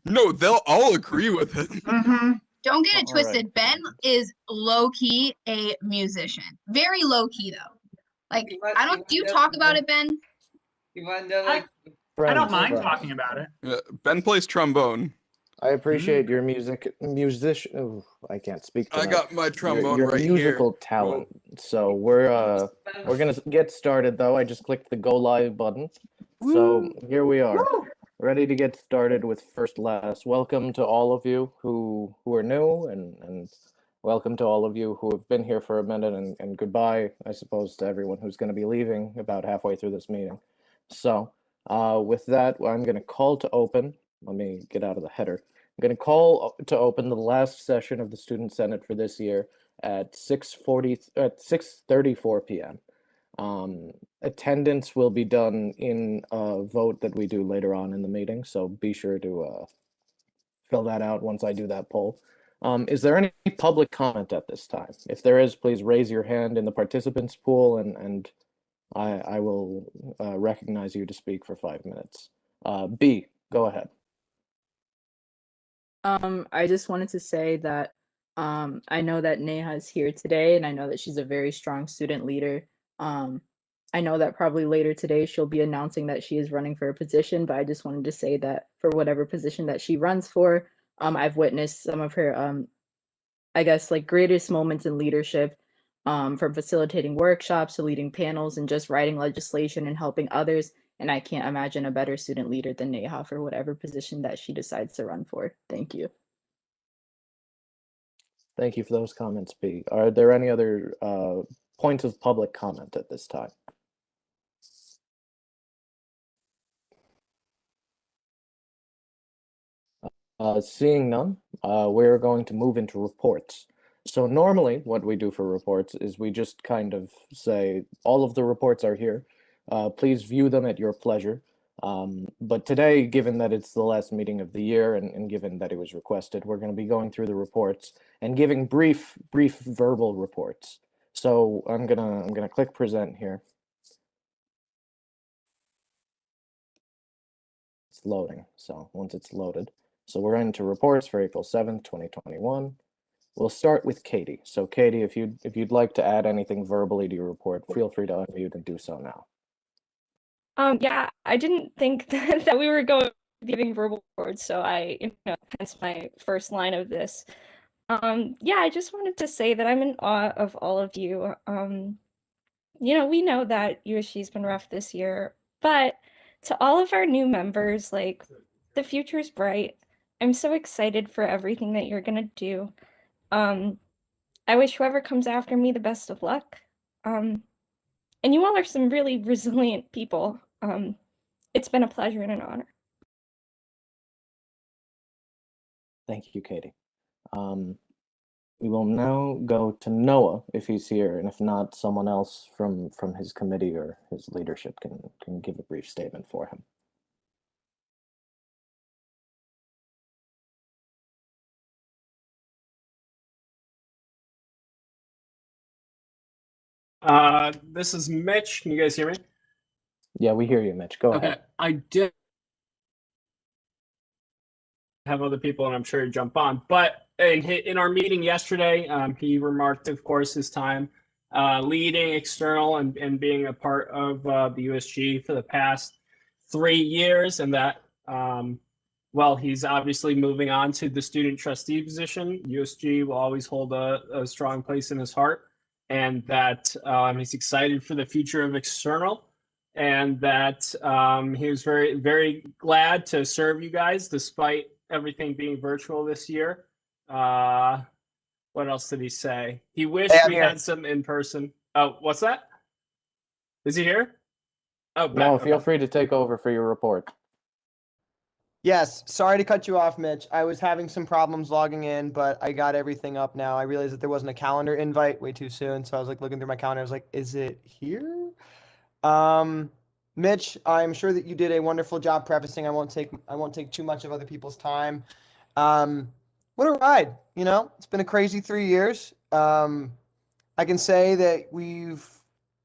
No, they'll all agree with it. Mm-hmm. Don't get it All twisted. right. Ben is low key a musician. Very low key though. Like do you talk about it, Ben? You want to know, like, I don't Friends, mind friends. talking about it. Ben plays trombone. I appreciate your musician. Oh, I can't speak. I Tonight. got my trombone your right musical here. talent. So we're gonna get started though. I just clicked the go live button. So here we are, ready to get started with first last. Welcome to all of you who are new, and welcome to all of you who have been here for a minute, and goodbye, I suppose, to everyone who's going to be leaving about halfway through this meeting. So with that, I'm going to call to open. Let me get out of the header. I'm going to call to open the last session of the Student Senate for this year at 6:34 p.m. Attendance will be done in a vote that we do later on in the meeting, so be sure to fill that out once I do that poll. Is there any public comment at this time? If there is, please raise your hand in the participants pool, and I will recognize you to speak for 5 minutes. B, go ahead. I just wanted to say that I know that Neha is here today, and I know that she's a very strong student leader. I know that probably later today she'll be announcing that she is running for a position, but I just wanted to say that for whatever position that she runs for, I've witnessed some of her, I guess, like greatest moments in leadership, from facilitating workshops to leading panels and just writing legislation and helping others. And I can't imagine a better student leader than Neha for whatever position that she decides to run for. Thank you. Thank you for those comments, B. Are there any other points of public comment at this time? Seeing none, we're going to move into reports. So normally what we do for reports is we just kind of say, all of the reports are here. Please view them at your pleasure. But today, given that it's the last meeting of the year and given that it was requested, we're going to be going through the reports and giving brief verbal reports. So I'm gonna click present here. It's loading. So once it's loaded, so we're into reports for April 7th, 2021. We'll start with Katie. So Katie, if you'd like to add anything verbally to your report, feel free to unmute and do so now. Yeah, I didn't think that we were going to be giving verbal reports, so hence my first line of this. Yeah, I just wanted to say that I'm in awe of all of you. We know that USG's been rough this year, but to all of our new members, like, the future's bright. I'm so excited for everything that you're gonna do. I wish whoever comes after me the best of luck. And you all are some really resilient people. It's been a pleasure and an honor. Thank you, Katie. We will now go to Noah if he's here, and if not, someone else from his committee or his leadership can give a brief statement for him. This is Mitch. Can you guys hear me? Yeah, we hear you, Mitch. Go ahead. I did have other people, and I'm sure he'd jump on. But in our meeting yesterday, he remarked, of course, his time leading external and being a part of the USG for the past 3 years, and that, well, he's obviously moving on to the student trustee position. USG will always hold a strong place in his heart, and that he's excited for the future of external, and that he was very, very glad to serve you guys despite everything being virtual this year. What else did he say? He wished we had some in person. Oh, what's that? Is he here? Oh, no, feel free to take over for your report. Yes, sorry to cut you off, Mitch. I was having some problems logging in, but I got everything up now. I realized that there wasn't a calendar invite way too soon, so I was like looking through my calendar. I was like, is it here? Mitch, I'm sure that you did a wonderful job prefacing. I won't take too much of other people's time. What a ride, It's been a crazy 3 years. I can say that we've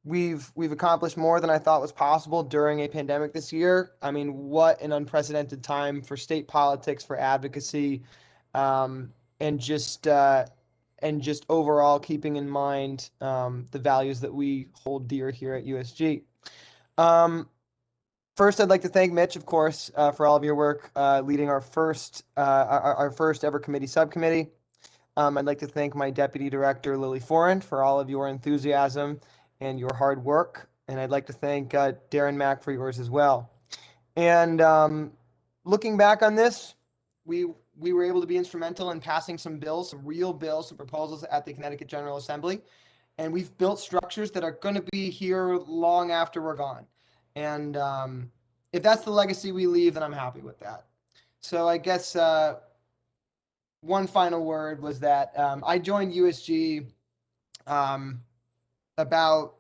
we've accomplished more than I thought was possible during a pandemic this year. I mean, what an unprecedented time for state politics, for advocacy, and just overall keeping in mind the values that we hold dear here at USG. First, I'd like to thank Mitch, of course, for all of your work leading our first ever committee subcommittee. I'd like to thank my deputy director, Lily Foran, for all of your enthusiasm and your hard work. And I'd like to thank Darren Mack for yours as well. And looking back on this, we were able to be instrumental in passing some bills, some real bills, some proposals at the Connecticut General Assembly. And we've built structures that are going to be here long after we're gone. And if that's the legacy we leave, then I'm happy with that. So I guess one final word was that I joined USG about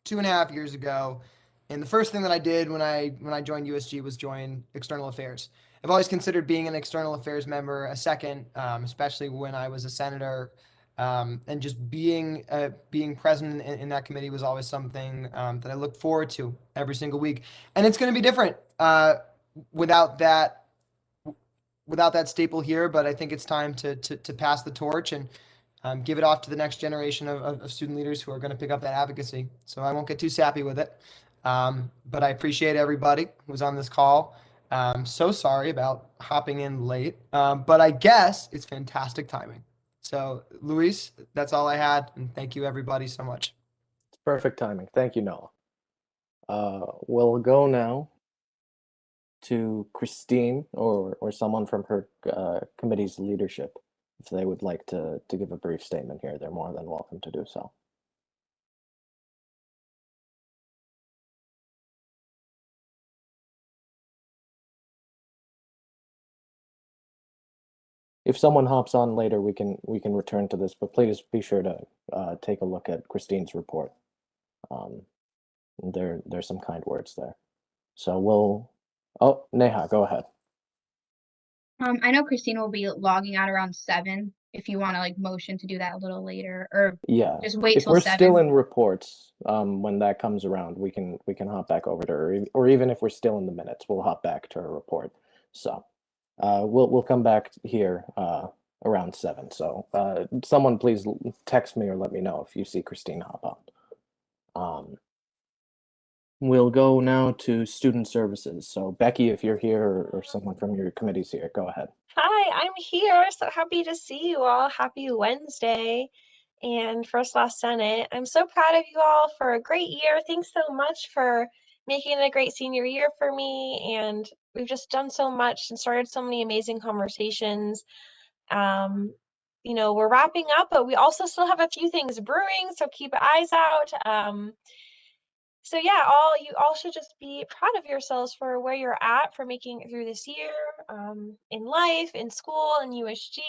2.5 years ago. And the first thing that I did when I joined USG was join external affairs. I've always considered being an external affairs member a second, especially when I was a senator. And just being present in that committee was always something that I look forward to every single week. And it's going to be different without that staple here. But I think it's time to pass the torch and give it off to the next generation of student leaders who are going to pick up that advocacy. So I won't get too sappy with it. But I appreciate everybody who was on this call. So sorry about hopping in late, but I guess it's fantastic timing. So, Luis, that's all I had, and thank you everybody so much. It's perfect timing. Thank you, Noah. We'll go now to Christine or someone from her committee's leadership. If they would like to give a brief statement here, they're more than welcome to do so. If someone hops on later, we can return to this, but please be sure to take a look at Christine's report. There's some kind words there. So oh, Neha, go ahead. I know Christine will be logging out around 7. If you want to like motion to do that a little later, or Yeah, just wait if till we're 7. still in reports, when that comes around, we can hop back over to her, or even if we're still in the minutes, we'll hop back to her report. So we'll come back here around 7. So someone please text me or let me know if you see Christine hop on. We'll go now to student services. So Becky, if you're here, or someone from your committee's here, go ahead. Hi, I'm here. So happy to see you all. Happy Wednesday and First Class Senate. I'm so proud of you all for a great year. Thanks so much for making it a great senior year for me. And we've just done so much and started so many amazing conversations. You know, we're wrapping up, but we also still have a few things brewing, so keep eyes out. So yeah, you all should just be proud of yourselves for where you're at, for making it through this year, in life, in school, in USG,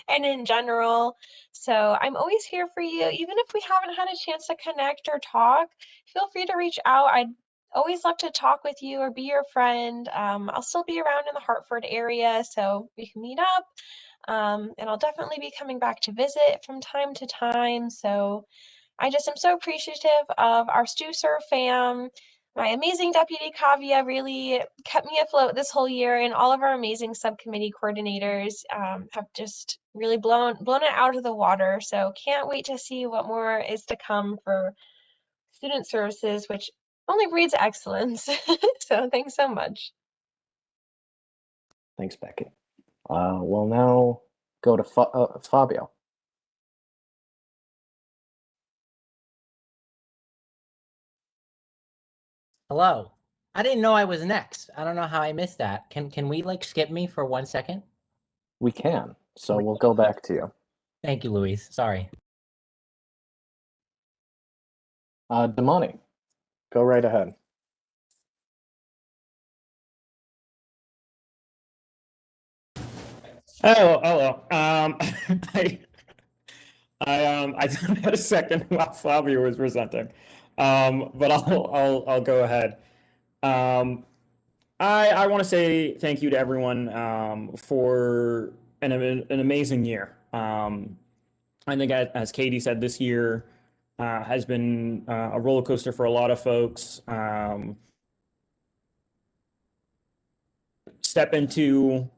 and in general. So I'm always here for you. Even if we haven't had a chance to connect or talk, feel free to reach out. I'd always love to talk with you or be your friend. I'll still be around in the Hartford area, so we can meet up. And I'll definitely be coming back to visit from time to time. So I just am so appreciative of our StuServe fam. My amazing Deputy Kavya really kept me afloat this whole year, and all of our amazing subcommittee coordinators have just really blown it out of the water. So can't wait to see what more is to come for student services, which only breeds excellence. So thanks so much. Thanks, Becky. We'll now go to Fabio. Hello. I didn't know I was next. I don't know how I missed that. Can we like skip me for 1 second? We can, so we'll go back to you. Thank you, Luis. Sorry. Damani, go right ahead. Hello. I had a second while Flavio was presenting, but I'll go ahead. I want to say thank you to everyone for an amazing year. I think as Katie said, this year has been a roller coaster for a lot of folks. Step into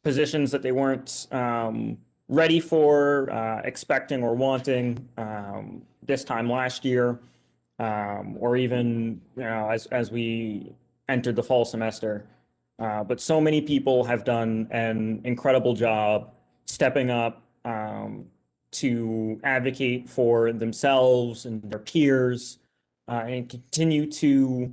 positions that they weren't ready for, expecting or wanting this time last year, or even as we entered the fall semester. But so many people have done an incredible job stepping up to advocate for themselves and their peers, and continue to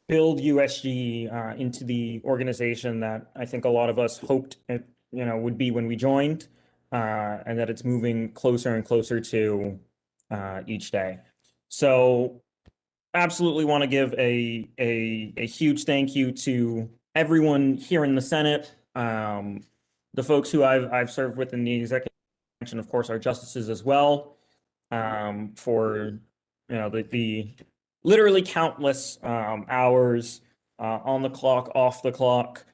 build USG into the organization that I think a lot of us hoped it would be when we joined, and that it's moving closer and closer to each day. So absolutely want to give a huge thank you to everyone here in the Senate, the folks who I've served with in the executive branch, and of course our justices as well, for the literally countless hours on the clock, off the clock,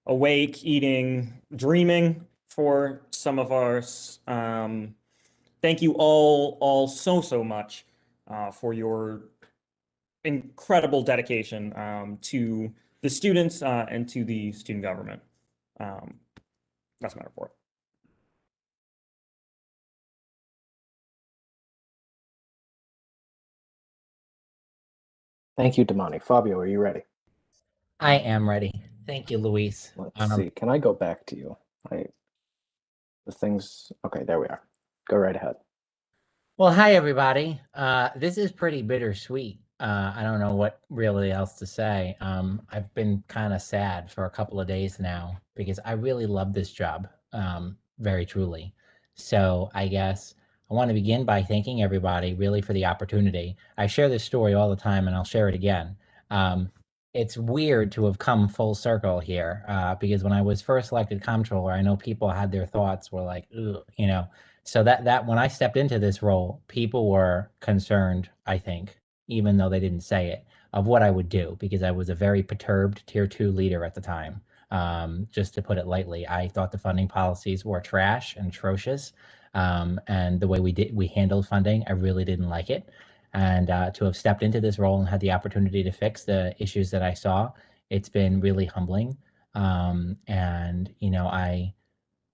awake, eating, dreaming for some of us. Thank you all so much for your incredible dedication to the students and to the student government. That's my report. Thank you, Damani. Fabio, are you ready? I am ready. Thank you, Luis. Let's see. Can I go back to you? The things. Okay, there we are. Go right ahead. Well, hi, everybody. This is pretty bittersweet. I don't know what really else to say. I've been kind of sad for a couple of days now because I really love this job, very truly. So I guess I want to begin by thanking everybody really for the opportunity. I share this story all the time and I'll share it again. It's weird to have come full circle here because when I was first elected comptroller, I know people had their thoughts were like, ugh, so that when I stepped into this role, people were concerned, I think, even though they didn't say it, of what I would do because I was a very perturbed tier 2 leader at the time. Just to put it lightly, I thought the funding policies were trash and atrocious. And the way we handled funding, I really didn't like it. And to have stepped into this role and had the opportunity to fix the issues that I saw, it's been really humbling. And I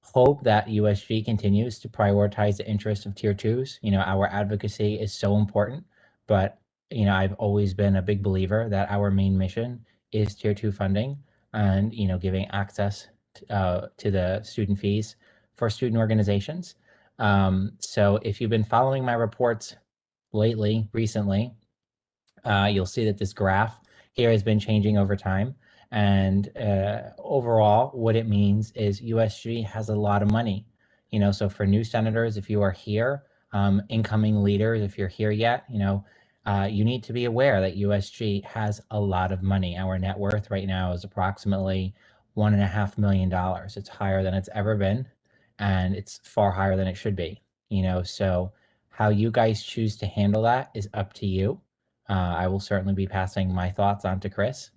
hope that USG continues to prioritize the interests of tier 2s. Our advocacy is so important, but I've always been a big believer that our main mission is tier 2 funding and giving access to the student fees for student organizations. So if you've been following my reports recently, you'll see that this graph here has been changing over time. And overall, what it means is USG has a lot of money. So for new senators, if you are here, incoming leaders, if you're here yet, you need to be aware that USG has a lot of money. Our net worth right now is approximately $1.5 million. It's higher than it's ever been, and it's far higher than it should be. So how you guys choose to handle that is up to you. I will certainly be passing my thoughts on to Chris.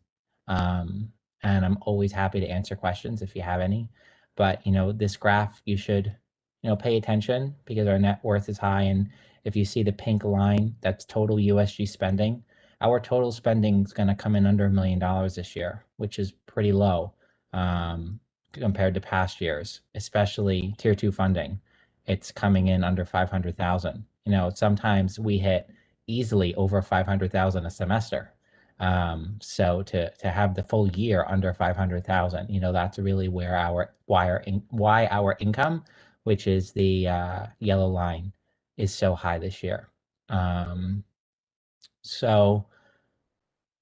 And I'm always happy to answer questions if you have any. But, this graph, you should, pay attention because our net worth is high. And if you see the pink line, that's total USG spending. Our total spending is going to come in under $1 million this year, which is pretty low compared to past years, especially tier 2 funding. It's coming in under 500,000. Sometimes we hit easily over 500,000 a semester. So to have the full year under 500,000, that's really where why our income, which is the yellow line, is so high this year. So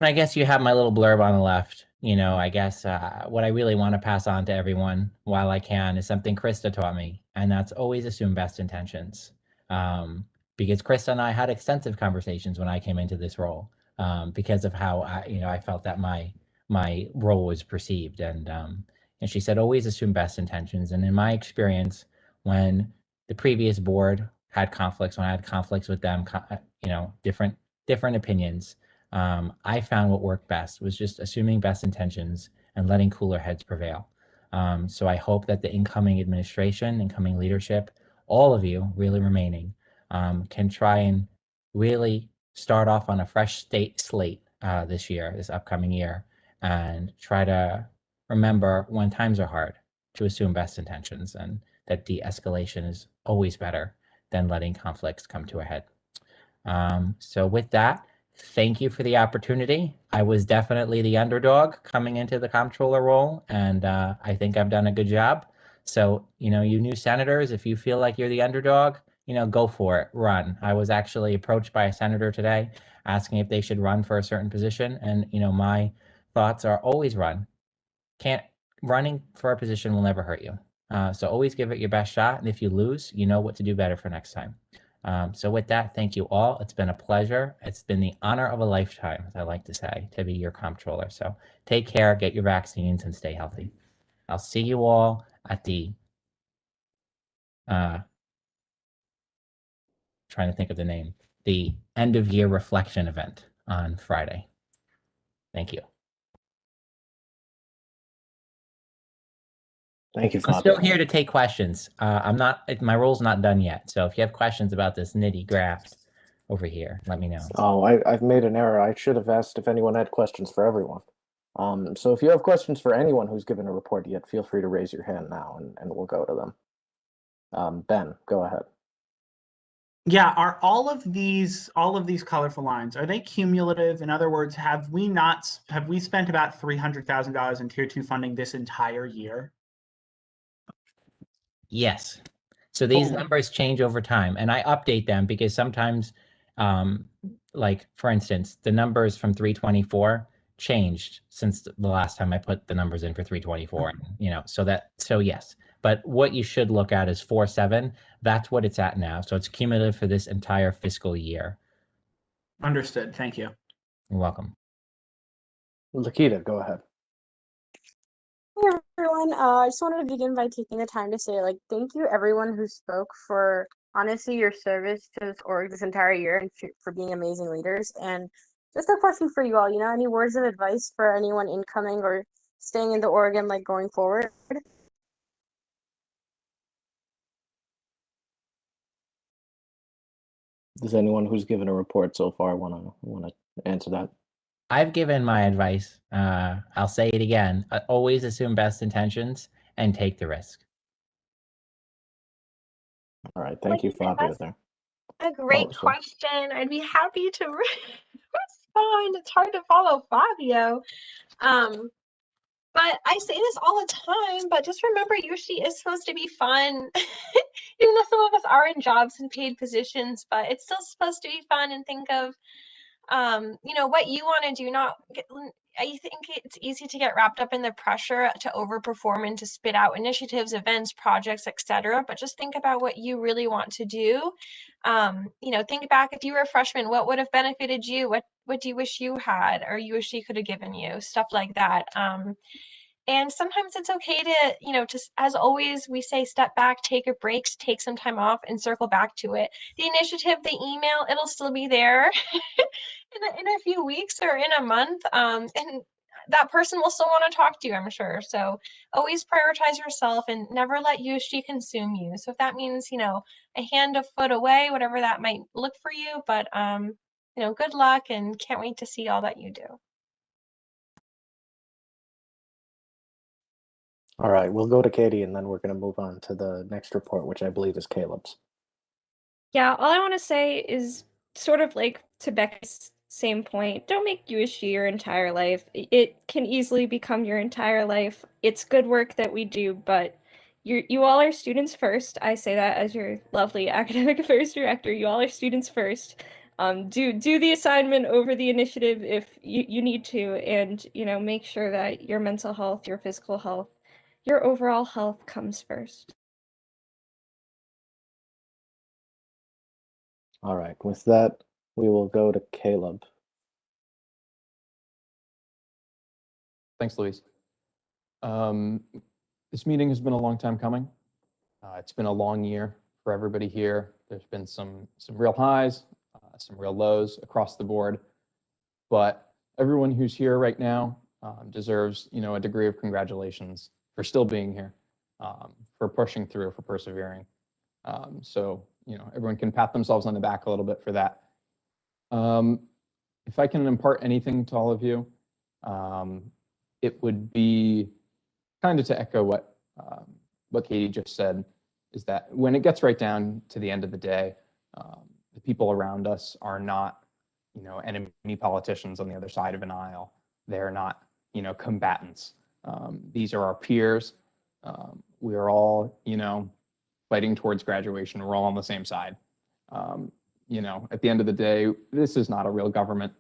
I guess you have my little blurb on the left. I guess what I really want to pass on to everyone while I can is something Krista taught me, and that's always assume best intentions. Because Krista and I had extensive conversations when I came into this role, because of how I felt that my role was perceived, and she said always assume best intentions. And in my experience, when the previous board had conflicts, when I had conflicts with them, different opinions, I found what worked best was just assuming best intentions and letting cooler heads prevail. So I hope that the incoming administration, incoming leadership, all of you really remaining, can try and really start off on a fresh slate this upcoming year, and try to remember when times are hard to assume best intentions, and that de-escalation is always better than letting conflicts come to a head. So with that, thank you for the opportunity. I was definitely the underdog coming into the comptroller role, and I think I've done a good job. So, you new senators, if you feel like you're the underdog, go for it, run. I was actually approached by a senator today asking if they should run for a certain position, and, my thoughts are always run. Running for a position will never hurt you. So always give it your best shot, and if you lose, you know what to do better for next time. So with that, thank you all. It's been a pleasure. It's been the honor of a lifetime, as I like to say, to be your comptroller. So take care, get your vaccines, and stay healthy. I'll see you all at the, trying to think of the name, the end of year reflection event on Friday. Thank you. Thank you, I'm Fabio. still here to take questions. My role's not done yet. So if you have questions about this nitty graft over here, let me know. Oh, I've made an error. I should have asked if anyone had questions for everyone. So if you have questions for anyone who's given a report yet, feel free to raise your hand now, and we'll go to them. Ben, go ahead. Yeah, are all of these colorful lines, are they cumulative? In other words, have we spent about $300,000 in tier 2 funding this entire year? Yes. So these numbers change over time, and I update them because sometimes, like for instance, the numbers from 324 changed since the last time I put the numbers in for 324. So yes. But what you should look at is 47. That's what it's at now. So it's cumulative for this entire fiscal year. Understood. Thank you. You're welcome. Lakita, go ahead. Hey everyone, I just wanted to begin by taking the time to say, thank you everyone who spoke for honestly your service to this org this entire year and for being amazing leaders. And just a question for you all, any words of advice for anyone incoming or staying in the org and going forward? Does anyone who's given a report so far want to answer that? I've given my advice. I'll say it again. Always assume best intentions and take the risk. All right. Thank you, Fabio, there. A great question. I'd be happy to respond. It's hard to follow Fabio. But I say this all the time, but just remember USG is supposed to be fun. Even though some of us are in jobs and paid positions, but it's still supposed to be fun, and think of what you want to do. I think it's easy to get wrapped up in the pressure to overperform and to spit out initiatives, events, projects, etc. But just think about what you really want to do. Think back, if you were a freshman, what would have benefited you? What do you wish you had, or you wish you could have given you? Stuff like that. And sometimes it's okay to, just as always, we say step back, take a break, take some time off, and circle back to it. The initiative, the email, it'll still be there in a few weeks or in a month. And that person will still want to talk to you, I'm sure. So always prioritize yourself and never let USG consume you. So if that means, a hand, a foot away, whatever that might look for you, but, good luck, and can't wait to see all that you do. All right, we'll go to Katie, and then we're going to move on to the next report, which I believe is Caleb's. Yeah, all I want to say is sort of like to Becky's same point. Don't make USG your entire life. It can easily become your entire life. It's good work that we do, but you all are students first. I say that as your lovely academic affairs director. You all are students first. Do the assignment over the initiative if you need to, and make sure that your mental health, your physical health, your overall health comes first. All right, with that, we will go to Caleb. Thanks, Louise. This meeting has been a long time coming. It's been a long year for everybody here. There's been some real highs, some real lows across the board, but everyone who's here right now deserves, a degree of congratulations for still being here, for pushing through, for persevering. So, everyone can pat themselves on the back a little bit for that. If I can impart anything to all of you, it would be kind of to echo what Katie just said, is that when it gets right down to the end of the day, the people around us are not, enemy politicians on the other side of an aisle. They're not, combatants. These are our peers. We are all, fighting towards graduation. We're all on the same side. At the end of the day, this is not a real government.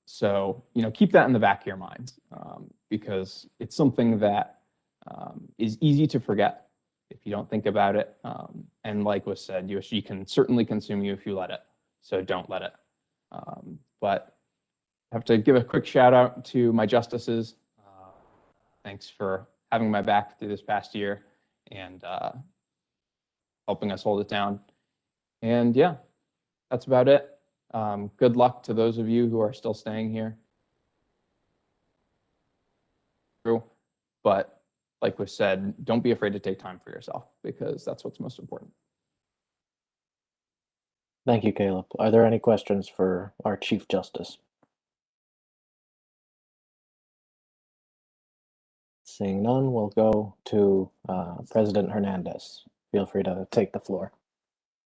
So, keep that in the back of your minds, because it's something that is easy to forget if you don't think about it. And like was said, USG can certainly consume you if you let it. So don't let it. But I have to give a quick shout out to my justices. Thanks for having my back through this past year and helping us hold it down. And yeah, that's about it. Good luck to those of you who are still staying here. But like was said, don't be afraid to take time for yourself, because that's what's most important. Thank you, Caleb. Are there any questions for our Chief Justice? Seeing none, we'll go to President Hernandez. Feel free to take the floor.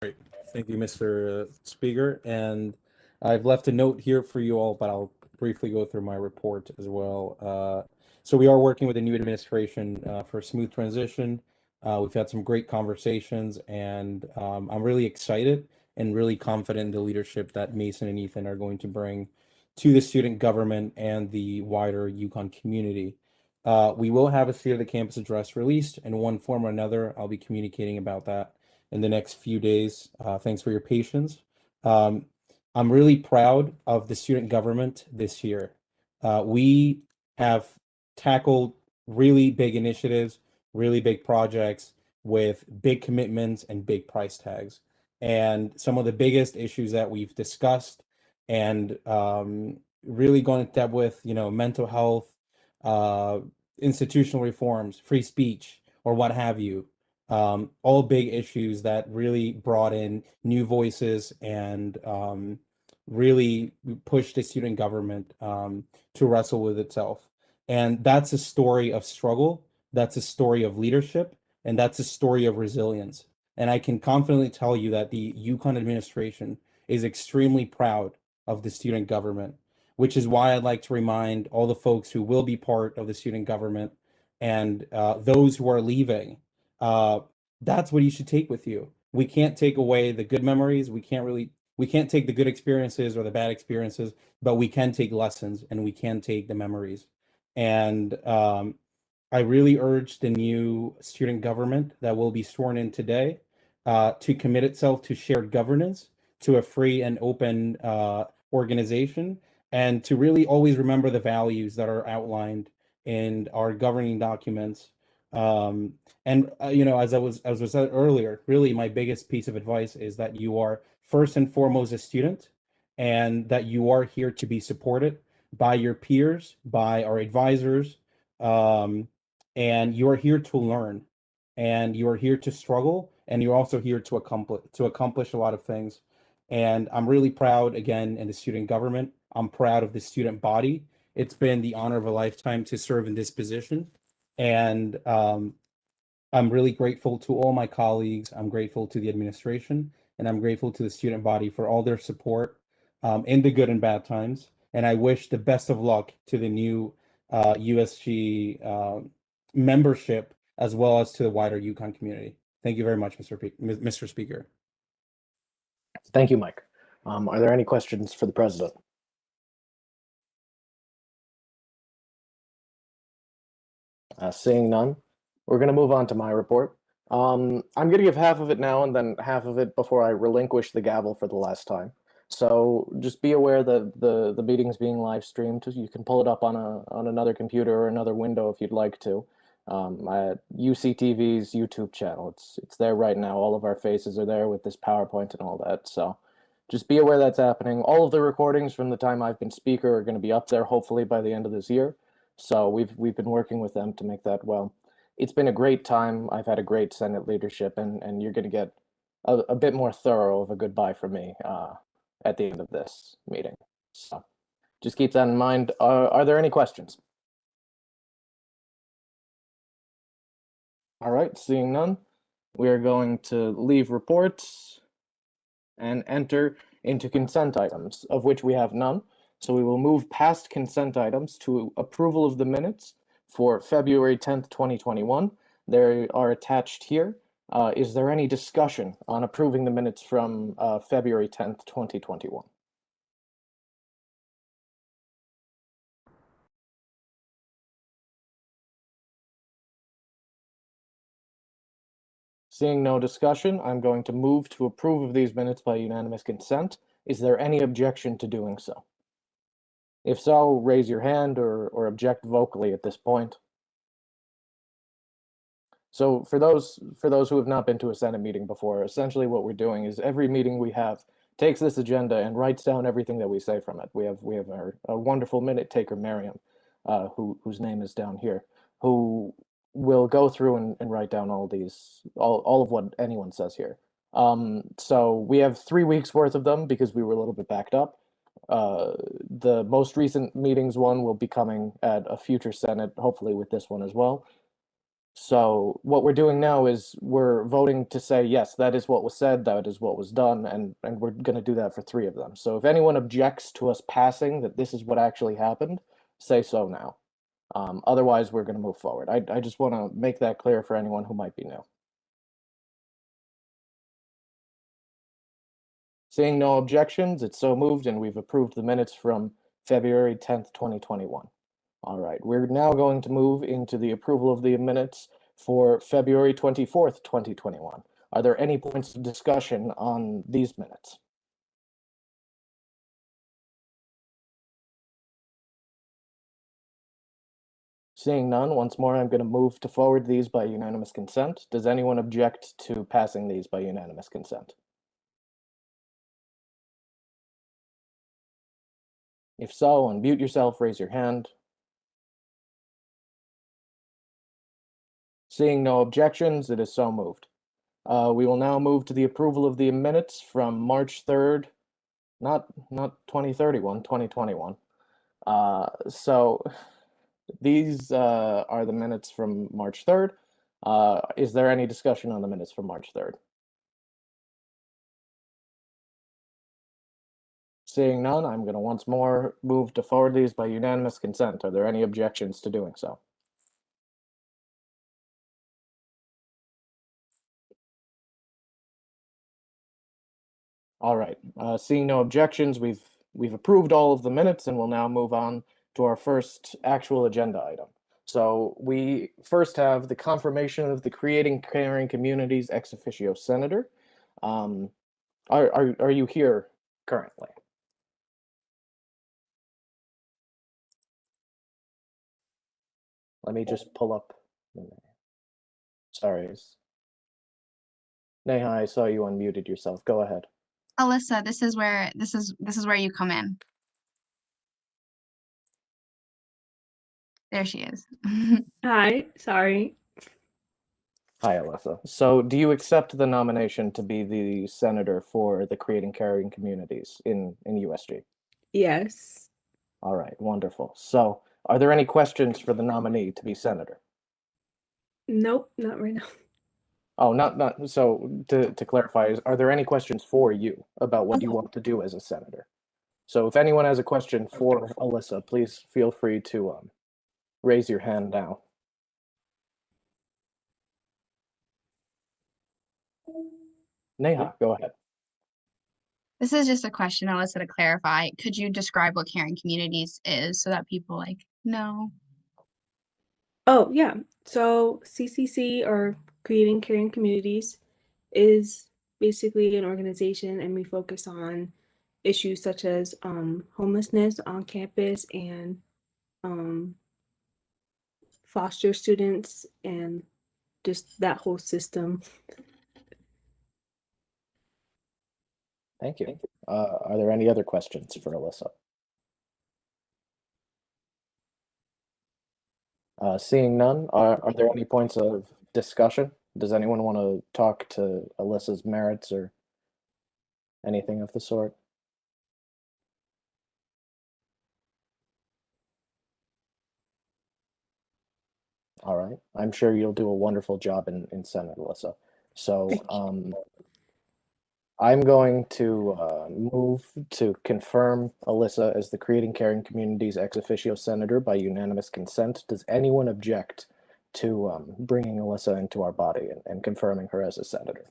Great. Thank you, Mr. Speaker. And I've left a note here for you all, but I'll briefly go through my report as well. So we are working with the new administration for a smooth transition. We've had some great conversations, and I'm really excited and really confident in the leadership that Mason and Ethan are going to bring to the student government and the wider Uconn community. We will have a State of the Campus address released in one form or another. I'll be communicating about that in the next few days. Thanks for your patience. I'm really proud of the student government this year. We have tackled really big initiatives, really big projects with big commitments and big price tags. And some of the biggest issues that we've discussed and really gone into depth with, mental health, institutional reforms, free speech, or what have you. All big issues that really brought in new voices and really pushed the student government to wrestle with itself. And that's a story of struggle. That's a story of leadership. And that's a story of resilience. And I can confidently tell you that the Uconn administration is extremely proud of the student government, which is why I'd like to remind all the folks who will be part of the student government and those who are leaving, that's what you should take with you. We can't take away the good memories. We can't take the good experiences or the bad experiences, but we can take lessons and we can take the memories. And I really urge the new student government that will be sworn in today to commit itself to shared governance, to a free and open organization, and to really always remember the values that are outlined in our governing documents. As was said earlier, really my biggest piece of advice is that you are first and foremost a student, and that you are here to be supported by your peers, by our advisors, and you are here to learn, and you are here to struggle, and you're also here to accomplish a lot of things. And I'm really proud, again, in the student government. I'm proud of the student body. It's been the honor of a lifetime to serve in this position. And I'm really grateful to all my colleagues. I'm grateful to the administration, and I'm grateful to the student body for all their support in the good and bad times. And I wish the best of luck to the new USG membership, as well as to the wider Uconn community. Thank you very much, Mr. Speaker. Thank you, Mike. Are there any questions for the president? Seeing none, we're going to move on to my report. I'm going to give half of it now and then half of it before I relinquish the gavel for the last time. So just be aware that the meeting is being live streamed. You can pull it up on another computer or another window if you'd like to. At UCTV's YouTube channel, it's there right now. All of our faces are there with this PowerPoint and all that. So just be aware that's happening. All of the recordings from the time I've been speaker are going to be up there hopefully by the end of this year. So we've been working with them to make that well. It's been a great time. I've had a great Senate leadership, and you're going to get a bit more thorough of a goodbye from me at the end of this meeting. So just keep that in mind. Are there any questions? All right, seeing none, we are going to leave reports and enter into consent items, of which we have none. So we will move past consent items to approval of the minutes for February 10th, 2021. They are attached here. Is there any discussion on approving the minutes from February 10th, 2021? Seeing no discussion, I'm going to move to approve of these minutes by unanimous consent. Is there any objection to doing so? If so, raise your hand or object vocally at this point. So for those who have not been to a Senate meeting before, essentially what we're doing is every meeting we have takes this agenda and writes down everything that we say from it. We have our wonderful minute taker, Miriam, whose name is down here, who will go through and write down all of what anyone says here. So we have 3 weeks worth of them because we were a little bit backed up. The most recent meetings one will be coming at a future Senate, hopefully with this one as well. So what we're doing now is we're voting to say, yes, that is what was said, that is what was done, and we're going to do that for 3 of them. So if anyone objects to us passing that this is what actually happened, say so now. Otherwise, we're going to move forward. I just want to make that clear for anyone who might be new. Seeing no objections, it's so moved, and we've approved the minutes from February 10th, 2021. All right, we're now going to move into the approval of the minutes for February 24th, 2021. Are there any points of discussion on these minutes? Seeing none, once more, I'm going to move to forward these by unanimous consent. Does anyone object to passing these by unanimous consent? If so, unmute yourself, raise your hand. Seeing no objections, it is so moved. We will now move to the approval of the minutes from March 3rd, not 2031, 2021. So these are the minutes from March 3rd. Is there any discussion on the minutes from March 3rd? Seeing none, I'm going to once more move to forward these by unanimous consent. Are there any objections to doing so? All right, seeing no objections, we've approved all of the minutes and we'll now move on to our first actual agenda item. So we first have the confirmation of the Creating Caring Communities ex officio senator. Are you here currently? Let me just pull up. Sorry. Neha, I saw you unmuted yourself. Go ahead. Alyssa, this is where you come in. There she is. Hi, sorry. Hi, Alyssa. So do you accept the nomination to be the senator for the Creating Caring Communities in USG? Yes. All right, wonderful. So are there any questions for the nominee to be senator? Nope, not right now. Oh, not so to clarify, are there any questions for you about what you want to do as a senator? So if anyone has a question for Alyssa, please feel free to raise your hand now. Neha, go ahead. This is just a question, Alyssa, to clarify. Could you describe what Caring Communities is so that people know? Oh, yeah. So CCC, or Creating Caring Communities, is basically an organization, and we focus on issues such as homelessness on campus and foster students and just that whole system. Thank you. Are there any other questions for Alyssa? Seeing none, are there any points of discussion Does anyone want to talk to Alyssa's merits or anything of the sort? All right. I'm sure you'll do a wonderful job in Senate, Alyssa. So I'm going to move to confirm Alyssa as the Creating Caring Communities ex officio senator by unanimous consent. Does anyone object to bringing Alyssa into our body and confirming her as a senator?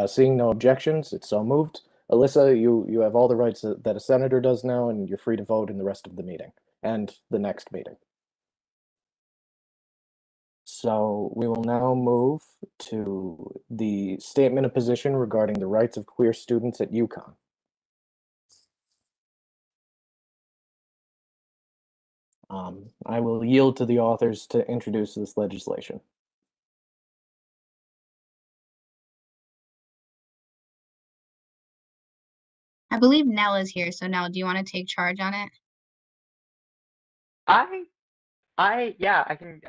Seeing no objections, it's so moved. Alyssa, you have all the rights that a senator does now, and you're free to vote in the rest of the meeting and the next meeting. So we will now move to the statement of position regarding the rights of queer students at Uconn. I will yield to the authors to introduce this legislation. I believe Nell is here, so Nell, do you want to take charge on it? Yeah, I can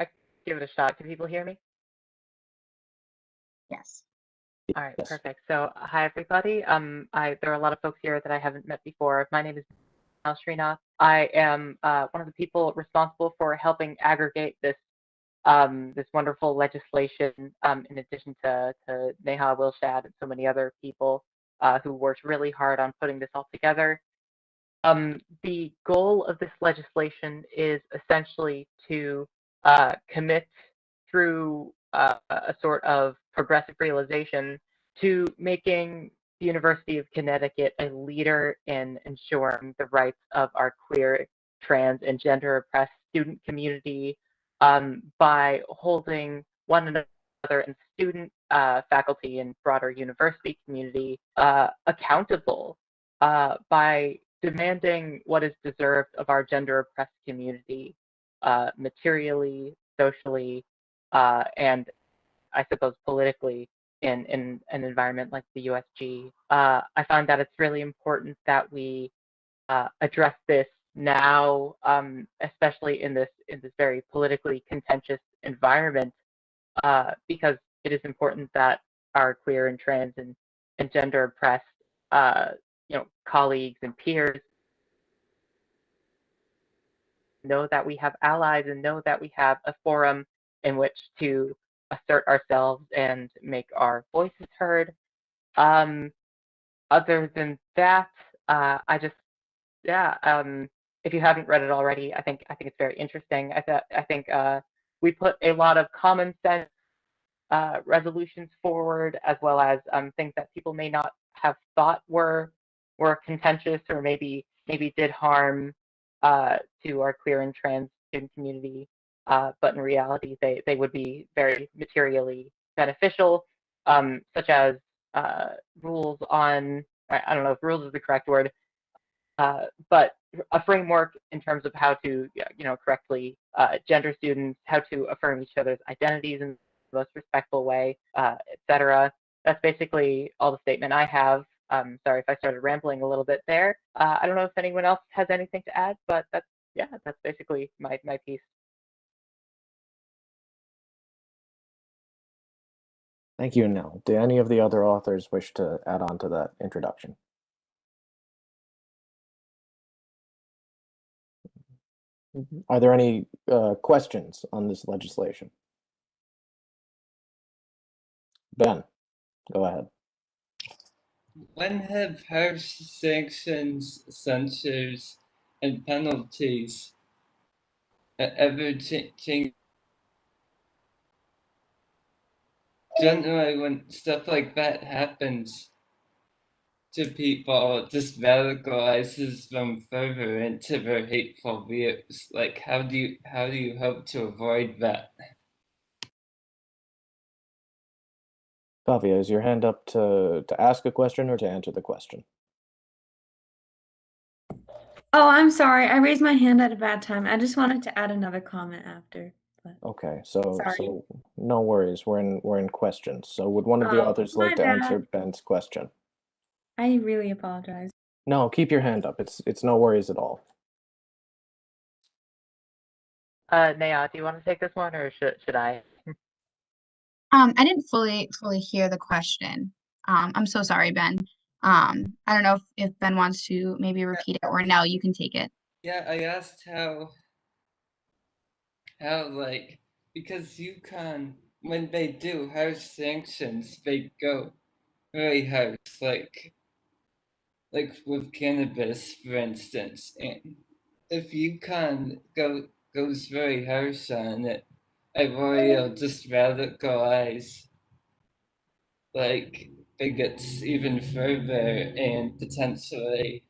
give it a shot. Can people hear me? Yes. All right, Yes. perfect. So, hi everybody. There are a lot of folks here that I haven't met before. My name is Srinath. I am one of the people responsible for helping aggregate this this wonderful legislation. In addition to Neha Wilshad and so many other people who worked really hard on putting this all together. The goal of this legislation is essentially to commit through a sort of progressive realization to making the University of Connecticut a leader in ensuring the rights of our queer, trans, and gender oppressed student community by holding one another and student, faculty, and broader university community accountable by demanding what is deserved of our gender oppressed community materially, socially, and I suppose politically in an environment like the USG. I find that it's really important that we address this now, especially in this very politically contentious environment, because it is important that our queer and trans and gender oppressed colleagues and peers know that we have allies and know that we have a forum in which to assert ourselves and make our voices heard. Other than that, if you haven't read it already, I think it's very interesting. I think we put a lot of common sense resolutions forward, as well as things that people may not have thought were contentious or maybe did harm to our queer and trans student community, but in reality they would be very materially beneficial, such as rules on, I don't know if rules is the correct word, but a framework in terms of how to correctly gender students, how to affirm each other's identities in the most respectful way, etc. That's basically all the statement I have. Sorry if I started rambling a little bit there. I don't know if anyone else has anything to add, but that's basically my piece. Thank you, Nell. Do any of the other authors wish to add on to that introduction? Are there any questions on this legislation? Ben, go ahead. When have harsh sanctions, censures, and penalties ever changed? Generally, when stuff like that happens to people, it just radicalizes them further into their hateful views. Like, how do you hope to avoid that? Kavya, is your hand up to ask a question or to answer the question? Oh, I'm sorry. I raised my hand at a bad time. I just wanted to add another comment after. But Okay, so sorry. no worries. We're in questions. So would one of the Oh, authors my like to answer bad. Ben's question? I really apologize. No, keep your hand up. It's no worries at all. Naya, do you want to take this one, or should I? I didn't fully hear the question. I'm so sorry, Ben. I don't know if Ben wants to maybe repeat it, or no, you can take it. Yeah, I asked how like, because Uconn, when they do harsh sanctions, they go very harsh, like with cannabis, for instance. And if Uconn goes very harsh on it, I worry it'll just radicalize like bigots even further and potentially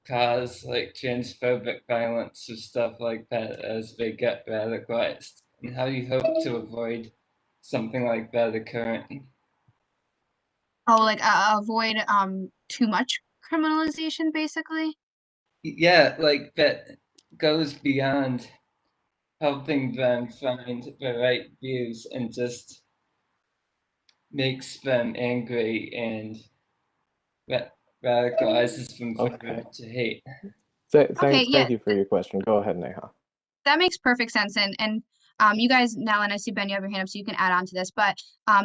cause like transphobic violence or stuff like that as they get radicalized. And how do you hope to avoid something like that occurring? Oh, like avoid too much criminalization, basically. Yeah, like that goes beyond helping them find the right views and just makes them angry and radicalizes them further to hate. Okay, yeah, Thank you for your question. Go ahead, Neha. that makes perfect sense. And you guys now, and I see Ben, you have your hand up, so you can add on to this. But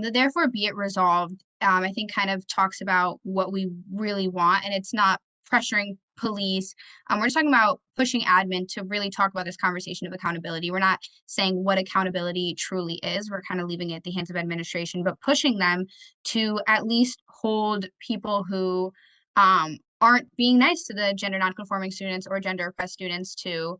the therefore be it resolved, I think kind of talks about what we really want, and it's not pressuring police. We're just talking about pushing admin to really talk about this conversation of accountability. We're not saying what accountability truly is. We're kind of leaving it at the hands of administration, but pushing them to at least hold people who aren't being nice to the gender nonconforming students or gender oppressed students to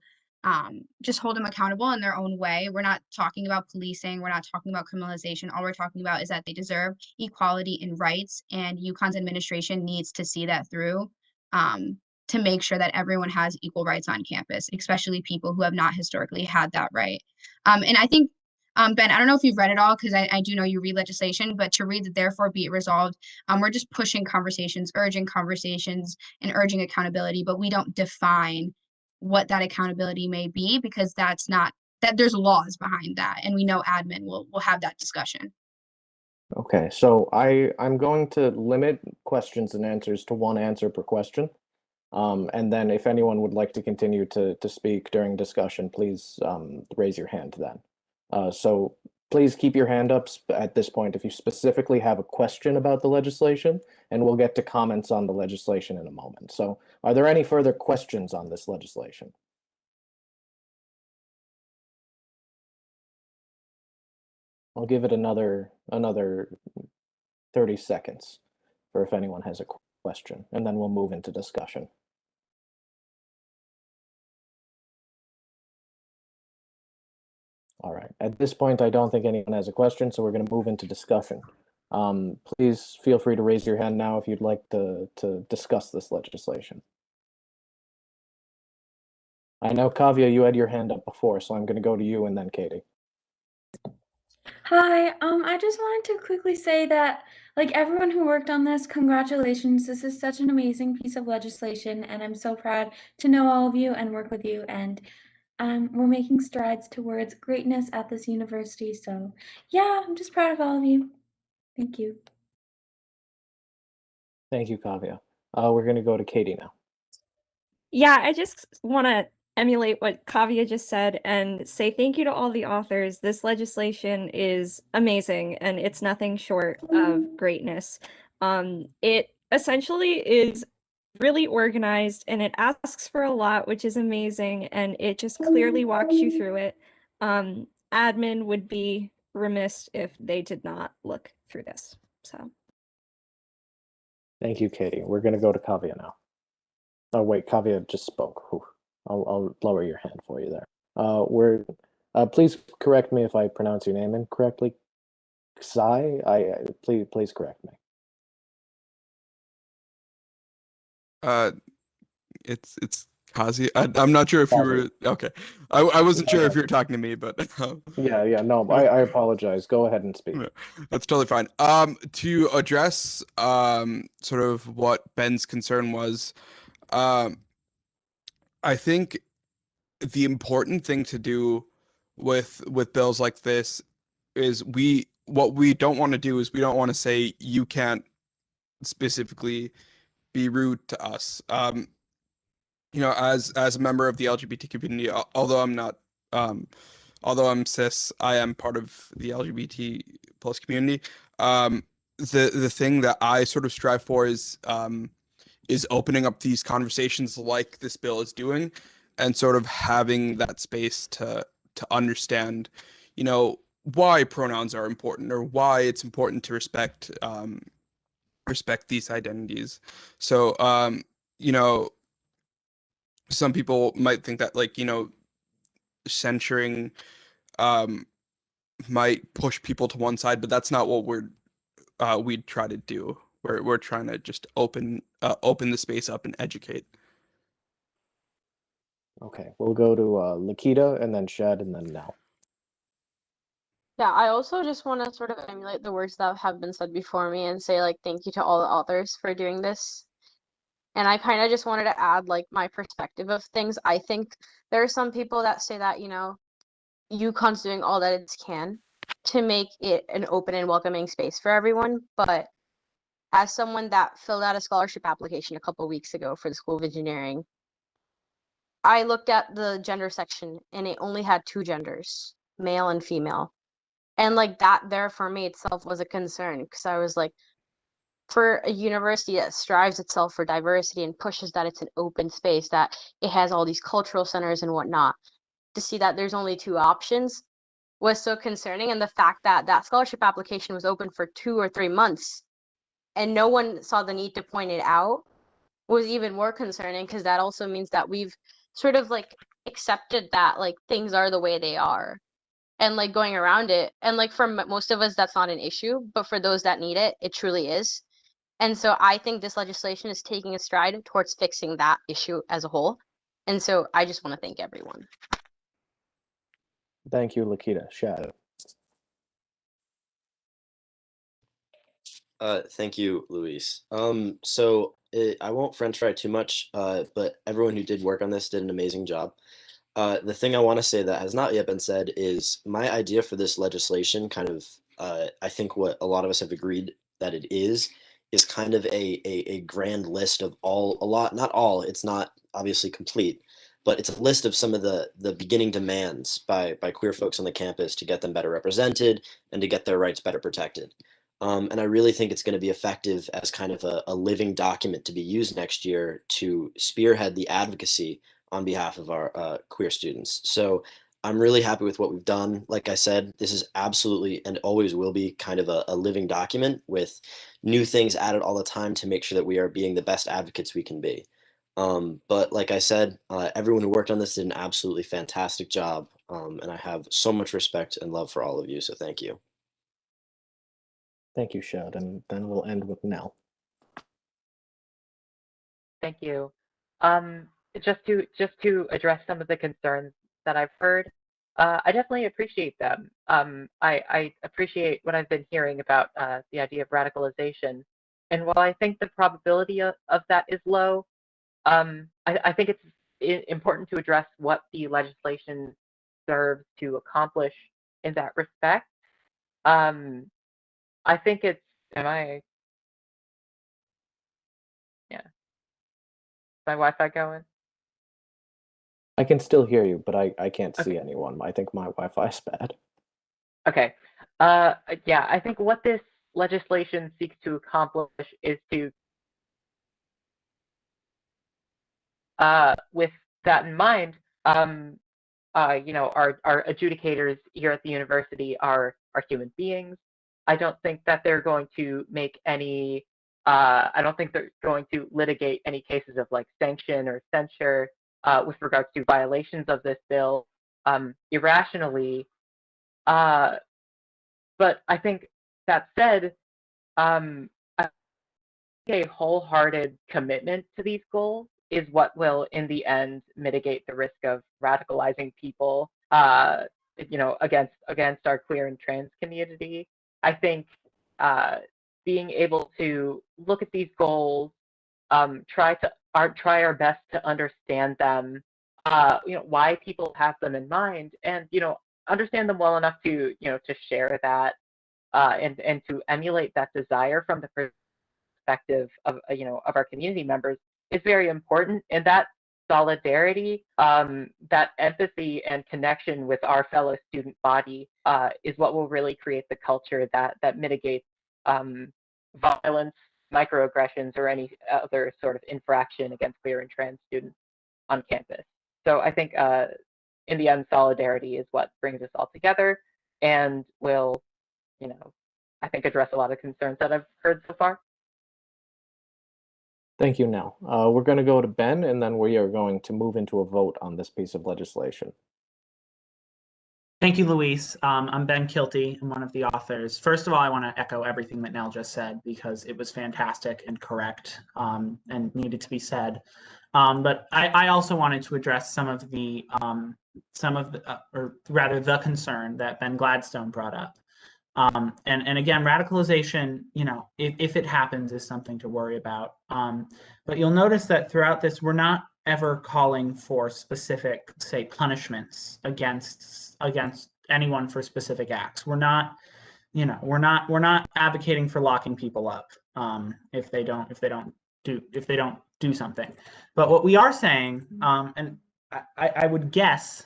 just hold them accountable in their own way. We're not talking about policing. We're not talking about criminalization. All we're talking about is that they deserve equality in rights, and UConn's administration needs to see that through to make sure that everyone has equal rights on campus, especially people who have not historically had that right. And I think, Ben, I don't know if you've read it all, because I do know you read legislation, but to read the therefore be it resolved, we're just pushing conversations, urging conversations, and urging accountability, but we don't define what that accountability may be, because that's not that there's laws behind that, and we know admin will have that discussion. Okay, so I'm going to limit questions and answers to one answer per question. And then if anyone would like to continue to speak during discussion, please raise your hand then. So please keep your hand up at this point if you specifically have a question about the legislation, and we'll get to comments on the legislation in a moment. So are there any further questions on this legislation? I'll give it another 30 seconds for if anyone has a question, and then we'll move into discussion. All right, at this point, I don't think anyone has a question, so we're going to move into discussion. Please feel free to raise your hand now if you'd like to discuss this legislation. I know, Kavya, you had your hand up before, so I'm going to go to you and then Katie. Hi, I just wanted to quickly say that, like, everyone who worked on this, congratulations. This is such an amazing piece of legislation, and I'm so proud to know all of you and work with you. And we're making strides towards greatness at this university. So, yeah, I'm just proud of all of you. Thank you. Thank you, Kavya. We're going to go to Katie now. Yeah, I just want to emulate what Kavya just said and say thank you to all the authors. This legislation is amazing, and it's nothing short of greatness. It essentially is really organized, and it asks for a lot, which is amazing, and it just clearly walks you through it. Admin would be remiss if they did not look through this. So Thank you, Katie. We're going to go to Kavya now. Oh, wait, Kavya just spoke. Whew. I'll lower your hand for you there. Please correct me if I pronounce your name incorrectly. Ksai, please correct me. It's Kazi. I'm not sure if you were okay. I wasn't sure if you were talking to me, but yeah. No, I apologize. Go ahead and speak. That's totally fine. To address sort of what Ben's concern was, I think the important thing to do with bills like this is what we don't want to do is we don't want to say you can't specifically be rude to us. You know, as a member of the LGBT community, although I'm not although I'm cis, I am part of the LGBT plus community. The thing that I sort of strive for is opening up these conversations like this bill is doing, and sort of having that space to understand, why pronouns are important or why it's important to respect these identities. So, some people might think that, like, censoring um, might push people to one side, but that's not what we'd try to do. We're trying to just open the space up and educate. Okay, we'll go to Lakita and then Shed and then Nell. Yeah, I also just want to sort of emulate the words that have been said before me and say, like, thank you to all the authors for doing this. And I kind of just wanted to add, like, my perspective of things. I think there are some people that say that, UConn's doing all that it can to make it an open and welcoming space for everyone. But as someone that filled out a scholarship application a couple weeks ago for the School of Engineering, I looked at the gender section and it only had 2 genders, male and female. And like that there for me itself was a concern, because I was like, for a university that strives itself for diversity and pushes that it's an open space, that it has all these cultural centers and whatnot, to see that there's only 2 options was so concerning. And the fact that that scholarship application was open for 2 or 3 months and no one saw the need to point it out was even more concerning, because that also means that we've sort of like accepted that like things are the way they are and like going around it. And like for most of us, that's not an issue, but for those that need it, it truly is. And so I think this legislation is taking a stride towards fixing that issue as a whole. And so I just want to thank everyone. Thank you, Lakita. Shed. Thank you, Luis. I won't French fry too much, but everyone who did work on this did an amazing job. The thing I want to say that has not yet been said is my idea for this legislation kind of, I think what a lot of us have agreed that it is kind of a grand list of not all, it's not obviously complete, but it's a list of some of the beginning demands by queer folks on the campus to get them better represented and to get their rights better protected. And I really think it's going to be effective as kind of a living document to be used next year to spearhead the advocacy on behalf of our queer students. So I'm really happy with what we've done. Like I said, this is absolutely and always will be kind of a living document with new things added all the time to make sure that we are being the best advocates we can be. But like I said, everyone who worked on this did an absolutely fantastic job. And I have so much respect and love for all of you. So thank you. Thank you, Shed. And then we'll end with Nell. Thank you. Just to address some of the concerns that I've heard, I definitely appreciate them. I appreciate what I've been hearing about the idea of radicalization. And while I think the probability of that is low, I think it's important to address what the legislation serves to accomplish in that respect. I think it's, yeah, is my Wi-Fi going? I can still hear you, but I can't see anyone. I think my Wi-Fi is bad. Okay. Yeah, I think what this legislation seeks to accomplish is to, with that in mind, our adjudicators here at the university are human beings. I don't think that they're going to make any, I don't think they're going to litigate any cases of like sanction or censure with regards to violations of this bill irrationally. But I think that said, I think a wholehearted commitment to these goals is what will, in the end, mitigate the risk of radicalizing people, against our queer and trans community. I think being able to look at these goals, try our best to understand them, why people have them in mind, and understand them well enough to to share that and to emulate that desire from the perspective of of our community members is very important. And that solidarity, that empathy and connection with our fellow student body is what will really create the culture that mitigates violence, microaggressions, or any other sort of infraction against queer and trans students on campus. So I think in the end, solidarity is what brings us all together and will, I think address a lot of concerns that I've heard so far. Thank you, Nell. We're going to go to Ben, and then we are going to move into a vote on this piece of legislation. Thank you, Luis. I'm Ben Kilty. I'm one of the authors. First of all, I want to echo everything that Nell just said because it was fantastic and correct and needed to be said. But I also wanted to address some of the or rather the concern that Ben Gladstone brought up. And again, radicalization, if it happens, is something to worry about. But you'll notice that throughout this, we're not ever calling for specific, say, punishments against anyone for specific acts. We're not advocating for locking people up if they don't do something. But what we are saying, and I would guess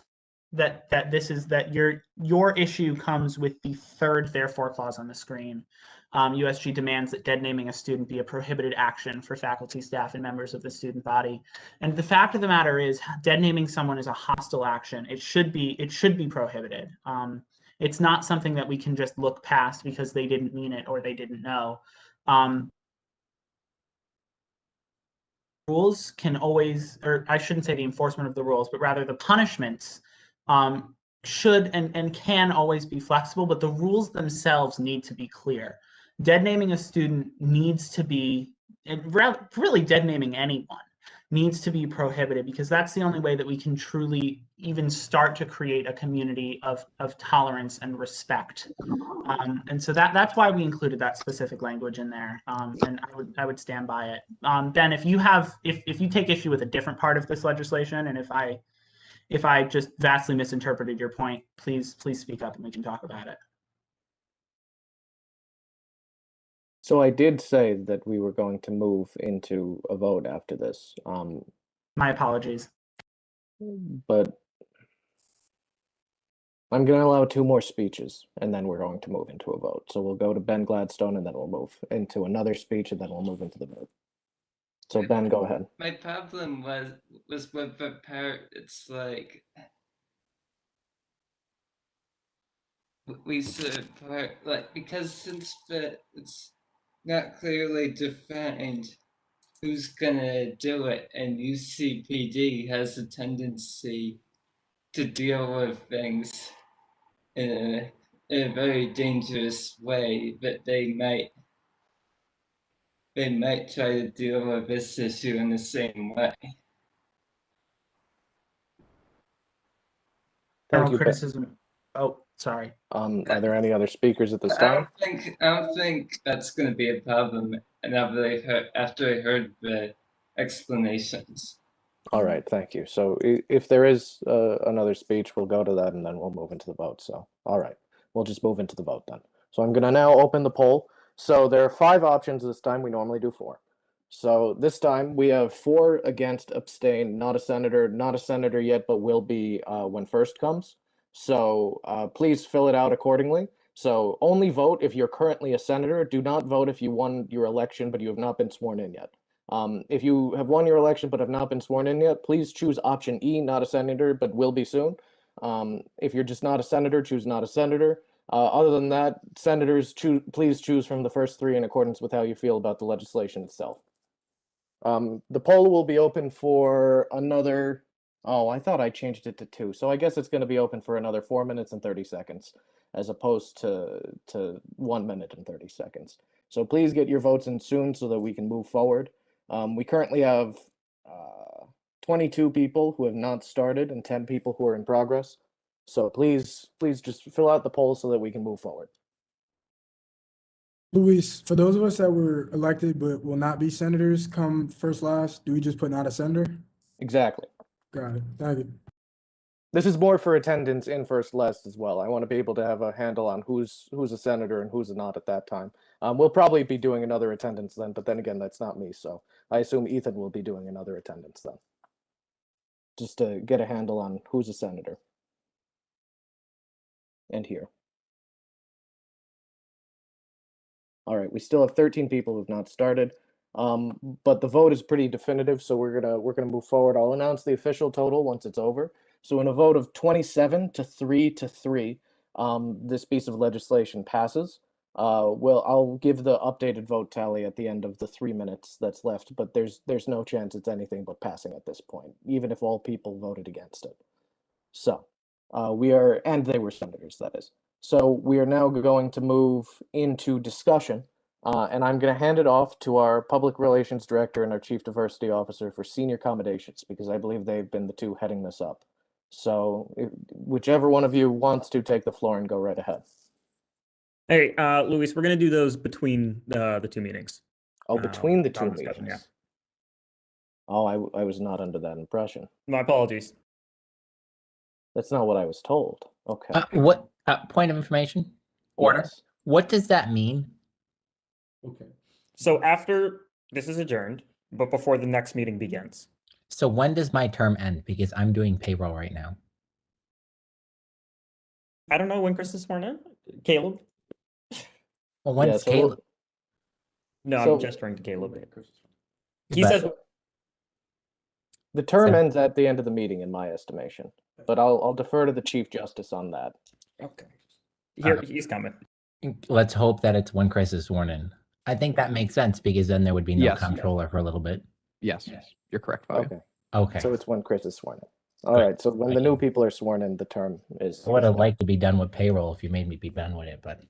that your issue comes with the third therefore clause on the screen. USG demands that dead naming a student be a prohibited action for faculty, staff, and members of the student body. And the fact of the matter is, dead naming someone is a hostile action. It should be prohibited. It's not something that we can just look past because they didn't mean it or they didn't know. Rules can always, or I shouldn't say the enforcement of the rules, but rather the punishments should and can always be flexible, but the rules themselves need to be clear. Dead naming a student needs to be, and really dead naming anyone needs to be prohibited because that's the only way that we can truly even start to create a community of tolerance and respect. And so that's why we included that specific language in there. And I would stand by it. Ben, if you take issue with a different part of this legislation, and if I just vastly misinterpreted your point, please speak up and we can talk about it. So I did say that we were going to move into a vote after this. My apologies. But I'm going to allow 2 more speeches, and then we're going to move into a vote. So we'll go to Ben Gladstone, and then we'll move into another speech, and then we'll move into the vote. So Ben, go ahead. My problem was with the part, it's like we support, like, because since it's not clearly defined who's gonna do it, and UCPD has a tendency to deal with things in a very dangerous way, but they might try to deal with this issue in the same way. Thank you, criticism. Oh, sorry. Are there any other speakers at this time? I don't think that's going to be a problem. And after I heard the explanations. All right, thank you. So if there is another speech, we'll go to that and then we'll move into the vote. So, all right, we'll just move into the vote then. So I'm going to now open the poll. So there are 5 options this time. We normally do 4. So this time we have 4 against, abstain, not a senator yet, but will be when first comes. So please fill it out accordingly. So only vote if you're currently a senator. Do not vote if you won your election, but you have not been sworn in yet. If you have won your election but have not been sworn in yet, please choose option E, not a senator, but will be soon. If you're just not a senator, choose not a senator. Other than that, senators, please choose from the first 3 in accordance with how you feel about the legislation itself. The poll will be open for another, I thought I changed it to 2, so I guess it's going to be open for another 4 minutes and 30 seconds, as opposed to 1 minute and 30 seconds. So please get your votes in soon so that we can move forward. We currently have 22 people who have not started and 10 people who are in progress. So please just fill out the poll so that we can move forward. Luis, for those of us that were elected but will not be senators come first last, do we just put not a senator? Exactly. Got it. Thank you. This is more for attendance in first last as well. I want to be able to have a handle on who's a senator and who's not at that time. We'll probably be doing another attendance then, but then again, that's not me. So I assume Ethan will be doing another attendance then. just to get a handle on who's a senator. And here. All right, we still have 13 people who've not started, but the vote is pretty definitive, so we're gonna move forward. I'll announce the official total once it's over. So in a vote of 27 to 3, this piece of legislation passes. I'll give the updated vote tally at the end of the 3 minutes that's left, but there's no chance it's anything but passing at this point, even if all people voted against it. So and they were senators, that is. So we are now going to move into discussion, and I'm going to hand it off to our Public Relations Director and our Chief Diversity Officer for senior accommodations, because I believe they've been the two heading this up. So whichever one of you wants to take the floor and go right ahead. Hey, Luis, we're going to do those between the two meetings. Oh, between the two discussion, meetings. yeah. Oh, I was not under that impression. My apologies. That's not what I was told. Okay. What point of information? Order. Yes. What does that mean? Okay. So after this is adjourned, but before the next meeting begins. So when does my term end? Because I'm doing payroll right now. I don't know when Chris is sworn in. Caleb? Well, when's Caleb? No, So- I'm gesturing to Caleb. He But- says The term ends at the end of the meeting, in my estimation, but I'll defer to the Chief Justice on that. Okay. Here, he's coming. Let's hope that it's when Chris is sworn in. I think that makes sense because then there would be no Yes. comptroller for a little bit. Yes, you're correct, Fabio. Okay. Okay. So it's when Chris is sworn in. All right. So when the new people are sworn in, the term is. I would have liked to be done with payroll if you made me be done with it, but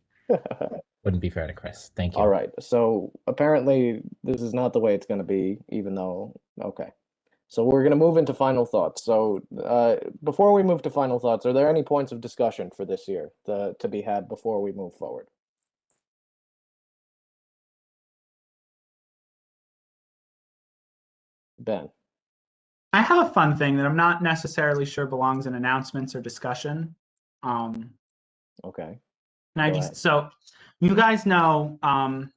wouldn't be fair to Chris. Thank you. All right. So apparently this is not the way it's going to be, even though, okay. So we're going to move into final thoughts. So before we move to final thoughts, are there any points of discussion for this year to be had before we move forward? Ben. I have a fun thing that I'm not necessarily sure belongs in announcements or discussion. Okay. And I Go just ahead. so you guys know,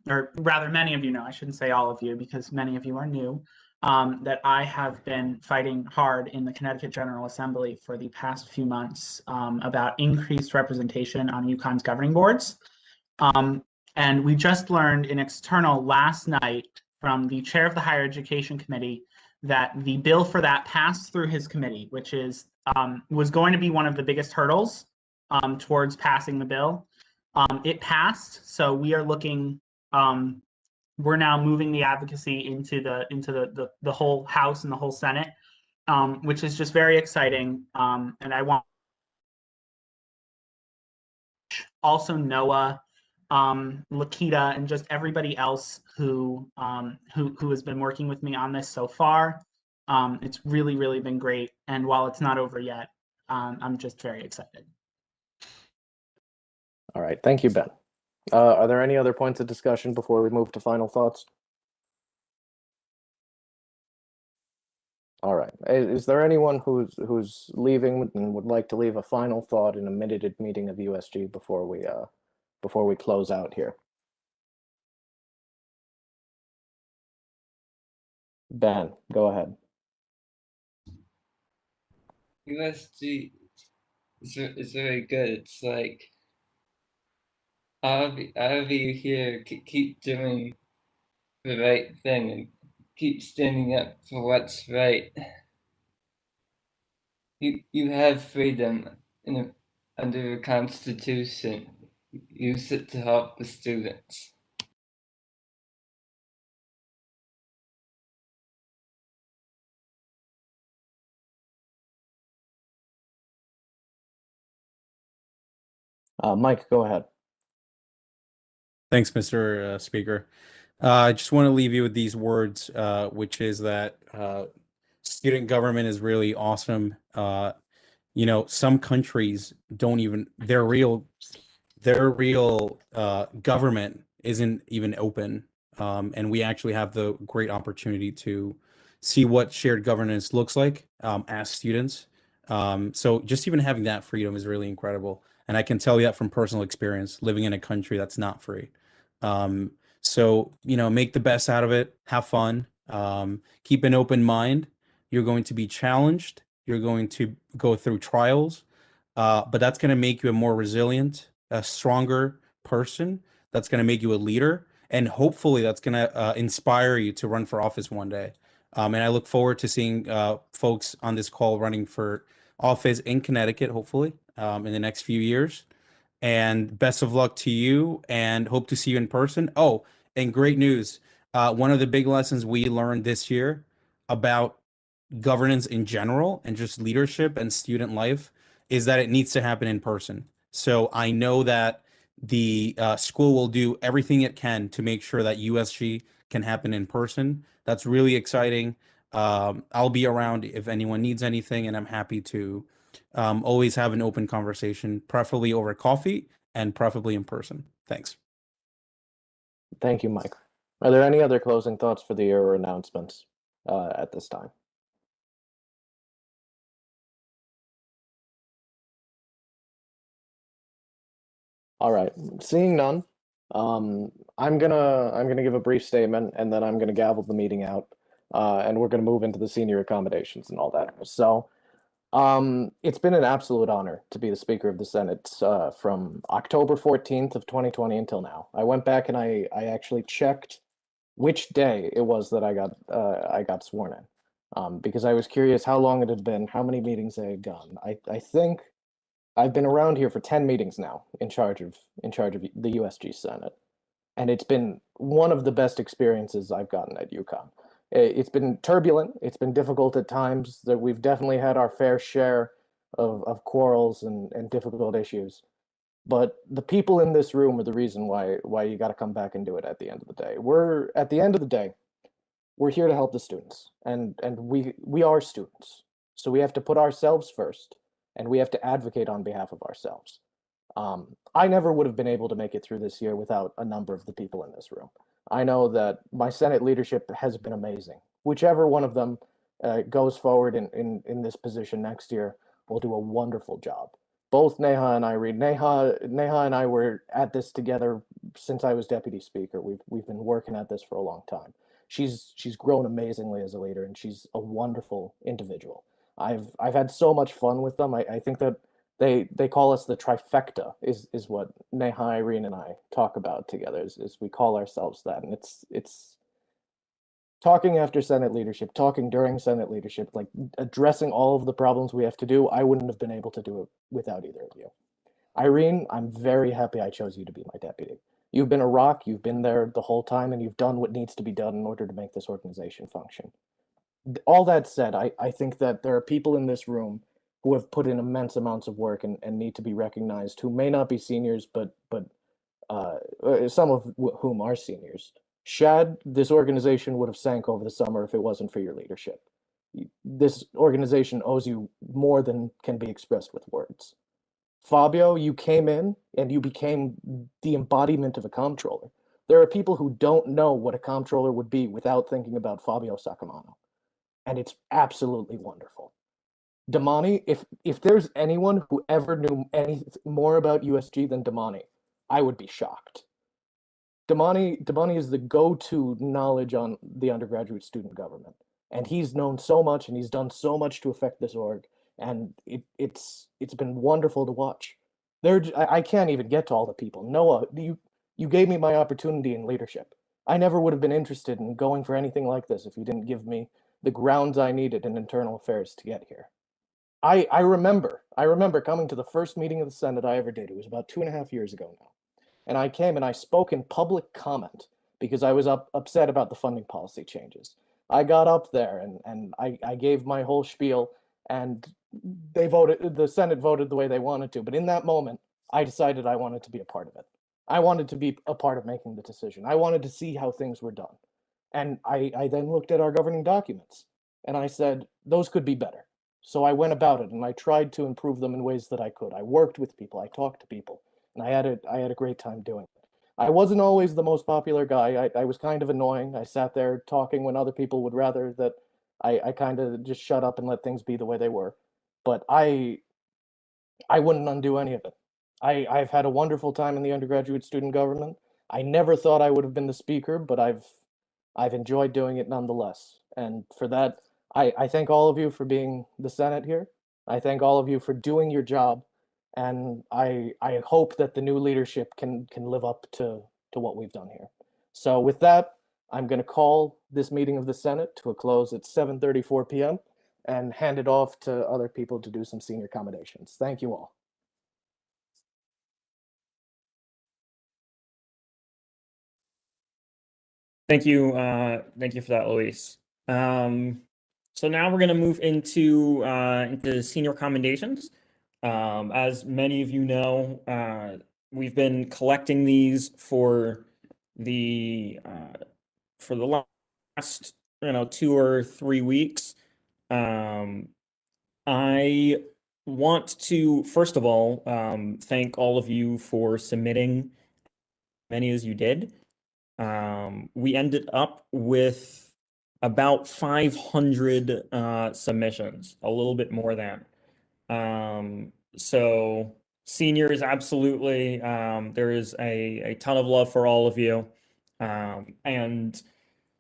or rather many of you know, I shouldn't say all of you because many of you are new, that I have been fighting hard in the Connecticut General Assembly for the past few months about increased representation on Uconn's governing boards. And we just learned in external last night from the chair of the Higher Education Committee that the bill for that passed through his committee, which is was going to be one of the biggest hurdles towards passing the bill. It passed, so we are looking. We're now moving the advocacy into the whole House and the whole Senate, which is just very exciting. And I want also Noah, Lakita, and just everybody else who has been working with me on this so far. It's really been great. And while it's not over yet, I'm just very excited. All right. Thank you, Ben. Are there any other points of discussion before we move to final thoughts? All right. Is there anyone who's leaving and would like to leave a final thought in a minuted meeting of USG before we close out here? Ben, go ahead. USG is very good. It's like all of you here keep doing the right thing and keep standing up for what's right. You have freedom under the Constitution. Use it to help the students. Mike, go ahead. Thanks, Mr. Speaker. I just want to leave you with these words, which is that student government is really awesome. You know, some countries don't even their real government isn't even open, and we actually have the great opportunity to see what shared governance looks like as students. So just even having that freedom is really incredible. And I can tell you that from personal experience, living in a country that's not free. So, you know, make the best out of it, have fun, keep an open mind. You're going to be challenged You're going to go through trials, but that's going to make you a more resilient, a stronger person. That's going to make you a leader, and hopefully that's going to inspire you to run for office one day. And I look forward to seeing folks on this call running for office in Connecticut, hopefully, in the next few years. And best of luck to you, and hope to see you in person. Oh, and great news. One of the big lessons we learned this year about governance in general and just leadership and student life is that it needs to happen in person. So I know that the school will do everything it can to make sure that USG can happen in person. That's really exciting. I'll be around if anyone needs anything, and I'm happy to always have an open conversation, preferably over coffee and preferably in person. Thanks. Thank you, Mike. Are there any other closing thoughts for the year or announcements at this time? All right, seeing none, I'm gonna give a brief statement, and then I'm gonna gavel the meeting out, and we're gonna move into the senior accommodations and all that. So, it's been an absolute honor to be the Speaker of the Senate from October 14th of 2020 until now. I went back and I actually checked which day it was that I got sworn in, because I was curious how long it had been, how many meetings I had gone. I think I've been around here for 10 meetings now in charge of the USG Senate, and it's been one of the best experiences I've gotten at Uconn. It's been turbulent, it's been difficult at times, that we've definitely had our fair share of quarrels and difficult issues. But the people in this room are the reason why you got to come back and do it at the end of the day. At the end of the day, we're here to help the students, and we are students. So we have to put ourselves first, and we have to advocate on behalf of ourselves. I never would have been able to make it through this year without a number of the people in this room. I know that my Senate leadership has been amazing. Whichever one of them goes forward in this position next year will do a wonderful job. Both Neha and Irene. Neha and I were at this together since I was deputy speaker. We've been working at this for a long time. She's grown amazingly as a leader, and she's a wonderful individual. I've had so much fun with them. I think that they call us the trifecta is what Neha, Irene, and I talk about together. Is we call ourselves that, and it's talking after Senate leadership, talking during Senate leadership, like addressing all of the problems we have to do. I wouldn't have been able to do it without either of you. Irene, I'm very happy I chose you to be my deputy. You've been a rock, you've been there the whole time, and you've done what needs to be done in order to make this organization function. All that said, I think that there are people in this room who have put in immense amounts of work and need to be recognized, who may not be seniors, but some of whom are seniors. Shad, this organization would have sank over the summer if it wasn't for your leadership. This organization owes you more than can be expressed with words. Fabio, you came in and you became the embodiment of a comptroller. There are people who don't know what a comptroller would be without thinking about Fabio Sacamano, and it's absolutely wonderful. Damani, if there's anyone who ever knew any more about USG than Damani, I would be shocked. Damani is the go-to knowledge on the undergraduate student government, and he's known so much and he's done so much to affect this org, and it's been wonderful to watch. I can't even get to all the people. Noah, you gave me my opportunity in leadership. I never would have been interested in going for anything like this if you didn't give me the grounds I needed in internal affairs to get here. I remember coming to the first meeting of the Senate I ever did. It was about 2.5 years ago now. And I came and I spoke in public comment because I was upset about the funding policy changes. I got up there and I gave my whole spiel, and the Senate voted the way they wanted to. But in that moment, I decided I wanted to be a part of it. I wanted to be a part of making the decision. I wanted to see how things were done. And I then looked at our governing documents and I said, those could be better. So I went about it and I tried to improve them in ways that I could. I worked with people, I talked to people, and I had a great time doing it. I wasn't always the most popular guy. I was kind of annoying. I sat there talking when other people would rather that I kind of just shut up and let things be the way they were. But I wouldn't undo any of it. I've had a wonderful time in the undergraduate student government. I never thought I would have been the speaker, but I've enjoyed doing it nonetheless. And for that, I thank all of you for being the Senate here. I thank all of you for doing your job, and I hope that the new leadership can live up to what we've done here. So with that, I'm going to call this meeting of the Senate to a close at 7:34 p.m. and hand it off to other people to do some senior commendations. Thank you all. Thank you for that, Luis. So now we're going to move into senior commendations. As many of you know, we've been collecting these for the last 2 or 3 weeks. I want to first of all thank all of you for submitting many as you did. We ended up with about 500 submissions, a little bit more than. So seniors, absolutely, there is a ton of love for all of you. And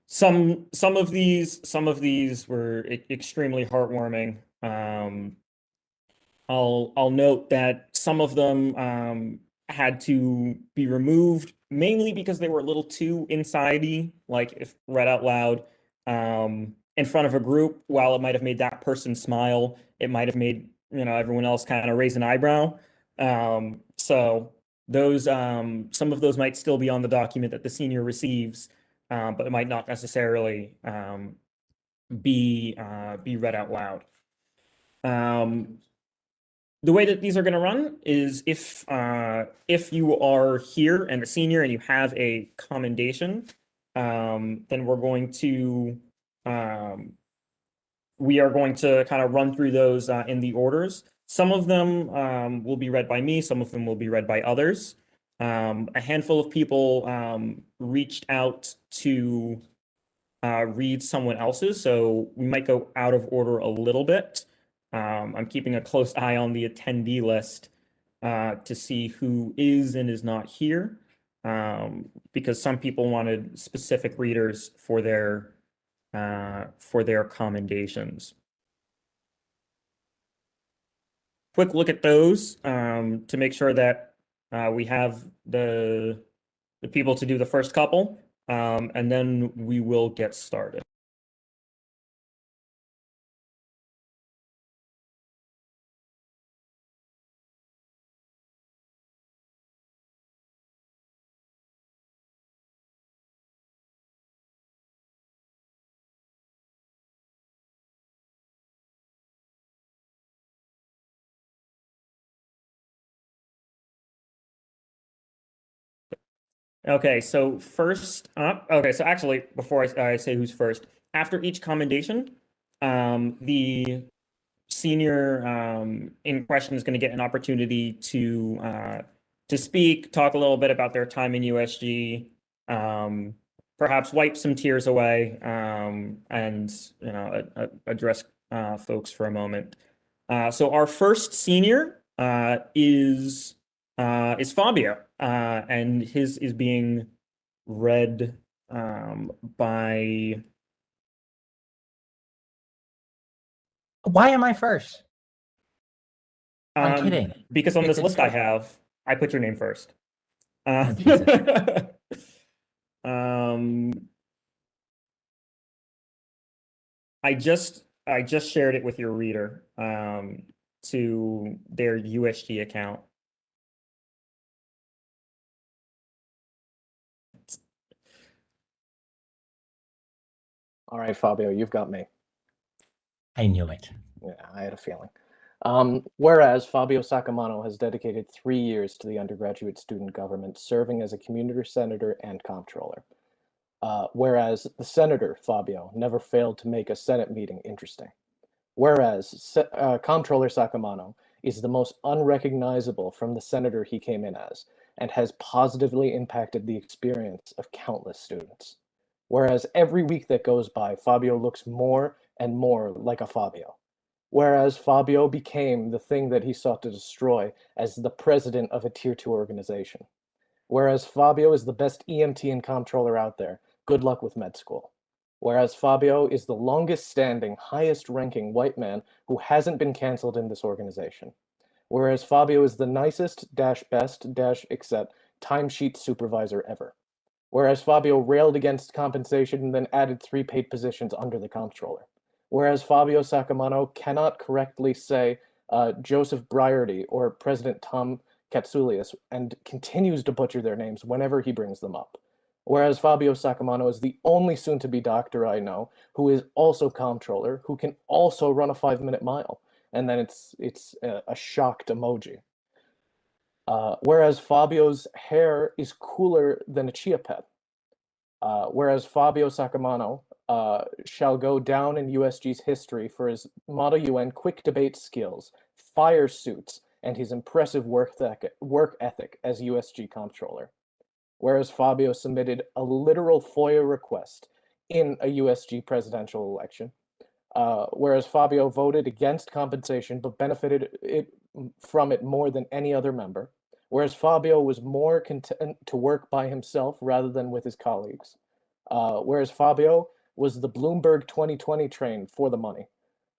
some of these were extremely heartwarming. I'll note that some of them had to be removed mainly because they were a little too inside-y, like if read out loud in front of a group. While it might have made that person smile, it might have made everyone else kind of raise an eyebrow. So those some of those might still be on the document that the senior receives, but it might not necessarily be read out loud. The way that these are going to run is if you are here and a senior and you have a commendation, then we are going to kind of run through those in the orders. Some of them will be read by me, some of them will be read by others. A handful of people reached out to read someone else's, so we might go out of order a little bit. I'm keeping a close eye on the attendee list to see who is and is not here, because some people wanted specific readers for their commendations. Quick look at those to make sure that we have the people to do the first couple, and then we will get started. Okay, so first up, so actually, before I say who's first, after each commendation, the senior in question is going to get an opportunity to speak, talk a little bit about their time in USG, perhaps wipe some tears away, and address folks for a moment. So our first senior is Fabio, and his is being read by. Why am I first? I'm kidding. Because on this list I have, I put your name first. Oh, Jesus. I just shared it with your reader to their USG account. All right, Fabio, you've got me. I knew it. Yeah, I had a feeling. Whereas Fabio Sacamano has dedicated 3 years to the undergraduate student government, serving as a community senator and comptroller. Whereas the senator, Fabio, never failed to make a Senate meeting interesting. Whereas Comptroller Sacamano is the most unrecognizable from the senator he came in as, and has positively impacted the experience of countless students. Whereas every week that goes by, Fabio looks more and more like a Fabio. Whereas Fabio became the thing that he sought to destroy as the president of a Tier 2 organization. Whereas Fabio is the best EMT and comptroller out there. Good luck with med school. Whereas Fabio is the longest standing, highest ranking white man who hasn't been canceled in this organization. Whereas Fabio is the nicest best except timesheet supervisor ever. Whereas Fabio railed against compensation and then added 3 paid positions under the comptroller. Whereas Fabio Sacamano cannot correctly say Joseph Briarty or President Tom Katsoulias and continues to butcher their names whenever he brings them up. Whereas Fabio Sacamano is the only soon-to-be doctor I know who is also comptroller, who can also run a 5-minute mile. And then it's a shocked emoji. Whereas Fabio's hair is cooler than a chia pet. Whereas Fabio Sacamano shall go down in USG's history for his Model UN quick debate skills, fire suits, and his impressive work ethic as USG comptroller. Whereas Fabio submitted a literal FOIA request in a USG presidential election. Whereas Fabio voted against compensation but benefited from it more than any other member. Whereas Fabio was more content to work by himself rather than with his colleagues. Whereas Fabio was the Bloomberg 2020 train for the money.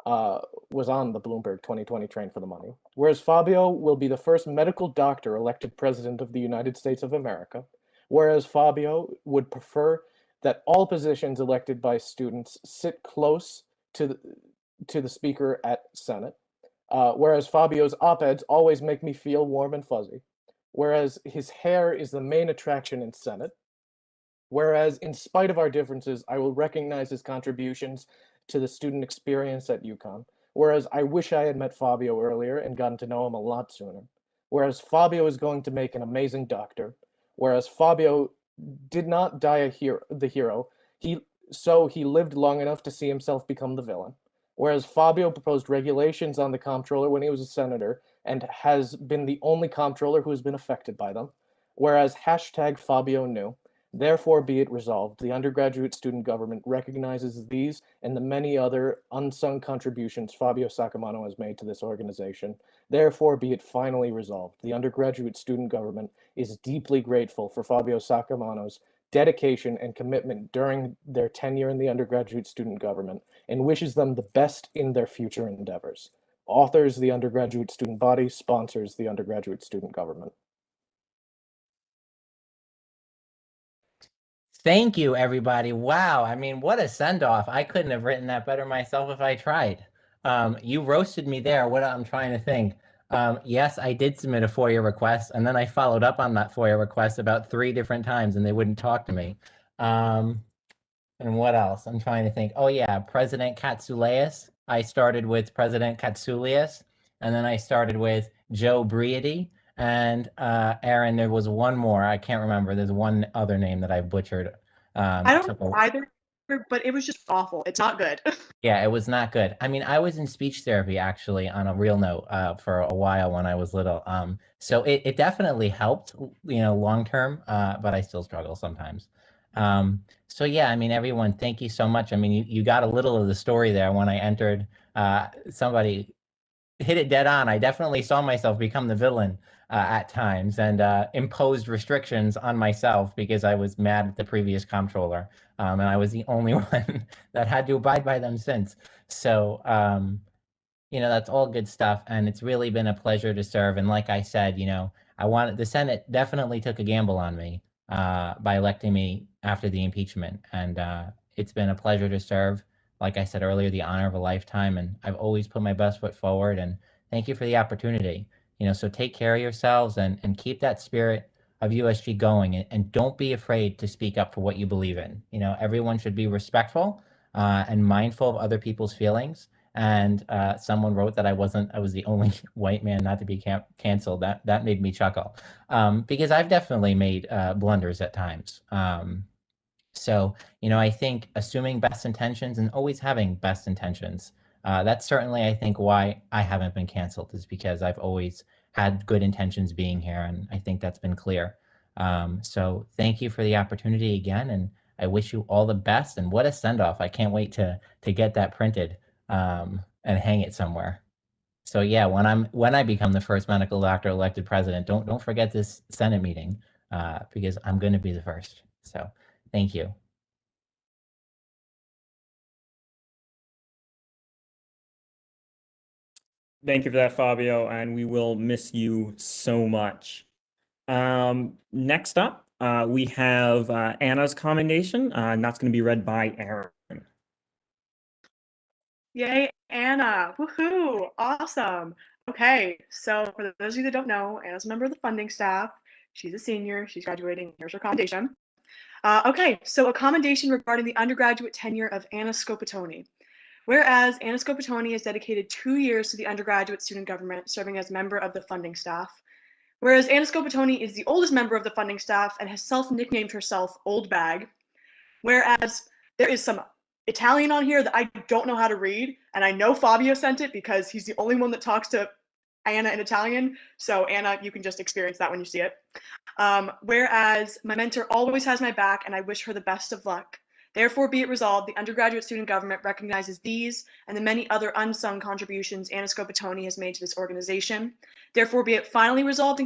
Was on the Bloomberg 2020 train for the money. Whereas Fabio will be the first medical doctor elected president of the United States of America. Whereas Fabio would prefer that all positions elected by students sit close to the speaker at Senate. Whereas Fabio's op-eds always make me feel warm and fuzzy. Whereas his hair is the main attraction in Senate. Whereas in spite of our differences, I will recognize his contributions to the student experience at Uconn. Whereas I wish I had met Fabio earlier and gotten to know him a lot sooner. Whereas Fabio is going to make an amazing doctor. Whereas Fabio did not die the hero, so he lived long enough to see himself become the villain. Whereas Fabio proposed regulations on the comptroller when he was a senator and has been the only comptroller who has been affected by them. Whereas #Fabio knew. Therefore be it resolved, the undergraduate student government recognizes these and the many other unsung contributions Fabio Sacamano has made to this organization. Therefore be it finally resolved, the undergraduate student government is deeply grateful for Fabio Sacamano's dedication and commitment during their tenure in the undergraduate student government and wishes them the best in their future endeavors. Authors the undergraduate student body, sponsors the undergraduate student government. Thank you, everybody. Wow. I mean, what a send-off. I couldn't have written that better myself if I tried. You roasted me there. What I'm trying to think. Yes, I did submit a FOIA request, and then I followed up on that FOIA request about 3 different times, and they wouldn't talk to me. And what else? I'm trying to think. Oh, yeah, President Katsoulias. I started with President Katsoulias, and then I started with Joe Briady. And Aaron, there was one more. I can't remember. There's one other name that I butchered. I don't know either, but it was just awful. It's not good. Yeah, it was not good. I mean, I was in speech therapy actually on a real note for a while when I was little. So it definitely helped, long term, but I still struggle sometimes. So yeah, I mean, everyone, thank you so much. I mean, you got a little of the story there when I entered. Somebody hit it dead on. I definitely saw myself become the villain at times and imposed restrictions on myself because I was mad at the previous comptroller. And I was the only one that had to abide by them since. So, that's all good stuff. And it's really been a pleasure to serve. And like I said, the Senate definitely took a gamble on me by electing me after the impeachment. And it's been a pleasure to serve. Like I said earlier, the honor of a lifetime. And I've always put my best foot forward. And thank you for the opportunity. So take care of yourselves and keep that spirit of USG going, and don't be afraid to speak up for what you believe in. Everyone should be respectful and mindful of other people's feelings. And someone wrote that I was the only white man not to be canceled. That made me chuckle because I've definitely made blunders at times. So, I think assuming best intentions and always having best intentions, that's certainly, I think, why I haven't been canceled, is because I've always had good intentions being here. And I think that's been clear. So thank you for the opportunity again. And I wish you all the best. And what a send-off. I can't wait to get that printed and hang it somewhere. So yeah, when I become the first medical doctor elected president, don't forget this Senate meeting because I'm going to be the first. So thank you. Thank you for that, Fabio, and we will miss you so much. Next up, we have Anna's commendation, and that's going to be read by Aaron. Yay, Anna. Woohoo. Awesome. Okay, so for those of you that don't know, Anna's a member of the funding staff. She's a senior. She's graduating. Here's her commendation. Okay, so a commendation regarding the undergraduate tenure of Anna Scopatoni. Whereas Anna Scopatoni has dedicated 2 years to the undergraduate student government, serving as member of the funding staff. Whereas Anna Scopatoni is the oldest member of the funding staff and has self-nicknamed herself Old Bag. Whereas there is some Italian on here that I don't know how to read, and I know Fabio sent it because he's the only one that talks to Anna in Italian. So Anna, you can just experience that when you see it. Whereas my mentor always has my back and I wish her the best of luck. Therefore, be it resolved, the undergraduate student government recognizes these and the many other unsung contributions Anna Scopatoni has made to this organization. Therefore, be it finally resolved,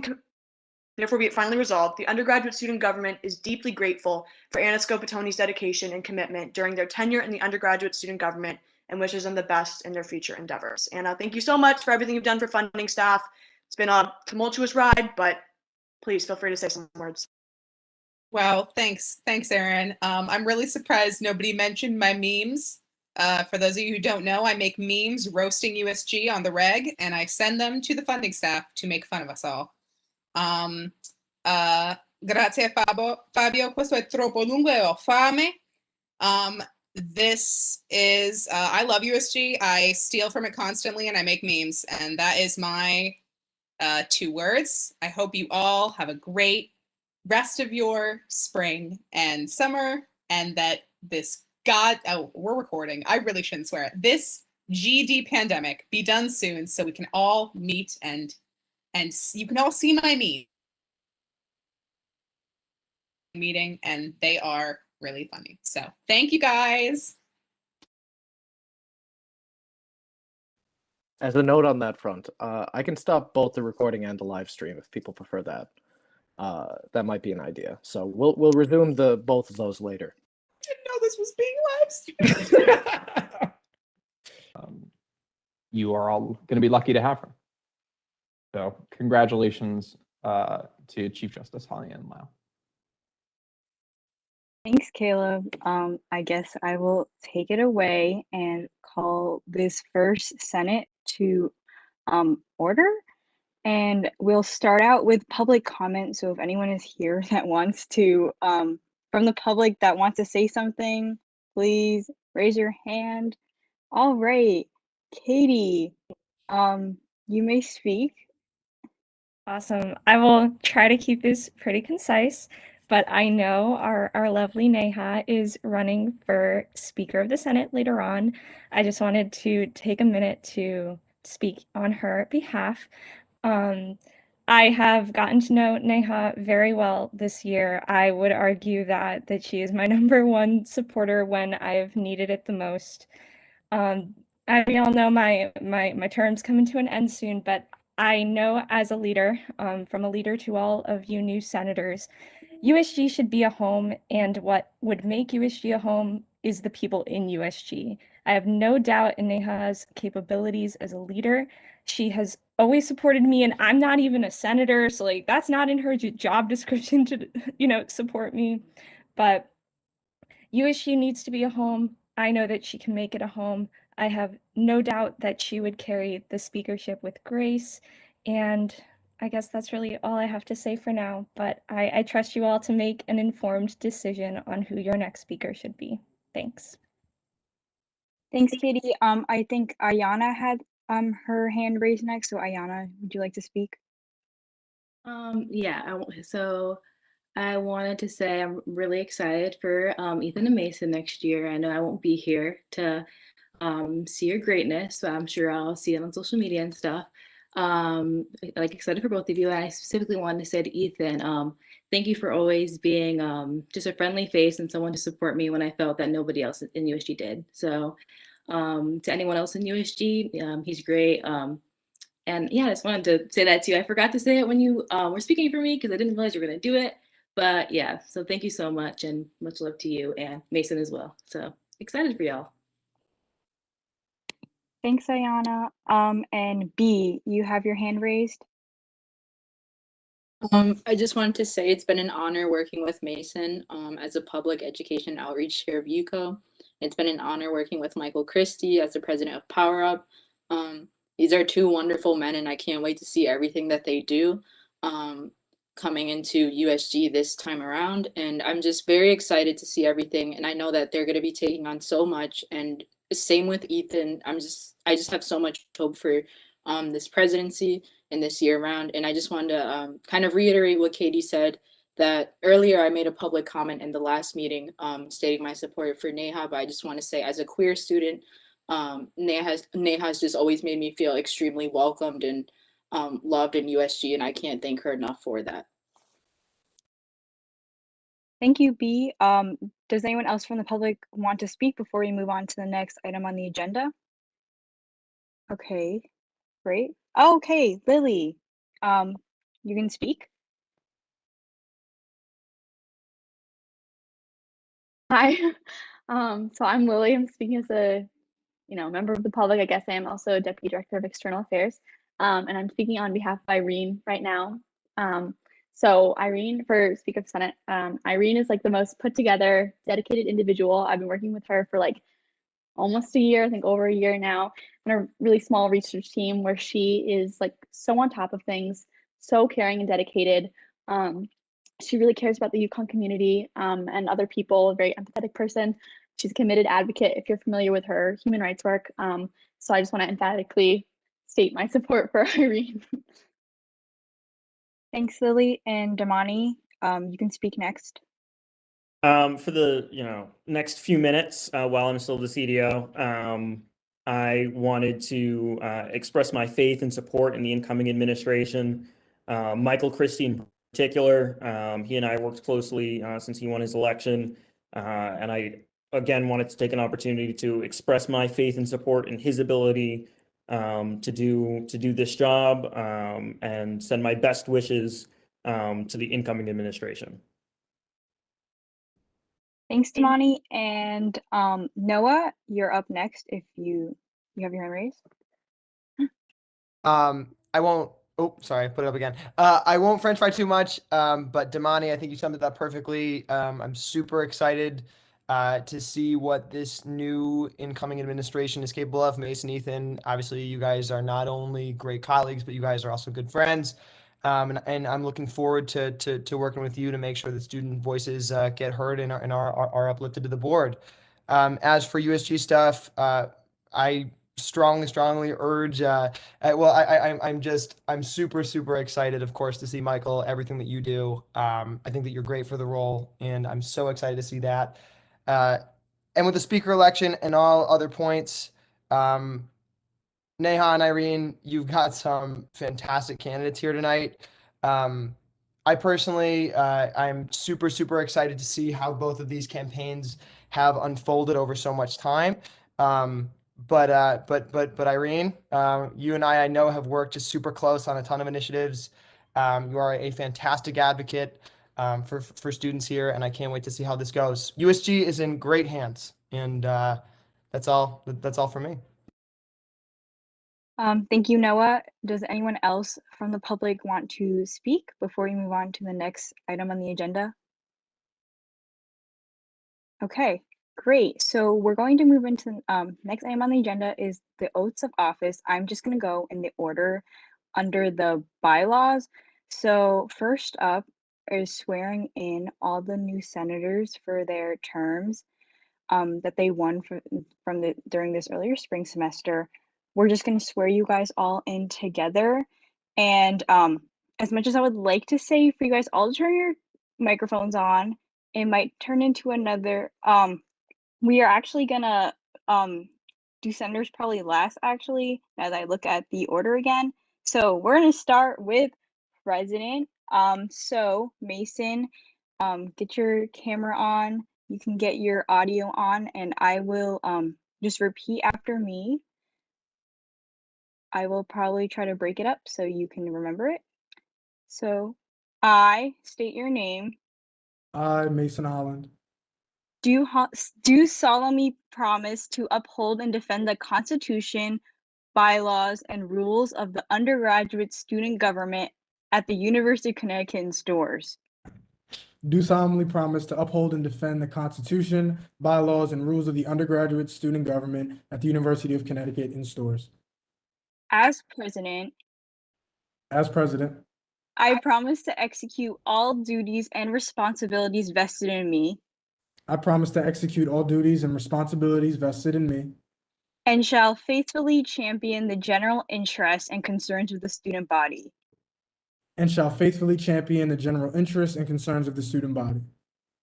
the undergraduate student government is deeply grateful for Anna Scopatoni's dedication and commitment during their tenure in the undergraduate student government and wishes them the best in their future endeavors. Anna, thank you so much for everything you've done for funding staff. It's been a tumultuous ride, but please feel free to say some words. Wow, thanks, Aaron. I'm really surprised nobody mentioned my memes. For those of you who don't know, I make memes roasting USG on the reg, and I send them to the funding staff to make fun of us all. Grazie Fabio, questo è troppo lungo e ho fame. This is, I love USG. I steal from it constantly and I make memes, and that is my 2 words. I hope you all have a great rest of your spring and summer, and that this we're recording. I really shouldn't swear. This GD pandemic be done soon so we can all meet and you can all see my meeting, and they are really funny. So thank you guys. As a note on that front, I can stop both the recording and the live stream if people prefer that. That might be an idea. So we'll resume both of those later. Didn't know this was being live streamed. You are all going to be lucky to have her. So congratulations to Chief Justice Holly Ann Lau. Thanks, Caleb. I guess I will take it away and call this first Senate to order. And we'll start out with public comment. So if anyone is here that wants to, from the public that wants to say something, please raise your hand. All right, Katie, you may speak. Awesome. I will try to keep this pretty concise, but I know our lovely Neha is running for Speaker of the Senate later on. I just wanted to take a minute to speak on her behalf. I have gotten to know Neha very well this year. I would argue that she is my #1 supporter when I've needed it the most. As we all know, my term's coming to an end soon, but I know as a leader, from a leader to all of you new senators, USG should be a home, and what would make USG a home is the people in USG. I have no doubt in Neha's capabilities as a leader. She has always supported me, and I'm not even a senator, so like that's not in her job description to, support me. But USG needs to be a home. I know that she can make it a home. I have no doubt that she would carry the speakership with grace, and I guess that's really all I have to say for now, but I trust you all to make an informed decision on who your next speaker should be. Thanks. Thanks, Katie. I think Ayana had her hand raised next. So Ayana, would you like to speak? Yeah, so I wanted to say I'm really excited for Ethan and Mason next year. I know I won't be here to see your greatness, but I'm sure I'll see it on social media and stuff. Like excited for both of you. And I specifically wanted to say to Ethan, thank you for always being just a friendly face and someone to support me when I felt that nobody else in USG did. So to anyone else in USG, he's great. And yeah, I just wanted to say that too. I forgot to say it when you were speaking for me because I didn't realize you were going to do it. But yeah, so thank you so much and much love to you and Mason as well. So excited for y'all. Thanks, Ayana. And B, you have your hand raised. I just wanted to say it's been an honor working with Mason as a public education outreach chair of UCO. It's been an honor working with Michael Christie as the president of Power Up. These are two wonderful men, and I can't wait to see everything that they do coming into USG this time around. And I'm just very excited to see everything. And I know that they're going to be taking on so much. And same with Ethan. I just have so much hope for this presidency and this year round. And I just wanted to kind of reiterate what Katie said, that earlier I made a public comment in the last meeting stating my support for Neha, but I just want to say as a queer student, Neha has just always made me feel extremely welcomed and loved in USG, and I can't thank her enough for that. Thank you, B. Does anyone else from the public want to speak before we move on to the next item on the agenda? Okay, great. Okay, Lily, you can speak. Hi, so I'm Lily. I'm speaking as a, member of the public. I guess I am also Deputy Director of External Affairs, and I'm speaking on behalf of Irene right now. So Irene, for Speaker of the Senate, Irene is like the most put together, dedicated individual. I've been working with her for like almost a year, I think over a year now, in a really small research team where she is like so on top of things, so caring and dedicated. She really cares about the Uconn community and other people, a very empathetic person. She's a committed advocate if you're familiar with her human rights work. So I just want to emphatically state my support for Irene. Thanks, Lily. And Damani, you can speak next. For the next few minutes while I'm still the CDO, I wanted to express my faith and support in the incoming administration. Michael Christie in particular, he and I worked closely since he won his election, and I again wanted to take an opportunity to express my faith and support in his ability to do this job and send my best wishes to the incoming administration. Thanks, Damani. And Noah, you're up next if you have your hand raised. I won't. Oh, sorry, put it up again. I won't French fry too much. But Damani, I think you summed it up perfectly. I'm super excited to see what this new incoming administration is capable of. Mason, Ethan, obviously, you guys are not only great colleagues, but you guys are also good friends. And I'm looking forward to working with you to make sure that student voices get heard and are uplifted to the board. As for USG stuff, I strongly urge. I'm super excited, of course, to see Michael, everything that you do. I think that you're great for the role, and I'm so excited to see that. And with the speaker election and all other points, Neha and Irene, you've got some fantastic candidates here tonight. I personally, I'm super excited to see how both of these campaigns have unfolded over so much time. But Irene, you and I know have worked just super close on a ton of initiatives. You are a fantastic advocate for students here, and I can't wait to see how this goes. USG is in great hands, and that's all for me. Thank you, Noah. Does anyone else from the public want to speak before we move on to the next item on the agenda? Okay, great. So we're going to move into next item on the agenda is the oaths of office. I'm just going to go in the order under the bylaws. So first up is swearing in all the new senators for their terms that they won during this earlier spring semester. We're just going to swear you guys all in together. And as much as I would like to say for you guys all to turn your microphones on, it might turn into another. We are actually gonna do senators probably last, actually, as I look at the order again. So we're gonna start with president. So Mason, get your camera on. You can get your audio on, and I will just repeat after me. I will probably try to break it up so you can remember it. So I state your name. I, Mason Holland, Do solemnly promise to uphold and defend the Constitution bylaws, and rules of the undergraduate student government at the University of Connecticut in stores. Do solemnly promise to uphold and defend the Constitution, bylaws, and rules of the undergraduate student government at the University of Connecticut in stores. As president, I promise to execute all duties and responsibilities vested in me, I promise to execute all duties and responsibilities vested in me, and shall faithfully champion the general interests and concerns of the student body, and shall faithfully champion the general interests and concerns of the student body,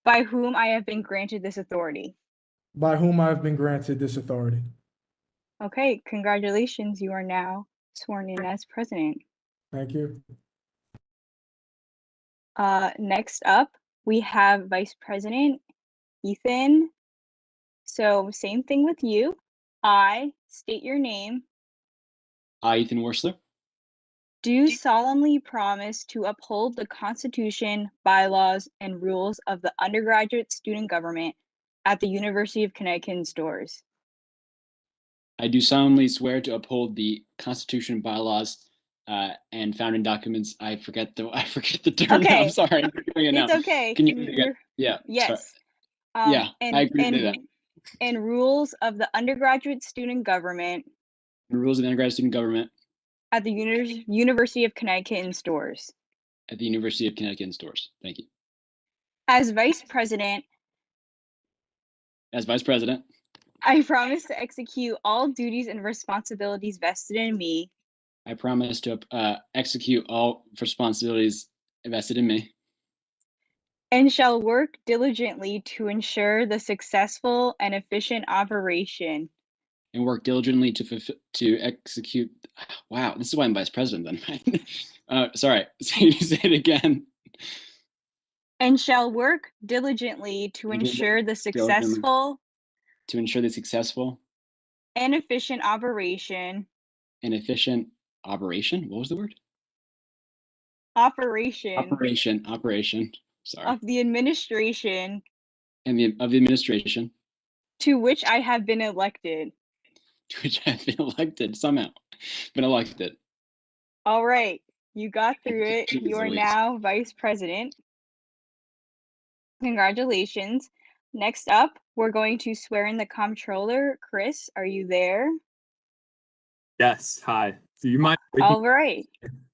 by whom I have been granted this authority. by whom I have been granted this authority. Okay, congratulations. You are now sworn in as president. Thank you. Next up, we have Vice President Ethan. So same thing with you. I state your name. I, Ethan Worsler, Do solemnly promise to uphold the Constitution, bylaws, and rules of the undergraduate student government at the University of Connecticut in stores. I do solemnly swear to uphold the Constitution, bylaws, and founding documents. I forget the term now. I'm sorry. I'm doing it now. It's okay. Can you again? Yeah. Yes. Yeah, I agree with that. And rules of the undergraduate student government The rules of the undergraduate student government at the University of Connecticut in stores. at the University of Connecticut in stores. Thank you. As Vice President, As Vice President, I promise to execute all duties and responsibilities vested in me, I promise to execute all responsibilities vested in me, and shall work diligently to ensure the successful and efficient operation and work diligently to execute. Wow, this is why I'm Vice President then. Sorry, say it again. and shall work diligently to ensure the successful and efficient operation What was the word? Operation Sorry. of the administration And of the administration to which I have been elected. to which I've been elected somehow. Been elected. All right, you got through it. Jeez You are Louise. now Vice President. Congratulations. Next up, we're going to swear in the Comptroller. Chris, are you there? Yes. Hi. Do you mind All right.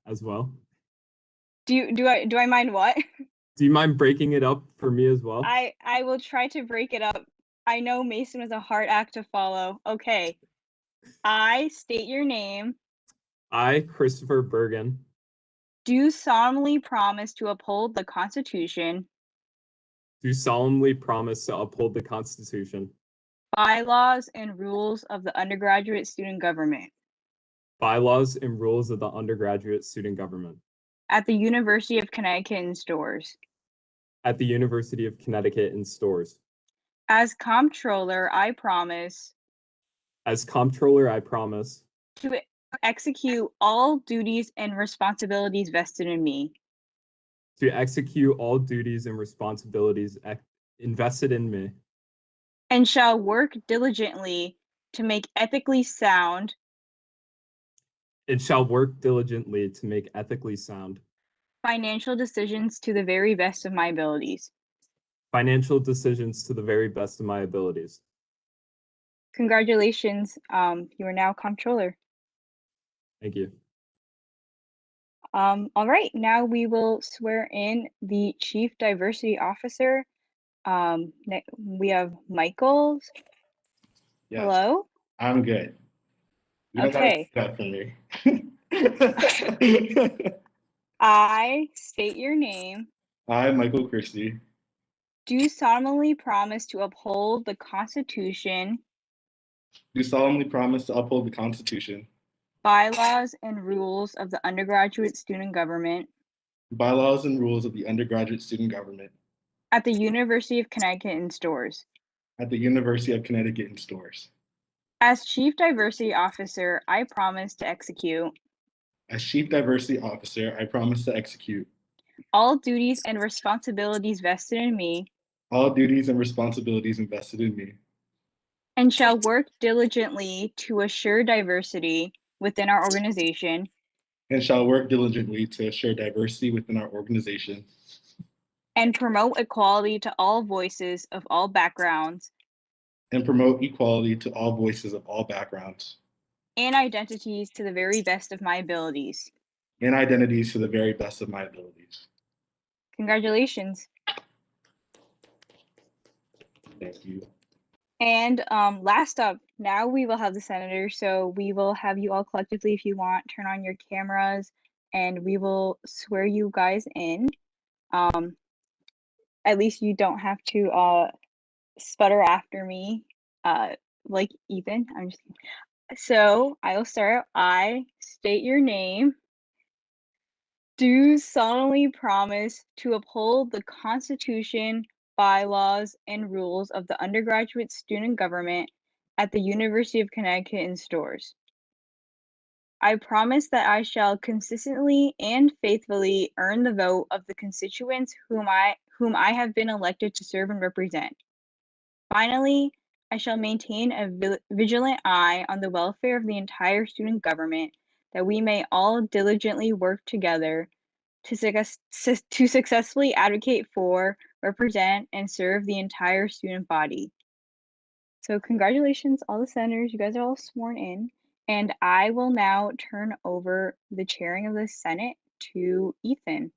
as well? Do I mind what? Do you mind breaking it up for me as well? I will try to break it up. I know Mason was a hard act to follow. Okay. I state your name. I, Christopher Bergen, Do solemnly promise to uphold the Constitution, do solemnly promise to uphold the Constitution, bylaws, and rules of the undergraduate student government bylaws, and rules of the undergraduate student government at the University of Connecticut in stores. at the University of Connecticut in stores. As Comptroller, I promise As Comptroller, I promise to execute all duties and responsibilities vested in me, to execute all duties and responsibilities invested in me, and shall work diligently to make ethically sound and shall work diligently to make ethically sound financial decisions to the very best of my abilities. financial decisions to the very best of my abilities. Congratulations, you are now Comptroller. Thank you. All right, now we will swear in the Chief Diversity Officer. We have Michael. Yes. Hello? I'm good. You don't gotta Okay. say that for me. I state your name. I, Michael Christie, Do solemnly promise to uphold the Constitution, do solemnly promise to uphold the Constitution, bylaws, and rules of the undergraduate student government bylaws, and rules of the undergraduate student government at the University of Connecticut in stores. at the University of Connecticut in stores. As Chief Diversity Officer, I promise to execute As Chief Diversity Officer, I promise to execute all duties and responsibilities vested in me, all duties and responsibilities invested in me, and shall work diligently to assure diversity within our organization and shall work diligently to assure diversity within our organization and promote equality to all voices of all backgrounds and promote equality to all voices of all backgrounds and identities to the very best of my abilities. and identities to the very best of my abilities. Congratulations. Thank you. And last up, now we will have the senators. So we will have you all collectively, if you want, turn on your cameras and we will swear you guys in. At least you don't have to sputter after me like Ethan. I'm just kidding. So I will start. I state your name. Do solemnly promise to uphold the Constitution, bylaws, and rules of the undergraduate student government at the University of Connecticut in Stores. I promise that I shall consistently and faithfully earn the vote of the constituents whom I have been elected to serve and represent. Finally, I shall maintain a vigilant eye on the welfare of the entire student government, that we may all diligently work together to successfully advocate for, represent, and serve the entire student body. So congratulations, all the senators. You guys are all sworn in. And I will now turn over the chairing of the Senate to Ethan.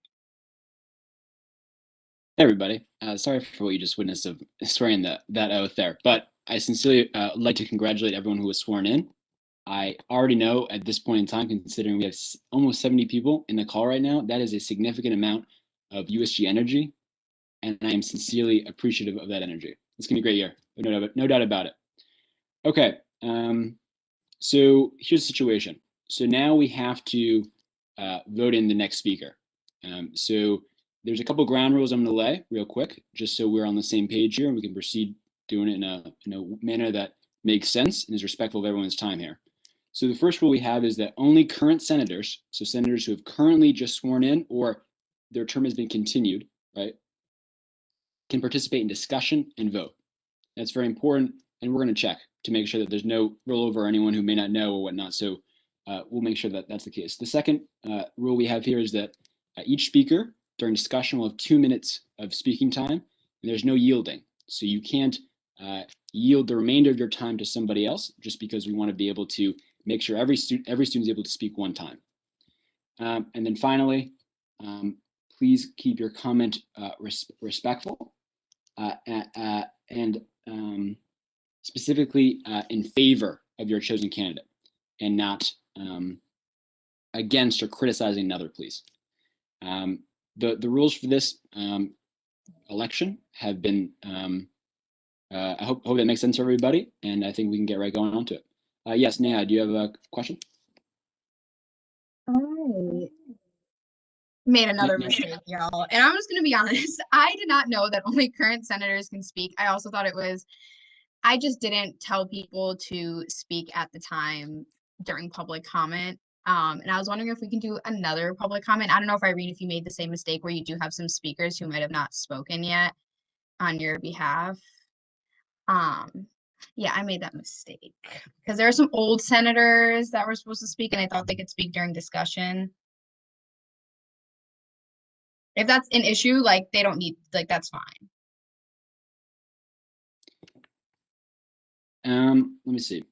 Hey everybody, sorry for what you just witnessed of swearing that oath there, but I sincerely would like to congratulate everyone who was sworn in. I already know at this point in time, considering we have almost 70 people in the call right now, that is a significant amount of USG energy, and I am sincerely appreciative of that energy. It's gonna be a great year, no doubt about it. Okay, so here's the situation. So now we have to vote in the next speaker. So there's a couple ground rules I'm going to lay real quick, just so we're on the same page here and we can proceed doing it in a manner that makes sense and is respectful of everyone's time here. So the first rule we have is that only current senators, so senators who have currently just sworn in or their term has been continued, right, can participate in discussion and vote. That's very important, and we're going to check to make sure that there's no rollover or anyone who may not know or whatnot. So we'll make sure that that's the case. The second rule we have here is that each speaker during discussion will have 2 minutes of speaking time, and there's no yielding. So you can't yield the remainder of your time to somebody else just because we want to be able to make sure every student is able to speak one time. And then finally, please keep your comment respectful and specifically in favor of your chosen candidate and not against or criticizing another, please. The rules for this election have been, I hope that makes sense to everybody, and I think we can get right going on to it. Yes, Neha, do you have a question? I made another mistake, y'all. And I'm just going to be honest. I did not know that only current senators can speak. I also thought I just didn't tell people to speak at the time during public comment. And I was wondering if we can do another public comment. I don't know if Irene, if you made the same mistake where you do have some speakers who might have not spoken yet on your behalf. Yeah, I made that mistake because there are some old senators that were supposed to speak and I thought they could speak during discussion. If that's an issue, like they don't need, like that's fine. Let me see.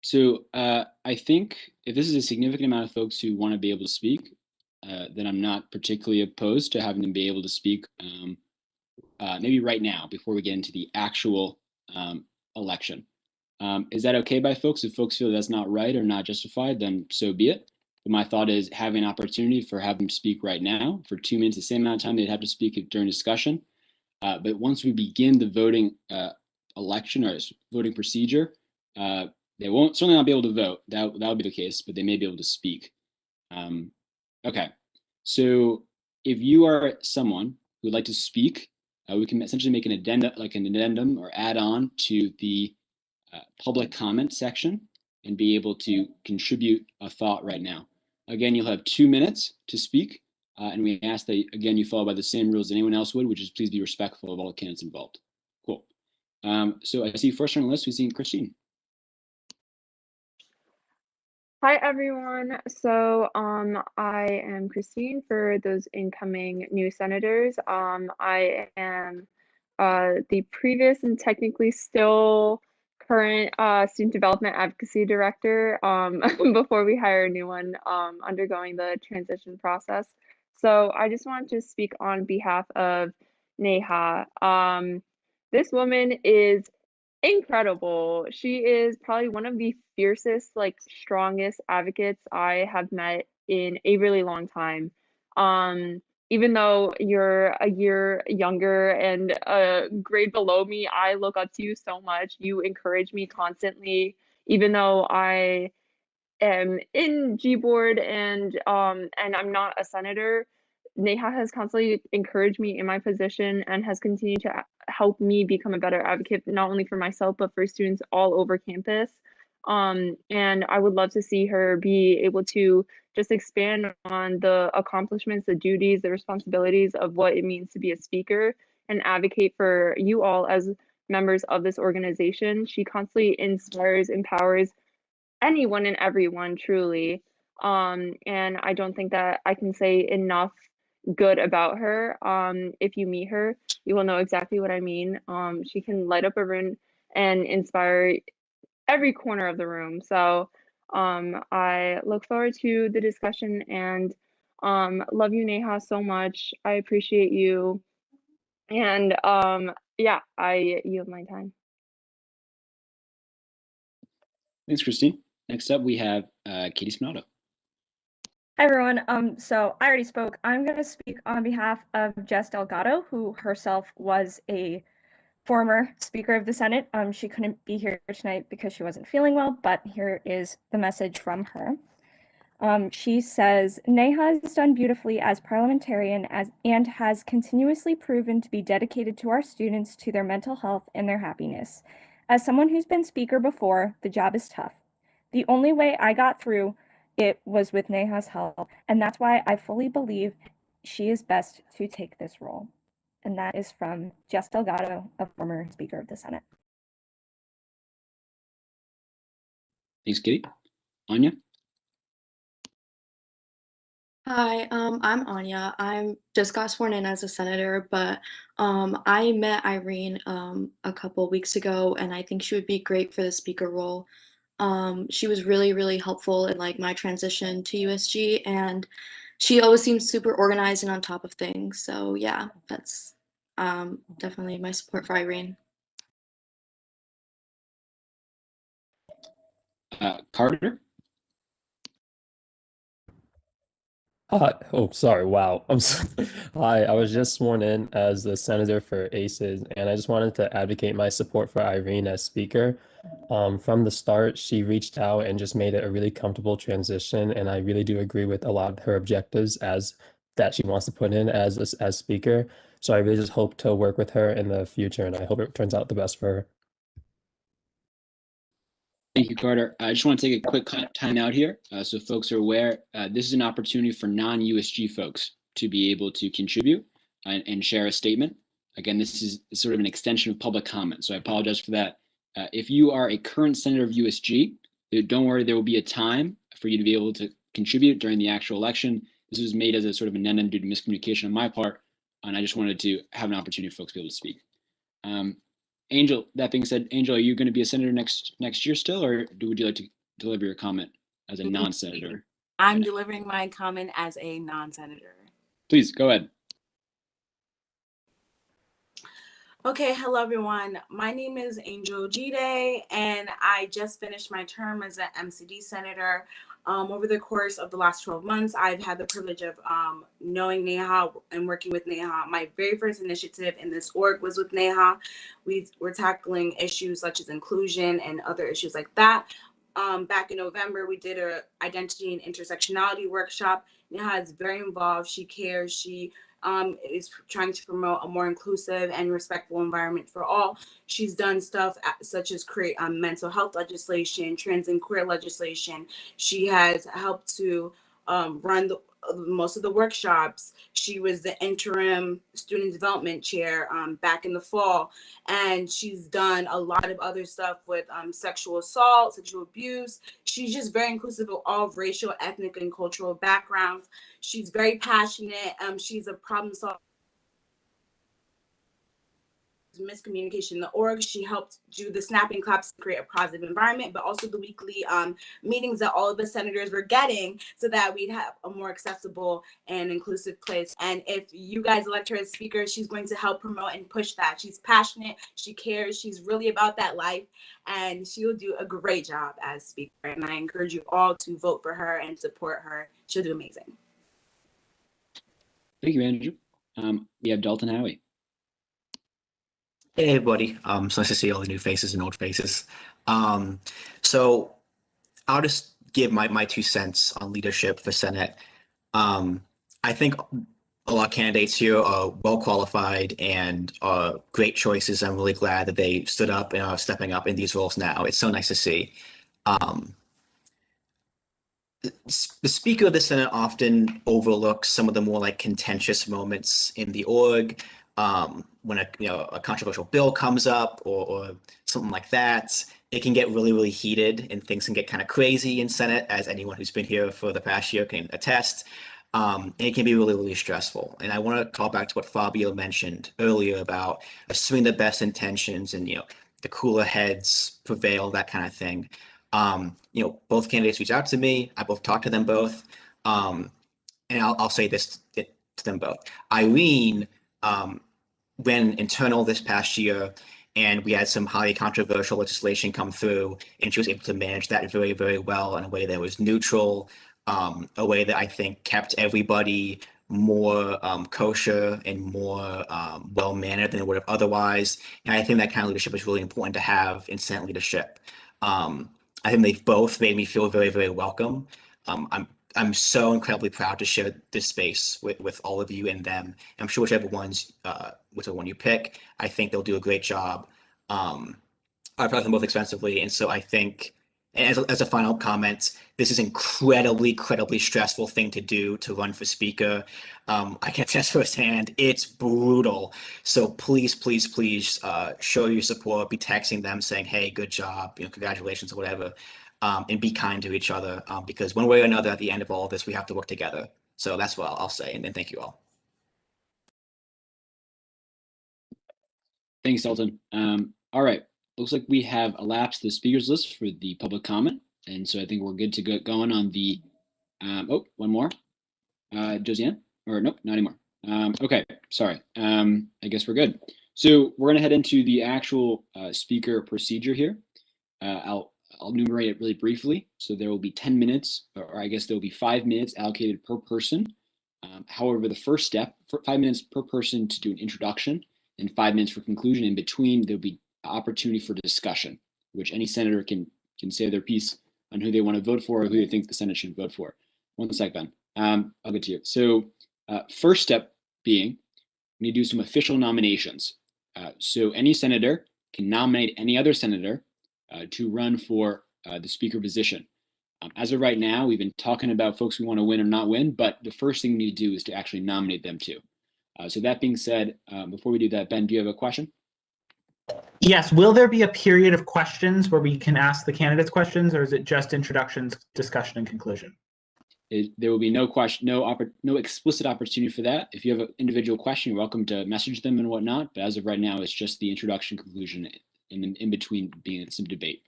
So I think if this is a significant amount of folks who want to be able to speak, then I'm not particularly opposed to having them be able to speak maybe right now before we get into the actual election. Is that okay by folks? If folks feel that's not right or not justified, then so be it. But my thought is having an opportunity for have them speak right now for 2 minutes, the same amount of time they'd have to speak during discussion. But once we begin the voting election or voting procedure, they won't certainly not be able to vote. That'll be the case, but they may be able to speak. Okay, so if you are someone who would like to speak, we can essentially make an addendum or add on to the public comment section and be able to contribute a thought right now. Again, you'll have 2 minutes to speak, and we ask that, again, you follow by the same rules anyone else would, which is please be respectful of all candidates involved. Cool. So I see first on the list, we see Christine. Hi everyone. So I am Christine for those incoming new senators. I am the previous and technically still current student development advocacy director before we hire a new one undergoing the transition process. So I just wanted to speak on behalf of Neha. This woman is incredible. She is probably one of the fiercest, like strongest advocates I have met in a really long time. Even though you're a year younger and a grade below me, I look up to you so much. You encourage me constantly, even though I am in G board and I'm not a senator. Neha has constantly encouraged me in my position and has continued to help me become a better advocate, not only for myself, but for students all over campus. And I would love to see her be able to just expand on the accomplishments, the duties, the responsibilities of what it means to be a speaker and advocate for you all as members of this organization. She constantly inspires, empowers anyone and everyone truly. And I don't think that I can say enough good about her. If you meet her, you will know exactly what I mean. She can light up a room and inspire every corner of the room. So I look forward to the discussion and love you, Neha, so much. I appreciate you. And yeah, I yield my time. Thanks, Christine. Next up, we have Katie Spinato. Hi everyone. So I already spoke. I'm going to speak on behalf of Jess Delgado, who herself was a former Speaker of the Senate. She couldn't be here tonight because she wasn't feeling well, but here is the message from her. She says, Neha has done beautifully as parliamentarian and has continuously proven to be dedicated to our students, to their mental health and their happiness. As someone who's been speaker before, the job is tough. The only way I got through it was with Neha's help, and that's why I fully believe she is best to take this role. And that is from Jess Delgado, a former Speaker of the Senate. Thanks, Katie. Anya? Hi, I'm Anya. I'm just got sworn in as a senator, but I met Irene a couple weeks ago, and I think she would be great for the speaker role. She was really, really helpful in like my transition to USG, and she always seems super organized and on top of things. So yeah, that's definitely my support for Irene. Carter? Oh, sorry. Wow. Hi, I was just sworn in as the senator for ACES, and I just wanted to advocate my support for Irene as speaker. From the start, she reached out and just made it a really comfortable transition, and I really do agree with a lot of her objectives as that she wants to put in as speaker. So I really just hope to work with her in the future, and I hope it turns out the best for her. Thank you, Carter. I just want to take a quick time out here so folks are aware. This is an opportunity for non-USG folks to be able to contribute and share a statement. Again, this is sort of an extension of public comment, so I apologize for that. If you are a current senator of USG, don't worry, there will be a time for you to be able to contribute during the actual election. This was made as a sort of an end due to miscommunication on my part, and I just wanted to have an opportunity for folks to be able to speak. Angel, that being said, Angel, are you going to be a senator next year still, or would you like to deliver your comment as a non-senator? I'm delivering my comment as a non-senator. Please, go ahead. Okay, hello everyone. My name is Angel Gide, and I just finished my term as an MCD senator. Over the course of the last 12 months, I've had the privilege of knowing Neha and working with Neha. My very first initiative in this org was with Neha. We were tackling issues such as inclusion and other issues like that. Back in November, we did a identity and intersectionality workshop. Neha is very involved. She cares. She is trying to promote a more inclusive and respectful environment for all. She's done stuff such as create mental health legislation, trans and queer legislation. She has helped to run most of the workshops. She was the interim student development chair back in the fall, and she's done a lot of other stuff with sexual assault, sexual abuse. She's just very inclusive of all racial, ethnic, and cultural backgrounds. She's very passionate. She's a problem solver. Miscommunication in the org. She helped do the snapping claps to create a positive environment, but also the weekly meetings that all of the senators were getting so that we'd have a more accessible and inclusive place. And if you guys elect her as speaker, she's going to help promote and push that. She's passionate, she cares, she's really about that life, and she'll do a great job as speaker. And I encourage you all to vote for her and support her. She'll do amazing. Thank you, Andrew. We have Dalton Howie. Hey everybody, it's nice to see all the new faces and old faces. So I'll just give my 2 cents on leadership for Senate. I think a lot of candidates here are well qualified and are great choices. I'm really glad that they stood up and are stepping up in these roles now. It's so nice to see. The Speaker of the Senate often overlooks some of the more like contentious moments in the org. When a controversial bill comes up or something like that, it can get really, really heated and things can get kind of crazy in Senate, as anyone who's been here for the past year can attest. And it can be really, really stressful. And I want to call back to what Fabio mentioned earlier about assuming the best intentions and, the cooler heads prevail, that kind of thing. Both candidates reached out to me. I both talked to them both. And I'll say this to them both. Irene, went internal this past year, and we had some highly controversial legislation come through, and she was able to manage that very, very well in a way that was neutral, a way that I think kept everybody more kosher and more well-mannered than it would have otherwise. And I think that kind of leadership is really important to have in Senate leadership. I think they've both made me feel very, very welcome. I'm so incredibly proud to share this space with all of you and them. I'm sure whichever one you pick, I think they'll do a great job. I've talked to them both extensively, and so I think, and as a final comment, this is incredibly stressful thing to do, to run for speaker. I can attest firsthand, it's brutal. So please show your support. Be texting them saying, "Hey, good job, congratulations," or whatever. And be kind to each other, because one way or another, at the end of all of this, we have to work together. So that's what I'll say, and then thank you all. Thanks, Dalton. All right, looks like we have elapsed the speakers list for the public comment, and so I think we're good to get going on the. One more, Josiane, or nope, not anymore. Okay, sorry. I guess we're good. So we're gonna head into the actual speaker procedure here. I'll enumerate it really briefly. So there will be 10 minutes, or I guess there will be 5 minutes allocated per person. However, the first step, 5 minutes per person to do an introduction, and 5 minutes for conclusion. In between, there'll be opportunity for discussion, which any senator can say their piece on who they want to vote for or who they think the Senate should vote for. One sec, Ben. I'll get to you. So first step being, we need to do some official nominations. So any senator can nominate any other senator to run for the speaker position. As of right now, we've been talking about folks we want to win or not win, but the first thing we need to do is to actually nominate them too. So that being said, before we do that, Ben, do you have a question? Yes. Will there be a period of questions where we can ask the candidates questions, or is it just introductions, discussion, and conclusion? There will be no question, no explicit opportunity for that. If you have an individual question, you're welcome to message them and whatnot. But as of right now, it's just the introduction, conclusion, and then in between being some debate.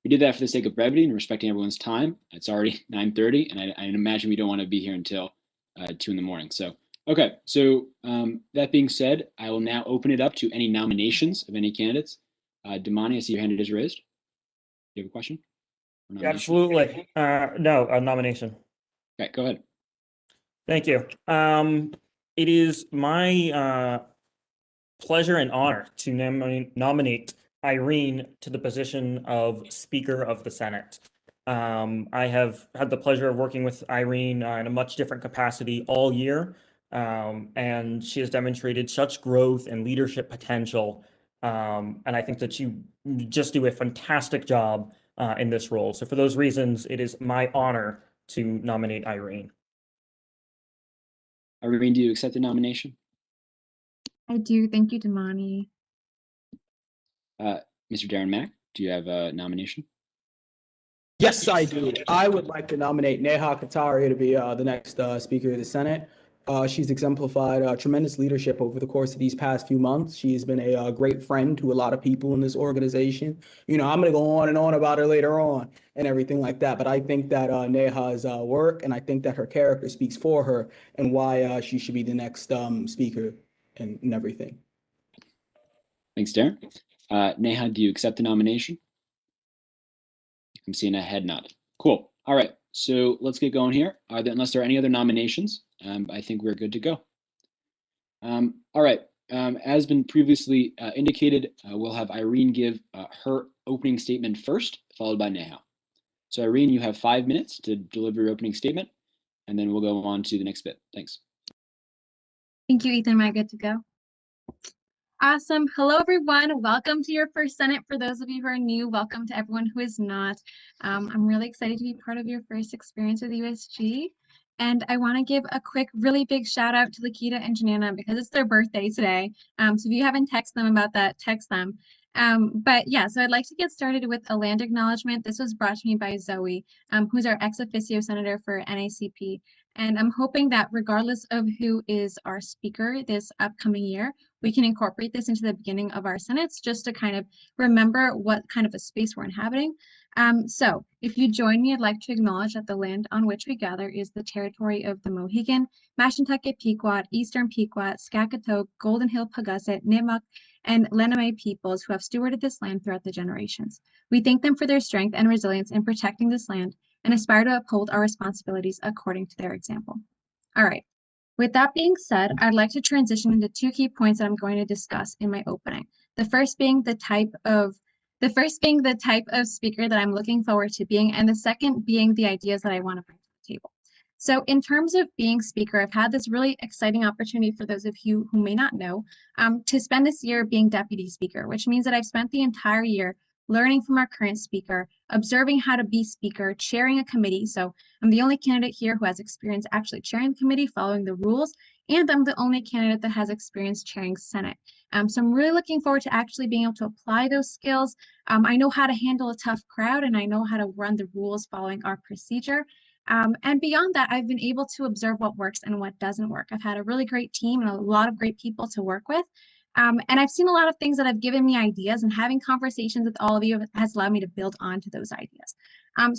We did that for the sake of brevity and respecting everyone's time. It's already 9:30, and I imagine we don't want to be here until 2 in the morning. So, okay. So that being said, I will now open it up to any nominations of any candidates. Damani, I see your hand is raised. Do you have a question? Absolutely. No, a nomination. Okay, go ahead. Thank you. It is my pleasure and honor to nominate Irene to the position of Speaker of the Senate. I have had the pleasure of working with Irene in a much different capacity all year, and she has demonstrated such growth and leadership potential, and I think that you just do a fantastic job in this role. So for those reasons, it is my honor to nominate Irene. Irene, do you accept the nomination? I do. Thank you, Damani. Mr. Darren Mack, do you have a nomination? Yes, I do. I would like to nominate Neha Katari to be the next Speaker of the Senate. She's exemplified tremendous leadership over the course of these past few months. She's been a great friend to a lot of people in this organization. You know, I'm going to go on and on about her later on and everything like that, but I think that Neha's work and I think that her character speaks for her and why she should be the next Speaker and everything. Thanks, Darren. Neha, do you accept the nomination? I'm seeing a head nod. Cool. All right. So let's get going here. Unless there are any other nominations, I think we're good to go. All right. As been previously indicated, we'll have Irene give her opening statement first, followed by Neha. So Irene, you have 5 minutes to deliver your opening statement, and then we'll go on to the next bit. Thanks. Thank you, Ethan. Am I good to go? Awesome. Hello, everyone. Welcome to your first Senate. For those of you who are new, welcome to everyone who is not. I'm really excited to be part of your first experience with USG. And I want to give a quick, really big shout out to Lakita and Janana because it's their birthday today. So if you haven't texted them about that, text them. But yeah, so I'd like to get started with a land acknowledgement. This was brought to me by Zoe, who's our ex officio senator for NACP. And I'm hoping that regardless of who is our speaker this upcoming year, we can incorporate this into the beginning of our senates just to kind of remember what kind of a space we're inhabiting. So if you join me, I'd like to acknowledge that the land on which we gather is the territory of the Mohegan, Mashantucket Pequot, Eastern Pequot, Skakatoak, Golden Hill Pagusset, Nipmuc, and Lenape peoples who have stewarded this land throughout the generations. We thank them for their strength and resilience in protecting this land and aspire to uphold our responsibilities according to their example. All right. With that being said, I'd like to transition into 2 key points that I'm going to discuss in my opening. The first being the type of speaker that I'm looking forward to being, and the second being the ideas that I want to bring to the table. So in terms of being speaker, I've had this really exciting opportunity, for those of you who may not know, to spend this year being deputy speaker, which means that I've spent the entire year learning from our current speaker, observing how to be speaker, chairing a committee. So I'm the only candidate here who has experience actually chairing the committee, following the rules, and I'm the only candidate that has experience chairing Senate. So I'm really looking forward to actually being able to apply those skills. I know how to handle a tough crowd, and I know how to run the rules following our procedure. And beyond that, I've been able to observe what works and what doesn't work. I've had a really great team and a lot of great people to work with. And I've seen a lot of things that have given me ideas, and having conversations with all of you has allowed me to build onto those ideas.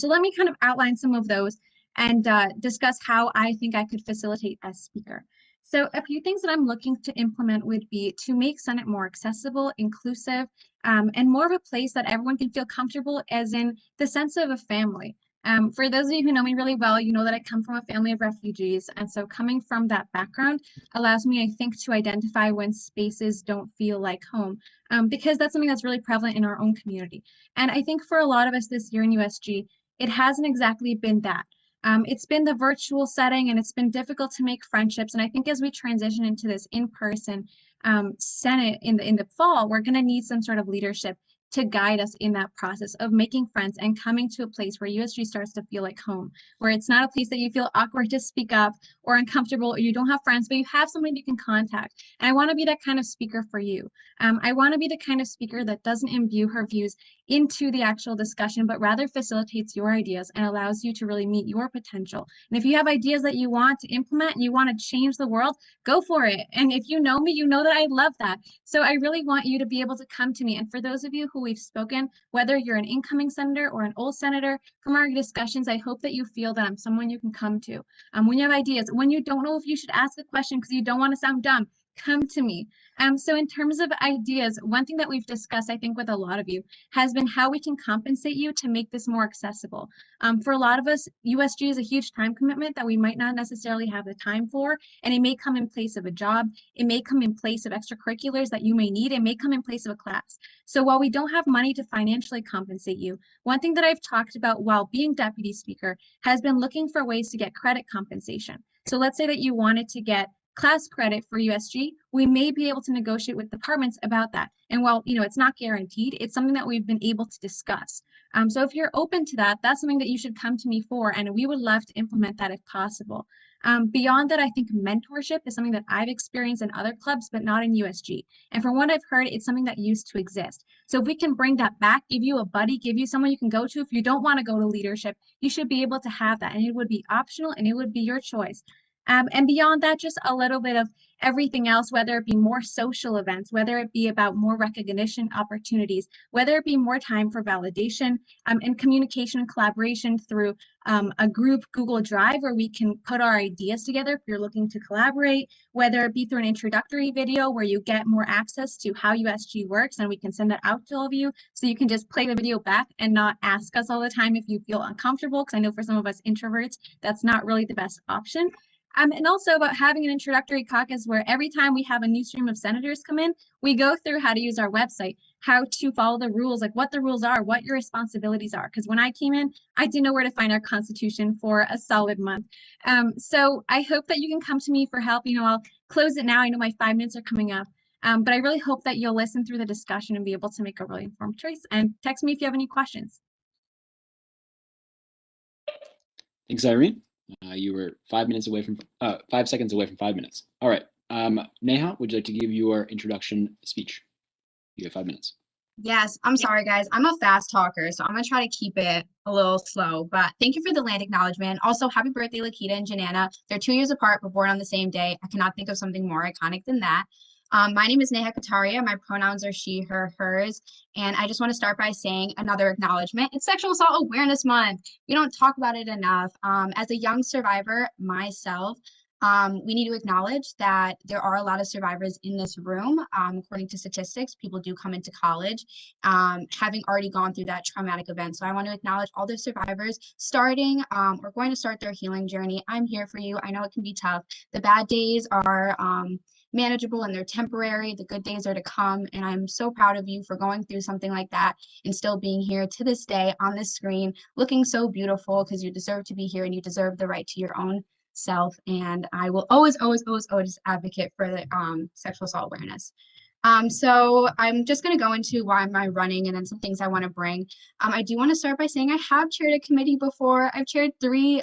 So let me kind of outline some of those and discuss how I think I could facilitate as speaker. So a few things that I'm looking to implement would be to make Senate more accessible, inclusive, and more of a place that everyone can feel comfortable, as in the sense of a family. For those of you who know me really well, you know that I come from a family of refugees. And so coming from that background allows me, I think, to identify when spaces don't feel like home, because that's something that's really prevalent in our own community. And I think for a lot of us this year in USG, it hasn't exactly been that. It's been the virtual setting, and it's been difficult to make friendships. And I think as we transition into this in-person Senate in the fall, we're going to need some sort of leadership to guide us in that process of making friends and coming to a place where USG starts to feel like home, where it's not a place that you feel awkward to speak up or uncomfortable, or you don't have friends, but you have someone you can contact. And I want to be that kind of speaker for you. I want to be the kind of speaker that doesn't imbue her views into the actual discussion, but rather facilitates your ideas and allows you to really meet your potential. And if you have ideas that you want to implement and you want to change the world, go for it. And if you know me, you know that I love that. So I really want you to be able to come to me. And for those of you who we've spoken, whether you're an incoming senator or an old senator, from our discussions, I hope that you feel that I'm someone you can come to. When you have ideas, when you don't know if you should ask a question because you don't want to sound dumb, come to me. So in terms of ideas, one thing that we've discussed, I think, with a lot of you has been how we can compensate you to make this more accessible. For a lot of us, USG is a huge time commitment that we might not necessarily have the time for, and it may come in place of a job. It may come in place of extracurriculars that you may need. It may come in place of a class. So while we don't have money to financially compensate you, one thing that I've talked about while being deputy speaker has been looking for ways to get credit compensation. So let's say that you wanted to get class credit for USG, we may be able to negotiate with departments about that. And while, you know, it's not guaranteed, it's something that we've been able to discuss. So if you're open to that, that's something that you should come to me for, and we would love to implement that if possible. Beyond that, I think mentorship is something that I've experienced in other clubs, but not in USG. And from what I've heard, it's something that used to exist. So if we can bring that back, give you a buddy, give you someone you can go to. If you don't want to go to leadership, you should be able to have that. And it would be optional and it would be your choice. And beyond that, just a little bit of everything else, whether it be more social events, whether it be about more recognition opportunities, whether it be more time for validation, and communication and collaboration through a group Google Drive where we can put our ideas together if you're looking to collaborate, whether it be through an introductory video where you get more access to how USG works and we can send that out to all of you so you can just play the video back and not ask us all the time if you feel uncomfortable, because I know for some of us introverts, that's not really the best option. And also about having an introductory caucus where every time we have a new stream of senators come in, we go through how to use our website, how to follow the rules, like what the rules are, what your responsibilities are. Because when I came in, I didn't know where to find our Constitution for a solid month. So I hope that you can come to me for help. I'll close it now. I know my 5 minutes are coming up. But I really hope that you'll listen through the discussion and be able to make a really informed choice. And text me if you have any questions. Thanks, Irene. You were 5 minutes away from 5 seconds away from 5 minutes. All right. Neha, would you like to give your introduction speech? You have 5 minutes. Yes, I'm sorry, guys. I'm a fast talker, so I'm gonna try to keep it a little slow. But thank you for the land acknowledgement. Also, happy birthday, Lakita and Janana. They're 2 years apart, but born on the same day. I cannot think of something more iconic than that. My name is Neha Kataria. My pronouns are she, her, hers. And I just want to start by saying another acknowledgement. It's Sexual Assault Awareness Month. We don't talk about it enough. As a young survivor myself, we need to acknowledge that there are a lot of survivors in this room. According to statistics, people do come into college having already gone through that traumatic event. So I want to acknowledge all the survivors starting or going to start their healing journey. I'm here for you. I know it can be tough. The bad days are manageable and they're temporary. The good days are to come. And I'm so proud of you for going through something like that and still being here to this day on this screen, looking so beautiful, because you deserve to be here and you deserve the right to your own self. And I will always advocate for the sexual assault awareness. So I'm just going to go into why am I running and then some things I want to bring. I do want to start by saying I have chaired a committee before. I've chaired 3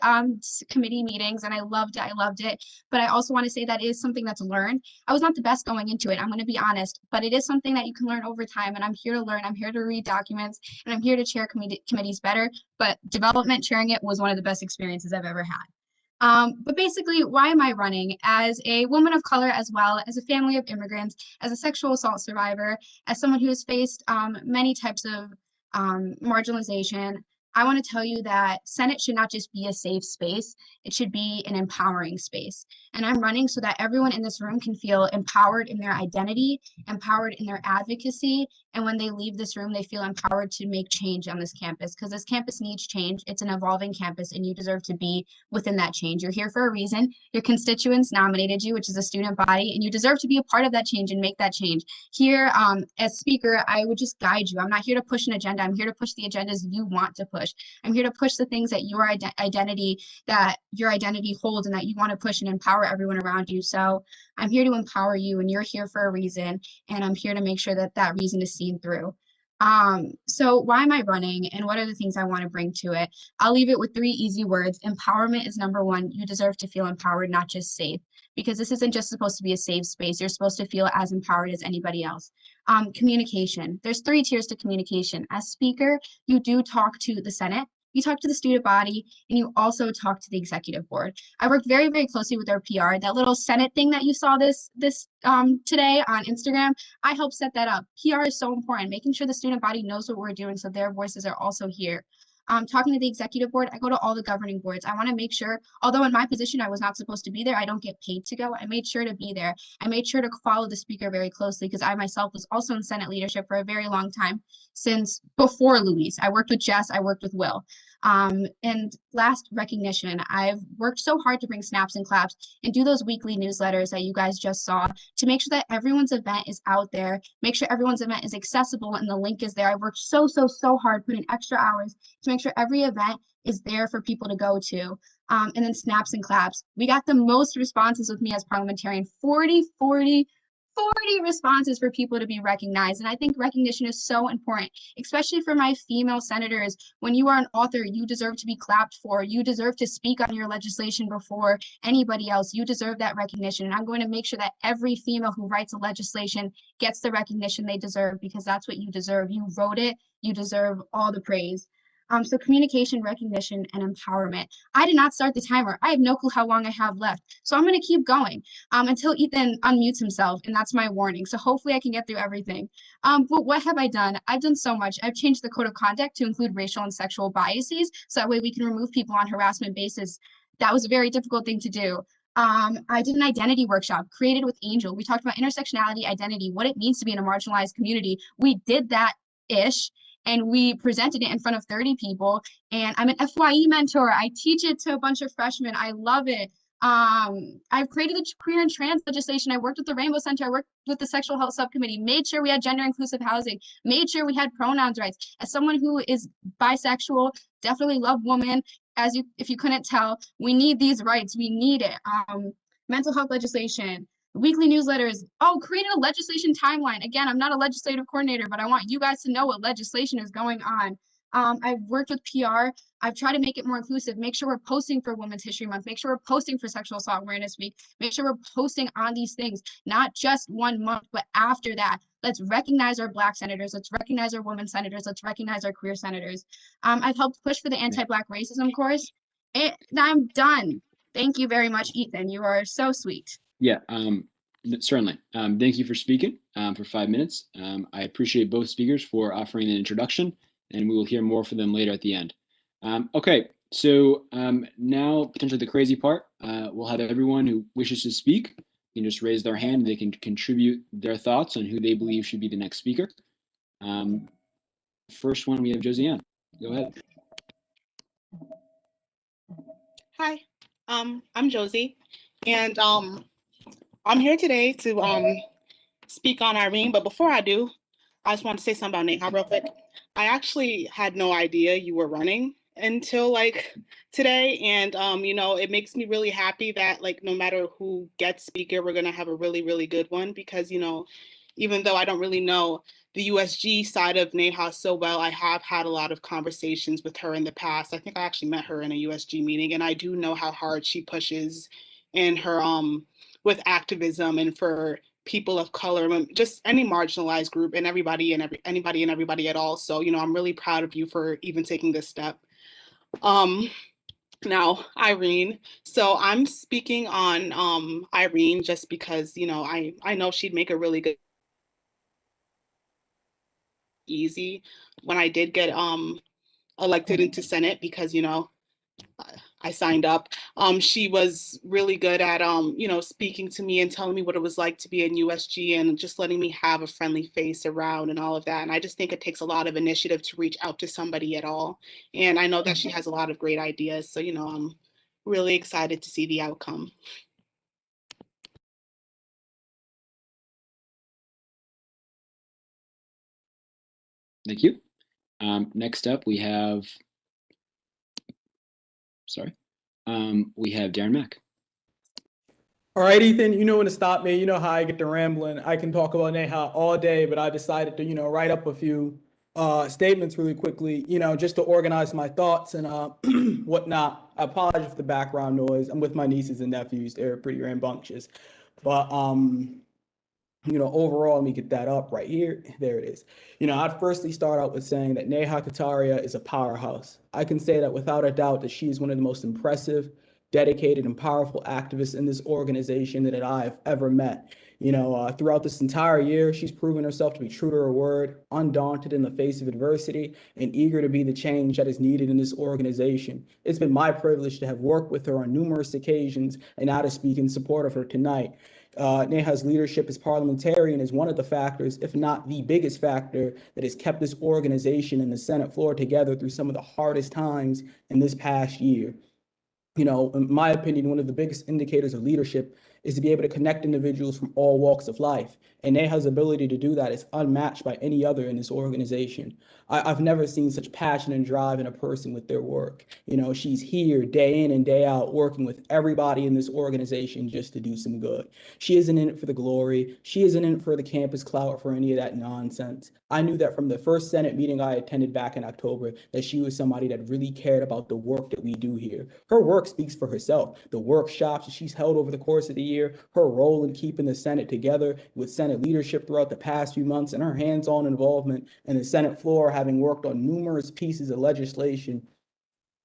committee meetings and I loved it. But I also want to say that is something that's learned. I was not the best going into it, I'm going to be honest, but it is something that you can learn over time. And I'm here to learn. I'm here to read documents and I'm here to chair committees better. But development chairing it was one of the best experiences I've ever had. But basically, why am I running? As a woman of color, as well as a family of immigrants, as a sexual assault survivor, as someone who has faced many types of marginalization, I want to tell you that Senate should not just be a safe space, it should be an empowering space. And I'm running so that everyone in this room can feel empowered in their identity, empowered in their advocacy, and when they leave this room, they feel empowered to make change on this campus, because this campus needs change. It's an evolving campus, and you deserve to be within that change. You're here for a reason. Your constituents nominated you, which is a student body, and you deserve to be a part of that change and make that change. Here, as speaker, I would just guide you. I'm not here to push an agenda. I'm here to push the agendas you want to push. I'm here to push the things that your identity holds and that you want to push and empower everyone around you. So I'm here to empower you, and you're here for a reason, and I'm here to make sure that that reason is seen through. So why am I running and what are the things I want to bring to it? I'll leave it with 3 easy words. Empowerment is number 1. You deserve to feel empowered, not just safe, because this isn't just supposed to be a safe space. You're supposed to feel as empowered as anybody else. Communication. There's 3 tiers to communication. As speaker, you do talk to the Senate, you talk to the student body, and you also talk to the executive board. I worked very, very closely with their PR. That little Senate thing that you saw this today on Instagram, I helped set that up. PR is so important, making sure the student body knows what we're doing so their voices are also here. Talking to the executive board, I go to all the governing boards. I want to make sure, although in my position I was not supposed to be there, I don't get paid to go. I made sure to be there. I made sure to follow the speaker very closely because I myself was also in Senate leadership for a very long time, since before Luis. I worked with Jess, I worked with Will. And last, recognition. I've worked so hard to bring snaps and claps and do those weekly newsletters that you guys just saw to make sure that everyone's event is out there, make sure everyone's event is accessible and the link is there. I worked so hard, putting extra hours to make sure every event is there for people to go to. And then snaps and claps. We got the most responses with me as parliamentarian, 40 40 responses for people to be recognized. And I think recognition is so important, especially for my female senators. When you are an author, you deserve to be clapped for. You deserve to speak on your legislation before anybody else. You deserve that recognition. And I'm going to make sure that every female who writes a legislation gets the recognition they deserve, because that's what you deserve. You wrote it. You deserve all the praise. So communication, recognition, and empowerment. I did not start the timer. I have no clue how long I have left. So I'm going to keep going until Ethan unmutes himself, and that's my warning. So hopefully I can get through everything. But what have I done? I've done so much. I've changed the code of conduct to include racial and sexual biases, so that way we can remove people on harassment basis. That was a very difficult thing to do. I did an identity workshop created with Angel. We talked about intersectionality, identity, what it means to be in a marginalized community. We did that-ish, and we presented it in front of 30 people. And I'm an FYE mentor. I teach it to a bunch of freshmen. I love it. I've created the queer and trans legislation. I worked with the Rainbow Center. I worked with the Sexual Health Subcommittee, made sure we had gender inclusive housing, made sure we had pronouns rights. As someone who is bisexual, definitely love women. If you couldn't tell, we need these rights. We need it. Mental health legislation, weekly newsletters. Oh, created a legislation timeline. Again, I'm not a legislative coordinator, but I want you guys to know what legislation is going on. I've worked with PR. I've tried to make it more inclusive, make sure we're posting for Women's History Month, make sure we're posting for Sexual Assault Awareness Week, make sure we're posting on these things, not just 1 month, but after that. Let's recognize our Black senators. Let's recognize our women senators. Let's recognize our queer senators. I've helped push for the anti-Black racism course. And I'm done. Thank you very much, Ethan. You are so sweet. Yeah, certainly. Thank you for speaking for 5 minutes. I appreciate both speakers for offering an introduction, and we will hear more from them later at the end. Okay, so now potentially the crazy part. We'll have everyone who wishes to speak can just raise their hand. They can contribute their thoughts on who they believe should be the next speaker. First one, we have Josiane. Go ahead. Hi, I'm Josie, and I'm here today to speak on Irene. But before I do, I just want to say something about Neha real quick. I actually had no idea you were running until like today, and you know, it makes me really happy that like no matter who gets speaker, we're gonna have a really, really good one, because you know, even though I don't really know the USG side of Neha so well, I have had a lot of conversations with her in the past. I think I actually met her in a USG meeting, and I do know how hard she pushes in her with activism and for people of color, just any marginalized group, and everybody and everybody at all. So, you know, I'm really proud of you for even taking this step. Now, Irene. So I'm speaking on Irene just because, you know, I know she'd make a really good easy when I did get elected into Senate, because, you know, I signed up. She was really good at, you know, speaking to me and telling me what it was like to be in USG and just letting me have a friendly face around and all of that. And I just think it takes a lot of initiative to reach out to somebody at all. And I know that she has a lot of great ideas. So, you know, I'm really excited to see the outcome. Thank you. Next up, we have, we have Darren Mack. All right, Ethan, you know when to stop me. You know how I get to rambling. I can talk about Neha all day, but I decided to, you know, write up a few statements really quickly, you know, just to organize my thoughts and whatnot. I apologize for the background noise. I'm with my nieces and nephews. They're pretty rambunctious. But, you know, overall, let me get that up right here. There it is. You know, I'd firstly start out with saying that Neha Kataria is a powerhouse. I can say that without a doubt that she is one of the most impressive, dedicated, and powerful activists in this organization that I've ever met. You know, throughout this entire year, she's proven herself to be true to her word, undaunted in the face of adversity, and eager to be the change that is needed in this organization. It's been my privilege to have worked with her on numerous occasions and now to speak in support of her tonight. Neha's leadership as parliamentarian is one of the factors, if not the biggest factor, that has kept this organization and the Senate floor together through some of the hardest times in this past year. You know, in my opinion, one of the biggest indicators of leadership is to be able to connect individuals from all walks of life. And Neha's ability to do that is unmatched by any other in this organization. I've never seen such passion and drive in a person with their work. You know, she's here day in and day out working with everybody in this organization just to do some good. She isn't in it for the glory. She isn't in it for the campus clout or for any of that nonsense. I knew that from the first Senate meeting I attended back in October that she was somebody that really cared about the work that we do here. Her work speaks for herself. The workshops that she's held over the course of the year, her role in keeping the Senate together with Senate leadership throughout the past few months, and her hands-on involvement in the Senate floor, having worked on numerous pieces of legislation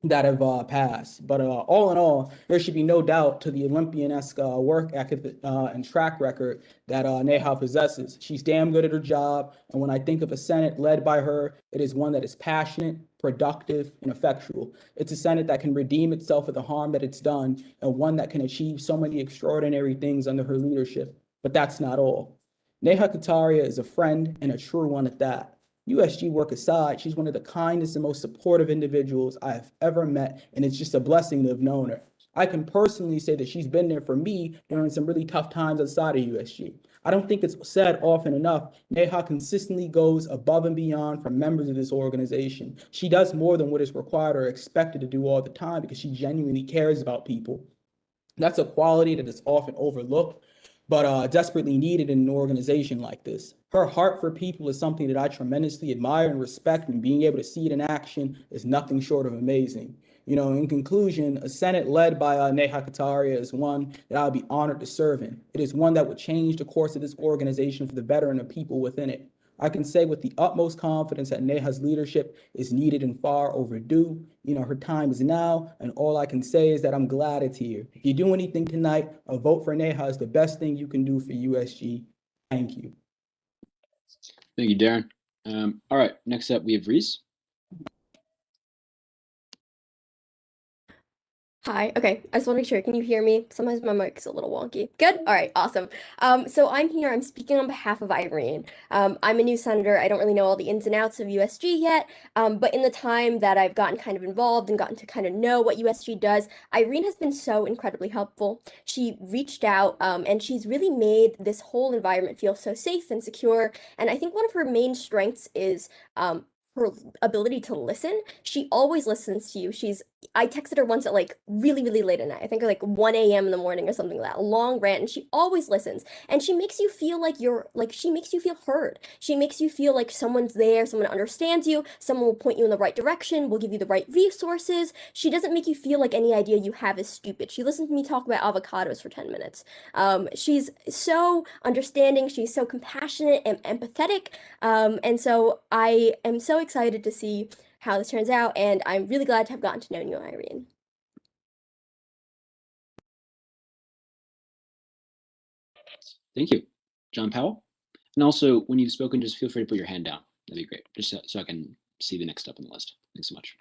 that have passed. But all in all, there should be no doubt to the Olympian-esque work ethic and track record that Neha possesses. She's damn good at her job, and when I think of a Senate led by her, it is one that is passionate, productive, and effectual. It's a Senate that can redeem itself of the harm that it's done, and one that can achieve so many extraordinary things under her leadership. But that's not all. Neha Kataria is a friend and a true one at that. USG work aside, she's one of the kindest and most supportive individuals I have ever met, and it's just a blessing to have known her. I can personally say that she's been there for me during some really tough times outside of USG. I don't think it's said often enough. Neha consistently goes above and beyond for members of this organization. She does more than what is required or expected to do all the time because she genuinely cares about people. That's a quality that is often overlooked, but desperately needed in an organization like this. Her heart for people is something that I tremendously admire and respect, and being able to see it in action is nothing short of amazing. You know, in conclusion, a Senate led by Neha Kataria is one that I would be honored to serve in. It is one that would change the course of this organization for the better and the people within it. I can say with the utmost confidence that Neha's leadership is needed and far overdue. You know, her time is now, and all I can say is that I'm glad it's here. If you do anything tonight, a vote for Neha is the best thing you can do for USG. Thank you. Thank you, Darren. All right, next up we have Reese. Hi. Okay. I just want to make sure. Can you hear me? Sometimes my mic's a little wonky. Good. All right. Awesome. So I'm here. I'm speaking on behalf of Irene. I'm a new senator. I don't really know all the ins and outs of USG yet. But in the time that I've gotten kind of involved and gotten to kind of know what USG does, Irene has been so incredibly helpful. She reached out and she's really made this whole environment feel so safe and secure. And I think one of her main strengths is her ability to listen. She always listens to you. I texted her once at like really, really late at night. I think like 1 a.m. in the morning or something like that. A long rant, and she always listens. And she makes you feel like she makes you feel heard. She makes you feel like someone's there, someone understands you, someone will point you in the right direction, will give you the right resources. She doesn't make you feel like any idea you have is stupid. She listened to me talk about avocados for 10 minutes. She's so understanding, she's so compassionate and empathetic. And so I am so excited to see how this turns out, and I'm really glad to have gotten to know you, Irene. Thank you, John Powell. And also, when you've spoken, just feel free to put your hand down. That'd be great, just so I can see the next step on the list. Thanks so much.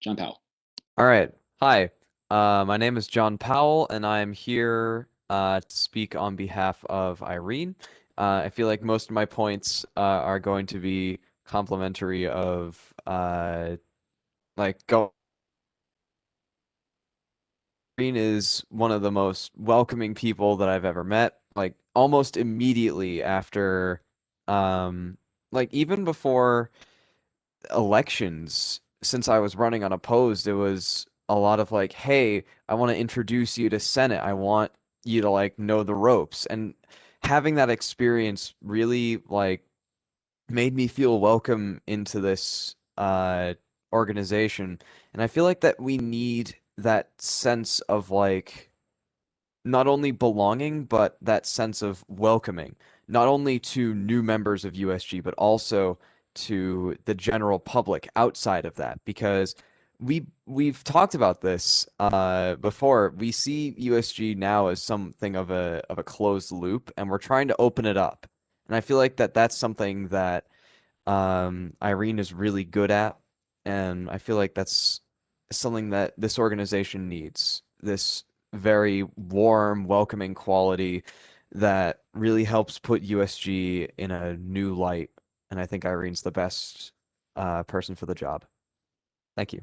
John Powell. All right. Hi. My name is John Powell, and I'm here to speak on behalf of Irene. I feel like most of my points are going to be complimentary of Irene is one of the most welcoming people that I've ever met. Like almost immediately after, like even before elections, since I was running unopposed, it was a lot of like, hey, I want to introduce you to Senate. I want you to like know the ropes. And having that experience really like made me feel welcome into this organization. And I feel like that we need that sense of like not only belonging, but that sense of welcoming, not only to new members of USG, but also to the general public outside of that, because we've talked about this before. We see USG now as something of a closed loop, and we're trying to open it up. And I feel like that's something that Irene is really good at, and I feel like that's something that this organization needs. This very warm, welcoming quality that really helps put USG in a new light. And I think Irene's the best person for the job. Thank you.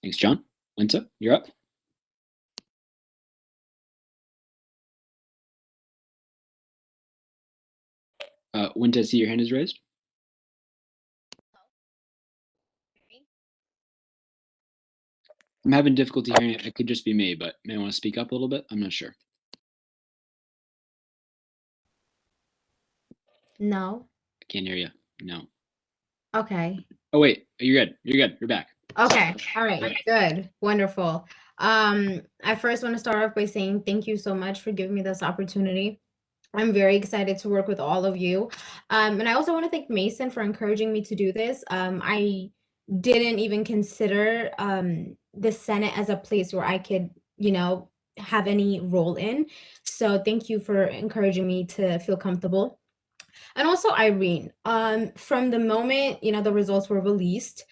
Thanks, John. Linta, you're up. Winta, I see your hand is raised. I'm having difficulty hearing it. It could just be me, but may I want to speak up a little bit? I'm not sure. No. I can't hear you. No. Okay. Oh, wait. You're good. You're good. You're back. Okay. All right. Good. Wonderful. I first want to start off by saying thank you so much for giving me this opportunity. I'm very excited to work with all of you. And I also want to thank Mason for encouraging me to do this. I didn't even consider the Senate as a place where I could, have any role in. So thank you for encouraging me to feel comfortable. And also Irene, from the moment, the results were released,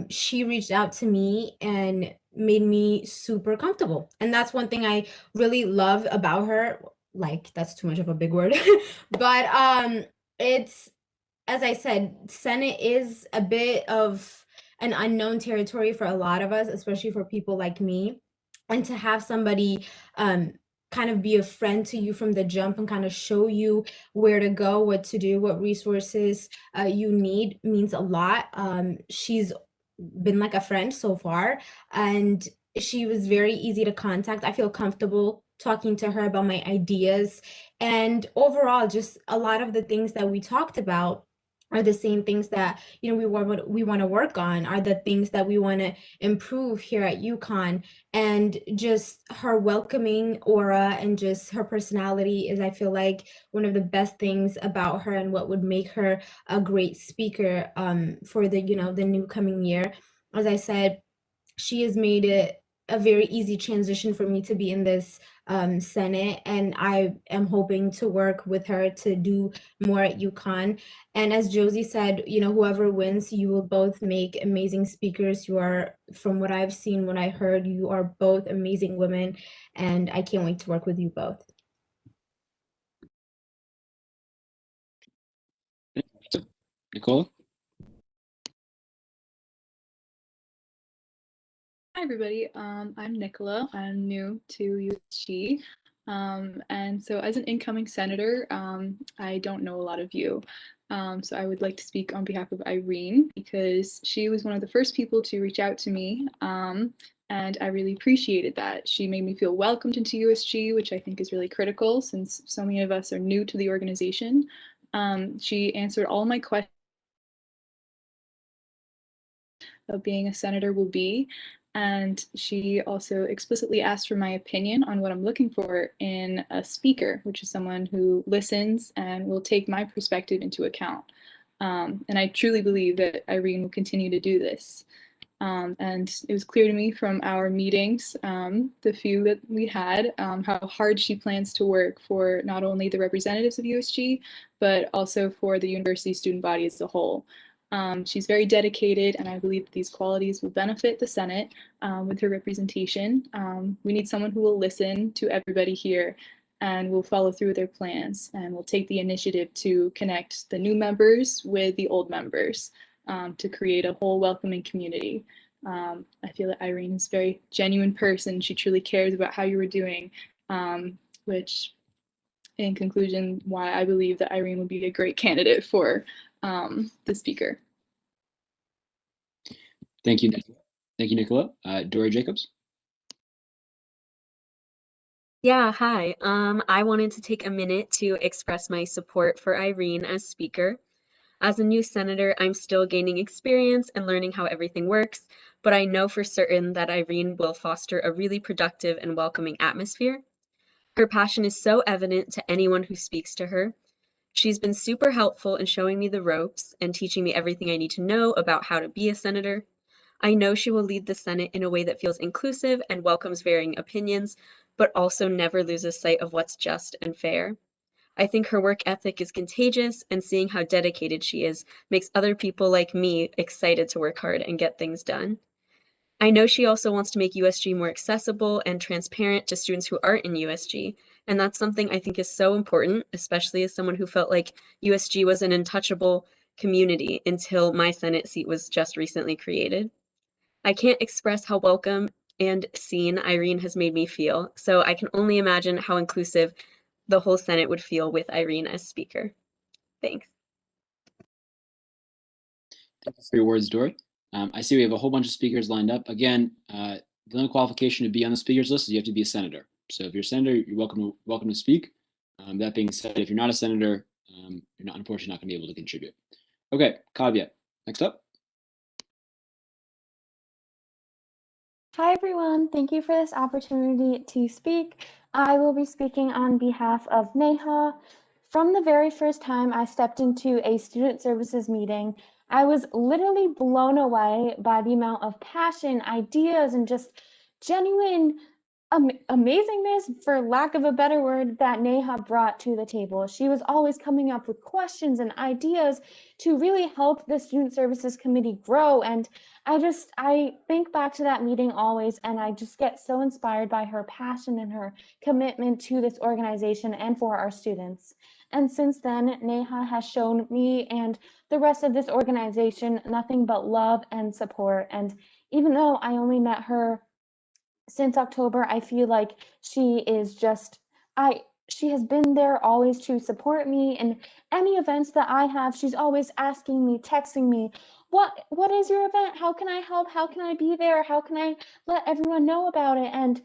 she reached out to me and made me super comfortable. And that's one thing I really love about her. Like, that's too much of a big word. But it's, as I said, Senate is a bit of an unknown territory for a lot of us, especially for people like me. And to have somebody kind of be a friend to you from the jump and kind of show you where to go, what to do, what resources you need means a lot. She's been like a friend so far, and she was very easy to contact. I feel comfortable talking to her about my ideas, and overall, just a lot of the things that we talked about are the same things that we want to work on, are the things that we want to improve here at Uconn. And just her welcoming aura and just her personality is, I feel like, one of the best things about her and what would make her a great speaker for the the new coming year. As I said, she has made it a very easy transition for me to be in this Senate, and I am hoping to work with her to do more at Uconn. And as Josie said, whoever wins, you will both make amazing speakers. You are, from what I've seen, what I heard, you are both amazing women, and I can't wait to work with you both. Nicole? Hi, everybody. I'm Nicola. I'm new to USG. And so as an incoming senator, I don't know a lot of you. So I would like to speak on behalf of Irene because she was one of the first people to reach out to me. And I really appreciated that. She made me feel welcomed into USG, which I think is really critical since so many of us are new to the organization. She answered all my questions of being a senator will be. And she also explicitly asked for my opinion on what I'm looking for in a speaker, which is someone who listens and will take my perspective into account. And I truly believe that Irene will continue to do this. And it was clear to me from our meetings, the few that we had, how hard she plans to work for not only the representatives of USG, but also for the university student body as a whole. She's very dedicated, and I believe that these qualities will benefit the Senate with her representation. We need someone who will listen to everybody here and will follow through with their plans and will take the initiative to connect the new members with the old members to create a whole welcoming community. I feel that Irene is a very genuine person. She truly cares about how you were doing, which in conclusion, why I believe that Irene would be a great candidate for the speaker. Thank you. Thank you, Nicola. Dora Jacobs? Yeah, hi. I wanted to take a minute to express my support for Irene as speaker. As a new senator, I'm still gaining experience and learning how everything works, but I know for certain that Irene will foster a really productive and welcoming atmosphere. Her passion is so evident to anyone who speaks to her. She's been super helpful in showing me the ropes and teaching me everything I need to know about how to be a senator. I know she will lead the Senate in a way that feels inclusive and welcomes varying opinions, but also never loses sight of what's just and fair. I think her work ethic is contagious, and seeing how dedicated she is makes other people like me excited to work hard and get things done. I know she also wants to make USG more accessible and transparent to students who aren't in USG, and that's something I think is so important, especially as someone who felt like USG was an untouchable community until my Senate seat was just recently created. I can't express how welcome and seen Irene has made me feel, so I can only imagine how inclusive the whole Senate would feel with Irene as speaker. Thanks. Thank you for your words, Dory. I see we have a whole bunch of speakers lined up. Again, the only qualification to be on the speakers list is you have to be a senator. So if you're a senator, you're welcome to speak. That being said, if you're not a senator, you're not, unfortunately, not going to be able to contribute. Okay, caveat. Next up. Hi, everyone. Thank you for this opportunity to speak. I will be speaking on behalf of Neha. From the very first time I stepped into a student services meeting, I was literally blown away by the amount of passion, ideas, and just genuine amazingness, for lack of a better word, that Neha brought to the table. She was always coming up with questions and ideas to really help the Student Services Committee grow. And I think back to that meeting always, and I just get so inspired by her passion and her commitment to this organization and for our students. And since then, Neha has shown me and the rest of this organization nothing but love and support. And even though I only met her since October, I feel like she is just, she has been there always to support me in any events that I have. She's always asking me, texting me, what is your event? How can I help? How can I be there? How can I let everyone know about it? And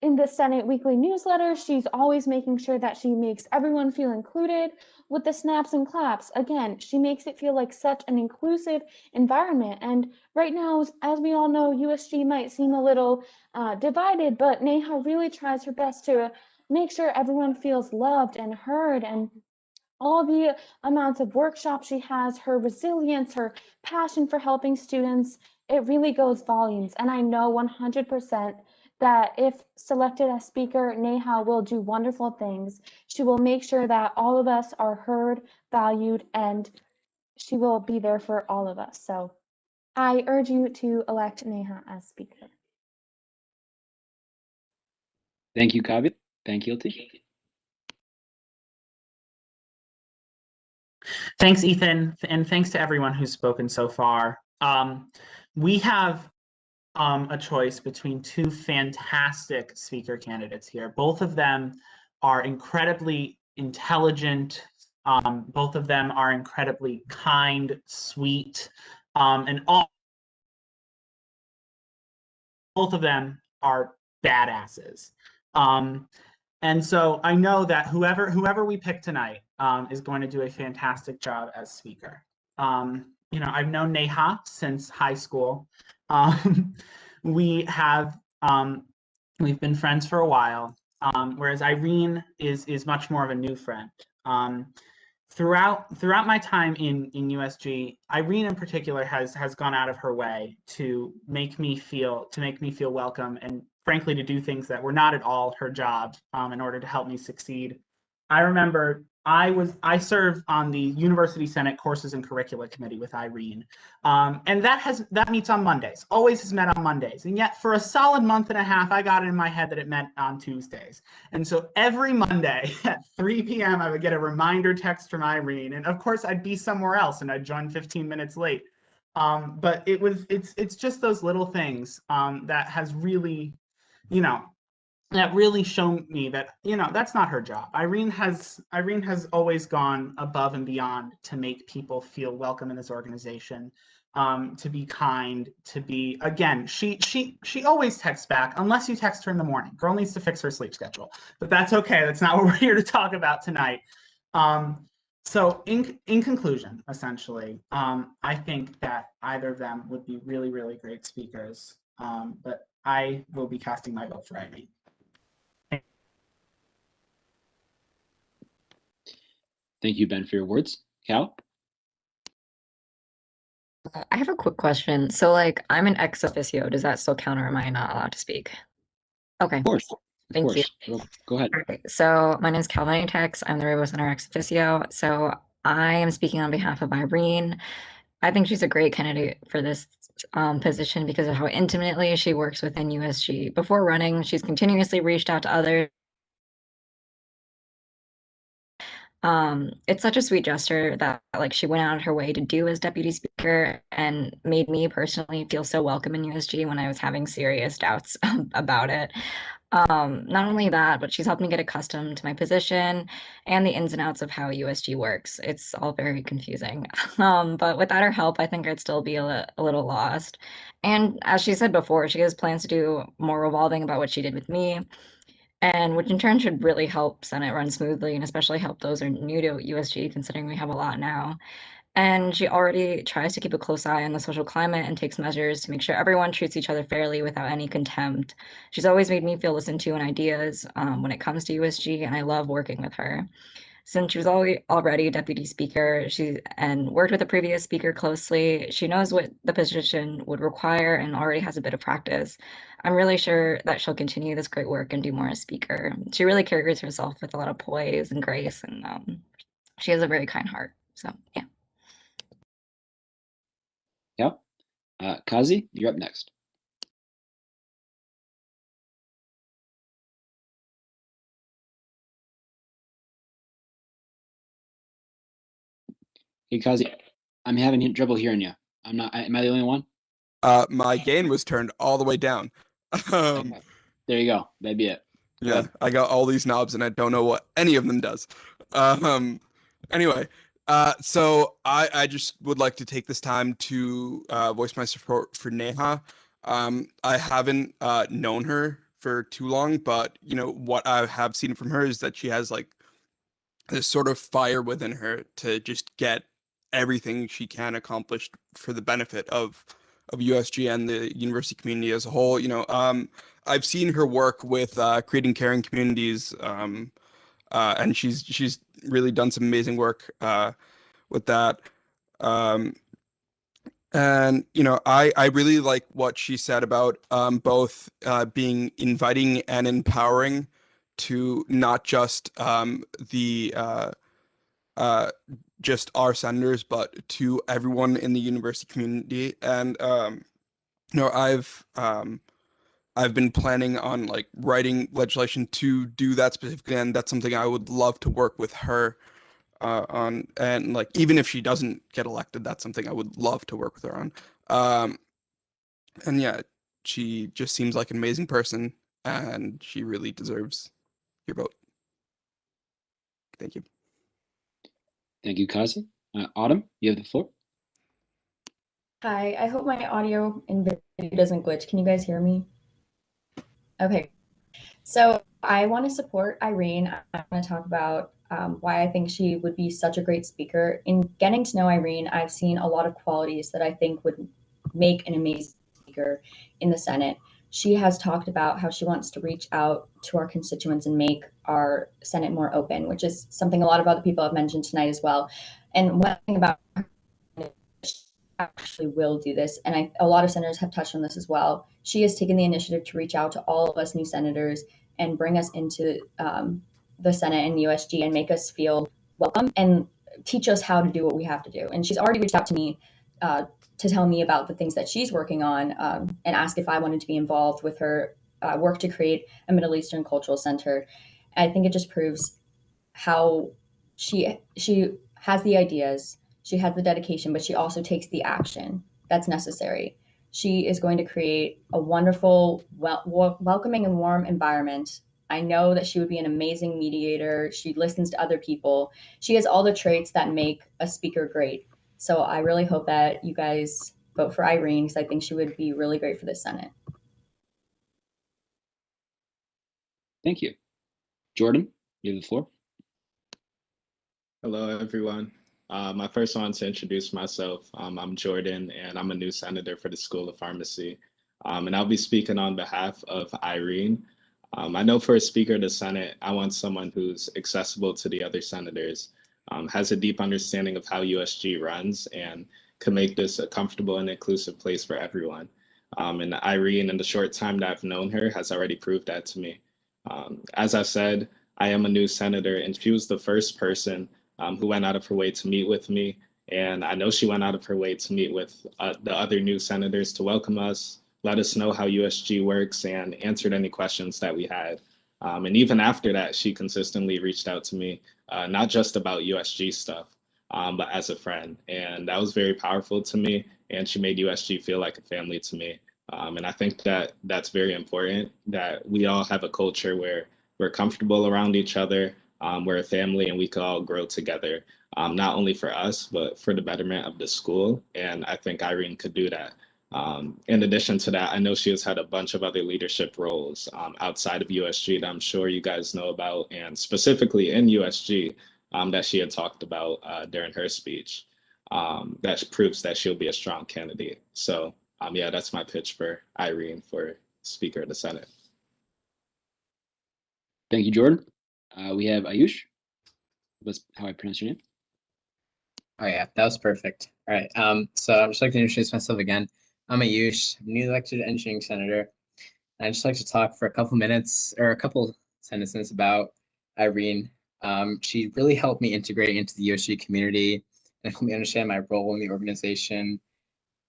in the Senate weekly newsletter, she's always making sure that she makes everyone feel included with the snaps and claps. Again, she makes it feel like such an inclusive environment. And right now, as we all know, USG might seem a little divided, but Neha really tries her best to make sure everyone feels loved and heard. And all the amounts of workshops she has, her resilience, her passion for helping students, it really goes volumes. And I know 100% that if selected as speaker, Neha will do wonderful things. She will make sure that all of us are heard, valued, and she will be there for all of us. So I urge you to elect Neha as speaker. Thank you, Kavit. Thank you, Ilti. Thanks, Ethan, and thanks to everyone who's spoken so far. We have a choice between two fantastic speaker candidates here. Both of them are incredibly intelligent. Both of them are incredibly kind, sweet, and both of them are badasses. And so I know that whoever we pick tonight is going to do a fantastic job as speaker. You know, I've known Neha since high school. We've been friends for a while, whereas Irene is much more of a new friend. Throughout my time in USG, Irene in particular has gone out of her way to make me feel welcome, and frankly to do things that were not at all her job in order to help me succeed. I remember I serve on the University Senate Courses and Curricula Committee with Irene, and that meets on Mondays. Always has met on Mondays, and yet for a solid month and a half, I got it in my head that it met on Tuesdays. And so every Monday at 3 p.m., I would get a reminder text from Irene, and of course I'd be somewhere else and I'd join 15 minutes late. But it's just those little things that has really, that really shown me that, that's not her job. Irene has always gone above and beyond to make people feel welcome in this organization, to be kind, to be, again, she always texts back, unless you text her in the morning. Girl needs to fix her sleep schedule, but that's okay. That's not what we're here to talk about tonight. So in conclusion, essentially, I think that either of them would be really, really great speakers, but I will be casting my vote for Irene. Thank you, Ben, for your words. Cal? I have a quick question. So, like, I'm an ex officio. Does that still count, or am I not allowed to speak? Okay. Of course. Thank you. Go ahead. Okay. So, my name is Calvin Tex. I'm the Rainbow Center ex officio. So, I am speaking on behalf of Irene. I think she's a great candidate for this position because of how intimately she works within USG. Before running, she's continuously reached out to others. It's such a sweet gesture that like she went out of her way to do as deputy speaker and made me personally feel so welcome in USG when I was having serious doubts about it. Not only that, but she's helped me get accustomed to my position and the ins and outs of how USG works. It's all very confusing. But without her help, I think I'd still be a little lost. And as she said before, she has plans to do more revolving about what she did with me, and which in turn should really help Senate run smoothly and especially help those who are new to USG, considering we have a lot now. And she already tries to keep a close eye on the social climate and takes measures to make sure everyone treats each other fairly without any contempt. She's always made me feel listened to in ideas when it comes to USG, and I love working with her. Since she was already deputy speaker, and worked with the previous speaker closely, she knows what the position would require and already has a bit of practice. I'm really sure that she'll continue this great work and do more as speaker. She really carries herself with a lot of poise and grace, and she has a very kind heart. So yeah. Yep. Kazi, you're up next. Hey, Kazi, I'm having trouble hearing you. I'm not. Am I the only one? My gain was turned all the way down. Okay. There you go. That'd be it. Go Yeah, ahead. I got all these knobs and I don't know what any of them does. Anyway, so I just would like to take this time to voice my support for Neha. I haven't known her for too long, but you know what I have seen from her is that she has like this sort of fire within her to just get everything she can accomplished for the benefit of USG and the university community as a whole. You know, I've seen her work with creating caring communities, and she's really done some amazing work with that. And you know, I really like what she said about both being inviting and empowering to not just the just our senators, but to everyone in the university community. And you know, I've been planning on like writing legislation to do that specifically, and that's something I would love to work with her on. And like, even if she doesn't get elected, that's something I would love to work with her on. And yeah, she just seems like an amazing person, and she really deserves your vote. Thank you. Thank you, Kazi. Autumn, you have the floor. Hi, I hope my audio and video doesn't glitch. Can you guys hear me? Okay. So I want to support Irene. I want to talk about why I think she would be such a great speaker. In getting to know Irene, I've seen a lot of qualities that I think would make an amazing speaker in the Senate. She has talked about how she wants to reach out to our constituents and make our Senate more open, which is something a lot of other people have mentioned tonight as well. And one thing about her, she actually will do this, and a lot of senators have touched on this as well. She has taken the initiative to reach out to all of us new senators and bring us into the Senate and USG and make us feel welcome and teach us how to do what we have to do. And she's already reached out to me to tell me about the things that she's working on and ask if I wanted to be involved with her work to create a Middle Eastern cultural center. I think it just proves how she has the ideas, she has the dedication, but she also takes the action that's necessary. She is going to create a wonderful, welcoming and warm environment. I know that she would be an amazing mediator. She listens to other people. She has all the traits that make a speaker great. So I really hope that you guys vote for Irene, because I think she would be really great for the Senate. Thank you. Jordan, you have the floor. Hello, everyone. I first want to introduce myself. I'm Jordan, and I'm a new senator for the School of Pharmacy. And I'll be speaking on behalf of Irene. I know for a Speaker of the Senate, I want someone who's accessible to the other senators, has a deep understanding of how USG runs, and can make this a comfortable and inclusive place for everyone. And Irene, in the short time that I've known her, has already proved that to me. As I said, I am a new senator, and she was the first person who went out of her way to meet with me. And I know she went out of her way to meet with the other new senators to welcome us, let us know how USG works, and answered any questions that we had. And even after that, she consistently reached out to me, not just about USG stuff, but as a friend. And that was very powerful to me. And she made USG feel like a family to me. And I think that that's very important, that we all have a culture where we're comfortable around each other, we're a family, and we can all grow together, not only for us, but for the betterment of the school. And I think Irene could do that. In addition to that, I know she has had a bunch of other leadership roles outside of USG that I'm sure you guys know about, and specifically in USG that she had talked about during her speech. That proves that she'll be a strong candidate. So yeah, that's my pitch for Irene for Speaker of the Senate. Thank you, Jordan. We have Ayush. That's how I pronounce your name. Oh yeah, that was perfect. All right. So I'd just like to introduce myself again. I'm Ayush, newly elected engineering senator. I'd just like to talk for a couple minutes or a couple sentences about Irene. She really helped me integrate into the USG community and helped me understand my role in the organization.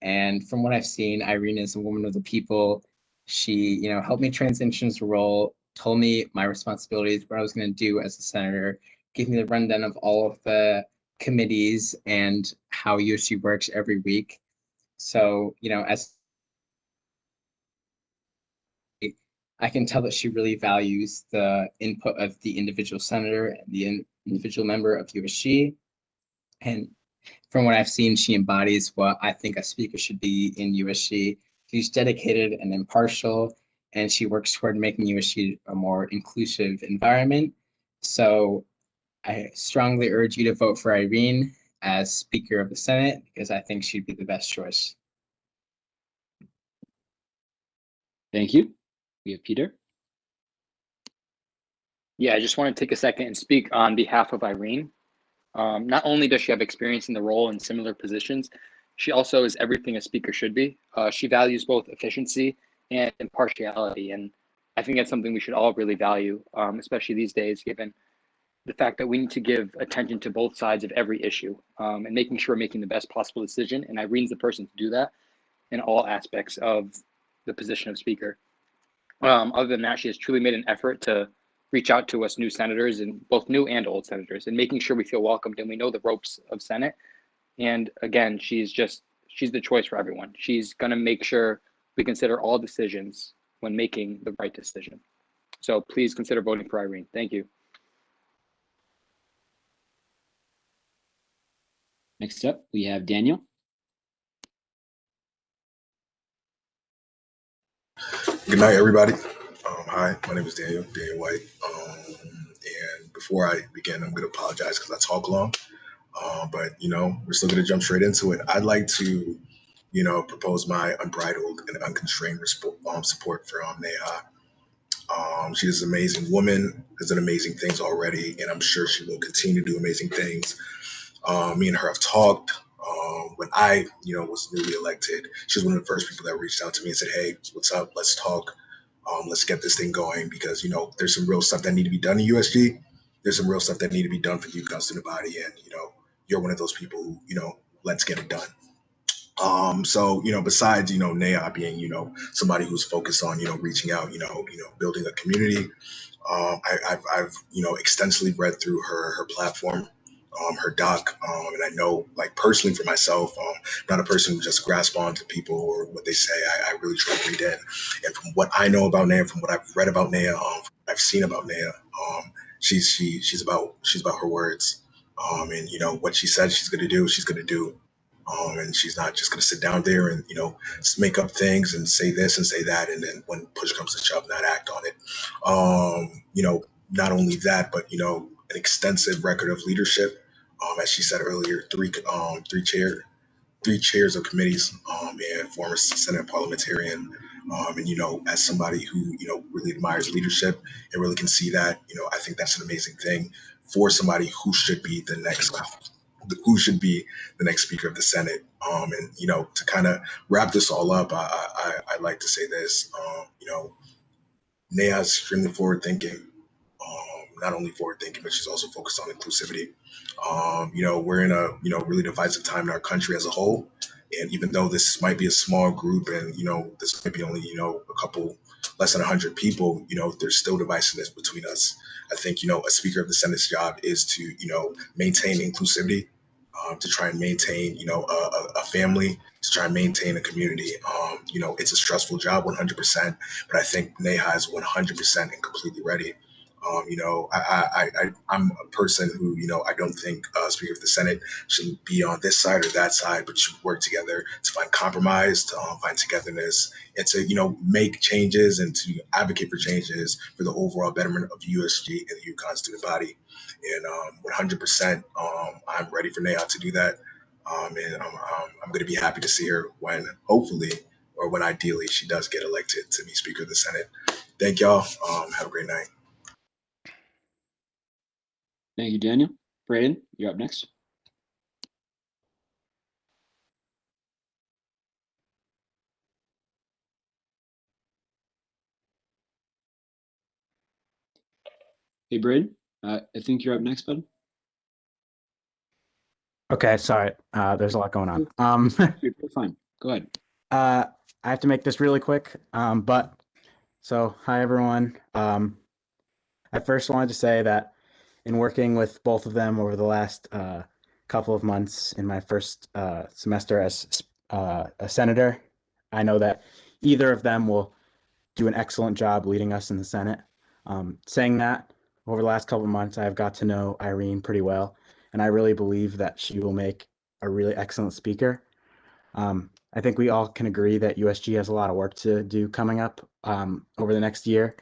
And from what I've seen, Irene is a woman of the people. She, helped me transition into the role, told me my responsibilities, what I was going to do as a senator, gave me the rundown of all of the committees and how USG works every week. So, as I can tell that she really values the input of the individual senator and the individual member of USG. And from what I've seen, she embodies what I think a speaker should be in USG. She's dedicated and impartial, and she works toward making USG a more inclusive environment. So I strongly urge you to vote for Irene as Speaker of the Senate because I think she'd be the best choice. Thank you. We have Peter. Yeah, I just want to take a second and speak on behalf of Irene. Not only does she have experience in the role in similar positions, she also is everything a speaker should be. She values both efficiency and impartiality, and I think that's something we should all really value, especially these days, given the fact that we need to give attention to both sides of every issue and making sure we're making the best possible decision. And Irene's the person to do that in all aspects of the position of speaker. Other than that, she has truly made an effort to reach out to us new senators, and both new and old senators, and making sure we feel welcomed and we know the ropes of Senate. And again, she's the choice for everyone. She's going to make sure we consider all decisions when making the right decision. So please consider voting for Irene. Thank you. Next up, we have Daniel. Good night, everybody. Hi, my name is Daniel White. And before I begin, I'm going to apologize because I talk long. But, we're still going to jump straight into it. I'd like to, propose my unbridled and unconstrained support for Neha. She is an amazing woman, has done amazing things already, and I'm sure she will continue to do amazing things. Me and her have talked. When I, was newly elected, she was one of the first people that reached out to me and said, "Hey, what's up? Let's talk. Let's get this thing going because, there's some real stuff that need to be done in USG. There's some real stuff that need to be done for you, student body, and, you're one of those people who, let's get it done." So, besides, Neha being, somebody who's focused on, reaching out, building a community, I've extensively read through her platform, her doc, and I know, like, personally for myself, not a person who just grasp on to people or what they say. I really try to read in, and from what I know about Neha, from what I've read about Neha, I've seen about Neha, she's about her words, and what she said she's gonna do, she's gonna do. And she's not just going to sit down there and just make up things and say this and say that, and then when push comes to shove, not act on it. Not only that, but an extensive record of leadership. As she said earlier, three chairs of committees, and former Senate parliamentarian. And as somebody who really admires leadership and really can see that, I think that's an amazing thing for somebody who should be the next Speaker of the Senate. And to kind of wrap this all up, I like to say this. Neha's extremely forward thinking. Not only forward thinking, but she's also focused on inclusivity. We're in a really divisive time in our country as a whole. And even though this might be a small group and this might be only a couple less than 100 people, there's still divisiveness between us. I think a Speaker of the Senate's job is to maintain inclusivity, to try and maintain, a family, to try and maintain a community. It's a stressful job, 100%, but I think Neha is 100% and completely ready. I'm a person who, I don't think Speaker of the Senate should be on this side or that side, but should work together to find compromise, to find togetherness, and to, make changes and to advocate for changes for the overall betterment of USG and the Uconn student body. And 100%, I'm ready for Neha to do that. And I'm going to be happy to see her when, hopefully, or when ideally she does get elected to be Speaker of the Senate. Thank y'all. Have a great night. Thank you, Daniel. Braden, you're up next. Hey, Braden, I think you're up next, bud. Okay, sorry. There's a lot going on. You're fine. Go ahead. I have to make this really quick. Hi everyone. I first wanted to say that in working with both of them over the last couple of months in my first semester as a senator, I know that either of them will do an excellent job leading us in the Senate. Saying that, over the last couple of months, I've got to know Irene pretty well, and I really believe that she will make a really excellent speaker. I think we all can agree that USG has a lot of work to do coming up over the next year.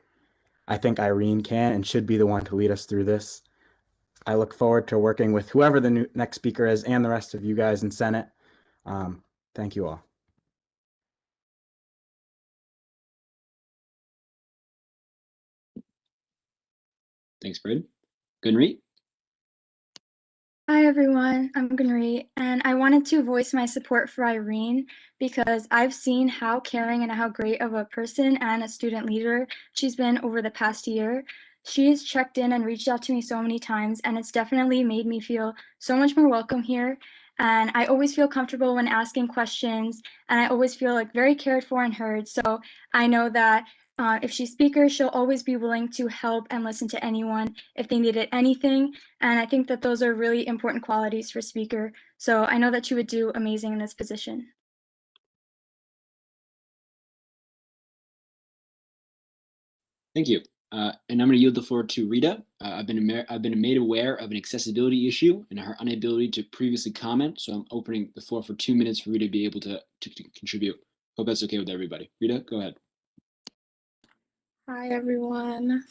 I think Irene can and should be the one to lead us through this. I look forward to working with whoever the next speaker is and the rest of you guys in Senate. Thank you all. Thanks, Braden. Gunrit? Hi everyone, I'm Gunri, and I wanted to voice my support for Irene because I've seen how caring and how great of a person and a student leader she's been over the past year. She's checked in and reached out to me so many times, and it's definitely made me feel so much more welcome here. And I always feel comfortable when asking questions, and I always feel like very cared for and heard. So I know that if she's speaker, she'll always be willing to help and listen to anyone if they needed anything. And I think that those are really important qualities for speaker. So I know that she would do amazing in this position. Thank you. And I'm going to yield the floor to Rita. I've been made aware of an accessibility issue and her inability to previously comment. So I'm opening the floor for 2 minutes for Rita to be able to contribute. Hope that's okay with everybody. Rita, go ahead. Hi, everyone.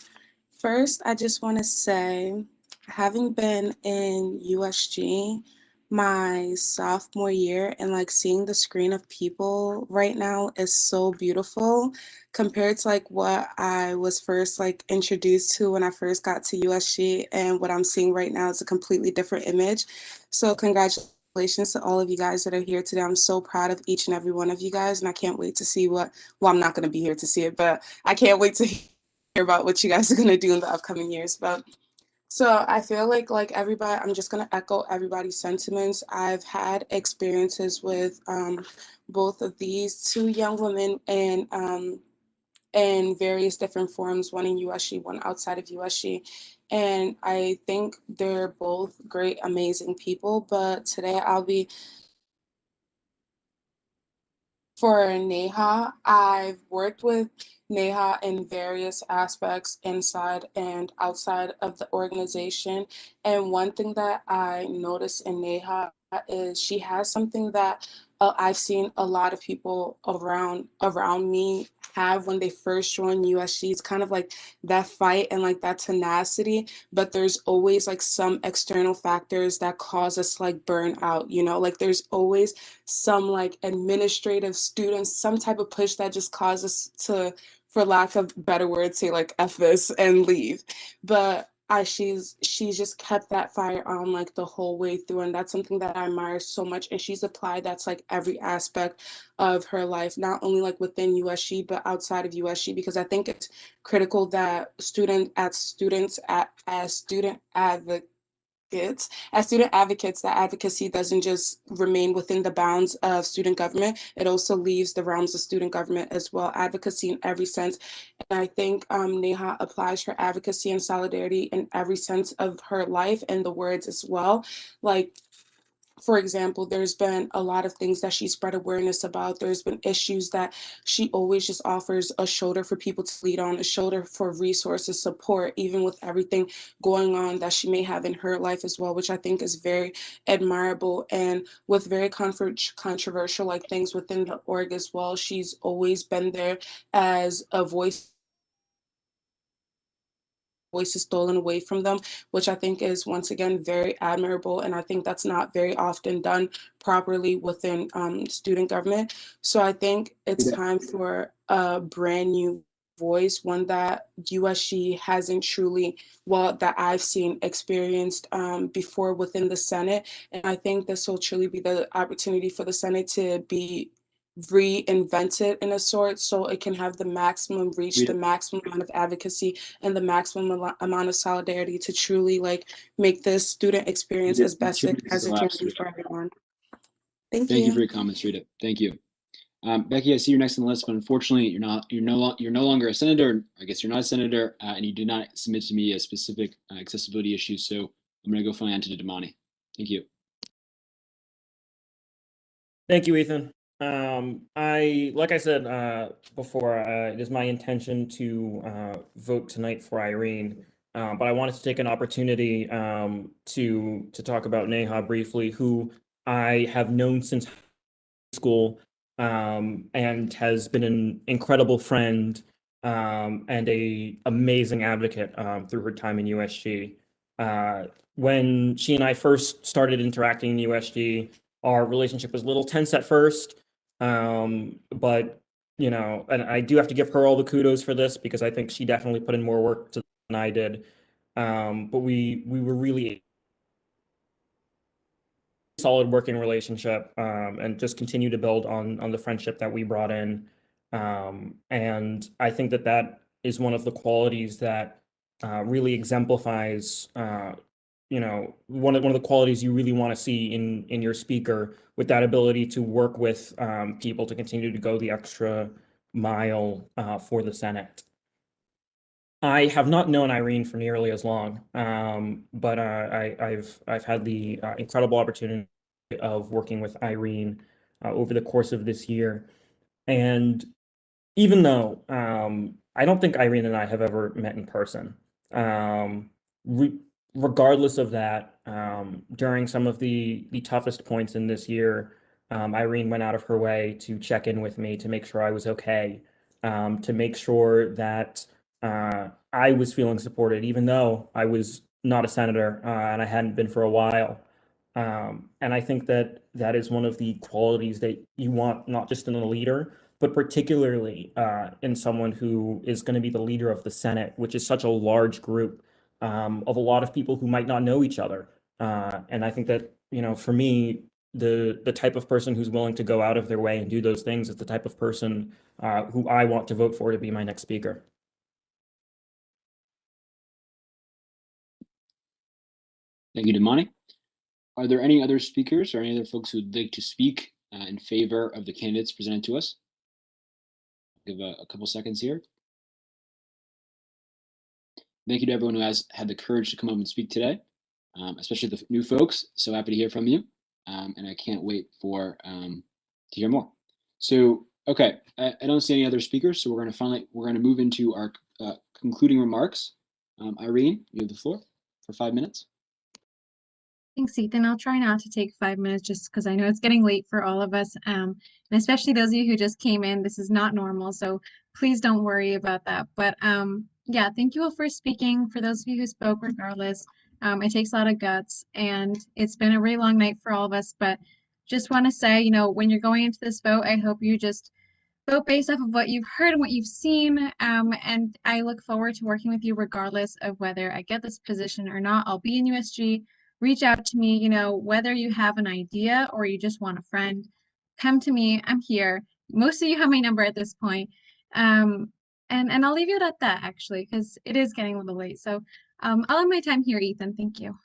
First, I just want to say, having been in USG my sophomore year and like seeing the screen of people right now is so beautiful compared to like what I was first like introduced to when I first got to USG, and what I'm seeing right now is a completely different image. So congratulations to all of you guys that are here today. I'm so proud of each and every one of you guys, and I can't wait to see well, I'm not going to be here to see it, but I can't wait to hear about what you guys are going to do in the upcoming years. But so I feel like everybody, I'm just going to echo everybody's sentiments. I've had experiences with both of these two young women in various different forms, one in USG, one outside of USG. And I think they're both great, amazing people. But today I'll be for Neha. I've worked with Neha in various aspects inside and outside of the organization. And one thing that I noticed in Neha is she has something that I've seen a lot of people around me have when they first join USG. It's kind of like that fight and like that tenacity, but there's always like some external factors that cause us like burn out, like there's always some like administrative students, some type of push that just causes to, for lack of better words, say like F this and leave. But she's just kept that fire on like the whole way through, and that's something that I admire so much. And she's applied that's like every aspect of her life, not only like within USG but outside of USG, because I think it's critical that as student advocates, that advocacy doesn't just remain within the bounds of student government. It also leaves the realms of student government as well, advocacy in every sense. And I think Neha applies her advocacy and solidarity in every sense of her life and the words as well. Like, for example, there's been a lot of things that she spread awareness about. There's been issues that she always just offers a shoulder for people to lead on, a shoulder for resources, support, even with everything going on that she may have in her life as well, which I think is very admirable. And with very controversial like things within the org as well, she's always been there as a voices stolen away from them, which I think is once again very admirable. And I think that's not very often done properly within student government. So I think it's time for a brand new voice, one that USG hasn't truly, well, that I've seen experienced before within the Senate. And I think this will truly be the opportunity for the Senate to be reinvented in a sort, so it can have the maximum reach, the maximum amount of advocacy, and the maximum amount of solidarity to truly like make this student experience as best as it can be for everyone. Thank Thank you for you. your comments, Rita. Thank you. Becky, I see you're next on the list, but unfortunately, you're no longer a senator. I guess you're not a senator, and you did not submit to me a specific accessibility issue. So I'm going to go finally on to Damani. Thank you. Thank you, Ethan. Like I said before, it is my intention to vote tonight for Irene, but I wanted to take an opportunity to talk about Neha briefly, who I have known since high school and has been an incredible friend and a amazing advocate through her time in USG. When she and I first started interacting in USG, our relationship was a little tense at first, but you know, and I do have to give her all the kudos for this because I think she definitely put in more work than I did. But we were really solid working relationship and just continue to build on the friendship that we brought in. And I think that that is one of the qualities that really exemplifies you know, one of the qualities you really want to see in your speaker, with that ability to work with people to continue to go the extra mile for the Senate. I have not known Irene for nearly as long, but I've had the incredible opportunity of working with Irene over the course of this year, and even though I don't think Irene and I have ever met in person, regardless of that, during some of the toughest points in this year, Irene went out of her way to check in with me to make sure I was okay, to make sure that I was feeling supported, even though I was not a senator and I hadn't been for a while. And I think that that is one of the qualities that you want, not just in a leader, but particularly in someone who is going to be the leader of the Senate, which is such a large group of a lot of people who might not know each other. And I think that, you know, for me, the type of person who's willing to go out of their way and do those things is the type of person who I want to vote for to be my next speaker. Thank you, Damani. Are there any other speakers or any other folks who would like to speak in favor of the candidates presented to us? Give a couple seconds here. Thank you to everyone who has had the courage to come up and speak today, especially the new folks. So happy to hear from you, and I can't wait for to hear more. So, okay, I don't see any other speakers, so we're going to move into our concluding remarks. Irene, you have the floor for 5 minutes. Thanks, Ethan. I'll try not to take 5 minutes just because I know it's getting late for all of us, and especially those of you who just came in. This is not normal, so please don't worry about that. But yeah, thank you all for speaking. For those of you who spoke, regardless, it takes a lot of guts, and it's been a really long night for all of us. But just want to say, you know, when you're going into this vote, I hope you just vote based off of what you've heard and what you've seen. And I look forward to working with you regardless of whether I get this position or not. I'll be in USG. Reach out to me, you know, whether you have an idea or you just want a friend, come to me. I'm here. Most of you have my number at this point. And I'll leave it at that, actually, because it is getting a little late. So I'll have my time here, Ethan. Thank you.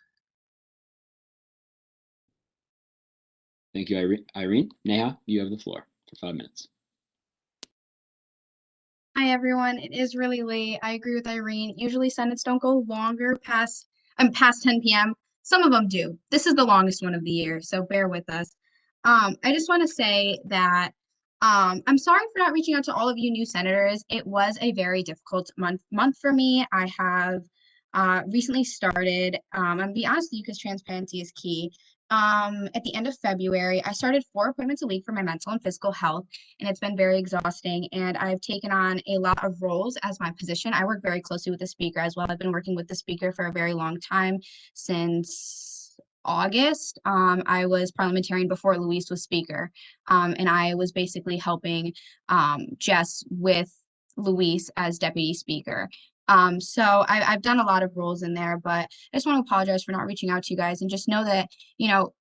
Thank you, Irene. Neha, you have the floor for 5 minutes. Hi, everyone. It is really late. I agree with Irene. Usually Senates don't go longer past 10 p.m. Some of them do. This is the longest one of the year, so bear with us. I just want to say that I'm sorry for not reaching out to all of you new senators. It was a very difficult month for me. I have recently started, I'm gonna be honest with you because transparency is key. At the end of February, I started 4 appointments a week for my mental and physical health, and it's been very exhausting. And I've taken on a lot of roles as my position. I work very closely with the speaker as well. I've been working with the speaker for a very long time, since August. I was parliamentarian before Luis was speaker, and I was basically helping Jess with Luis as deputy speaker. So I've done a lot of roles in there, but I just want to apologize for not reaching out to you guys, and just know that, you know,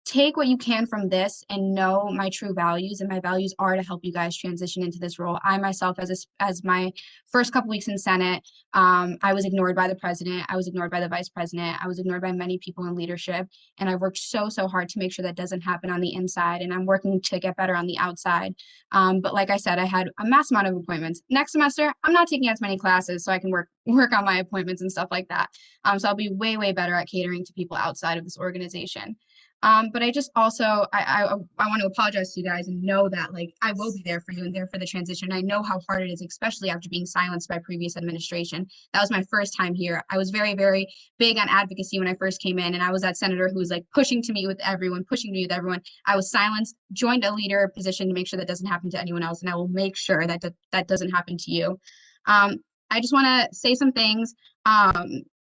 take what you can from this and know my true values, and my values are to help you guys transition into this role. I myself, as my first couple weeks in Senate, I was ignored by the president, I was ignored by the vice president, I was ignored by many people in leadership, and I worked so hard to make sure that doesn't happen on the inside, and I'm working to get better on the outside. But like I said, I had a mass amount of appointments. Next semester, I'm not taking as many classes so I can work on my appointments and stuff like that. So I'll be way better at catering to people outside of this organization. But I just also, I want to apologize to you guys and know that, like, I will be there for you and there for the transition. I know how hard it is, especially after being silenced by previous administration. That was my first time here. I was very big on advocacy when I first came in, and I was that senator who was like pushing to meet with everyone. I was silenced, joined a leader position to make sure that doesn't happen to anyone else, and I will make sure that that doesn't happen to you. I just want to say some things.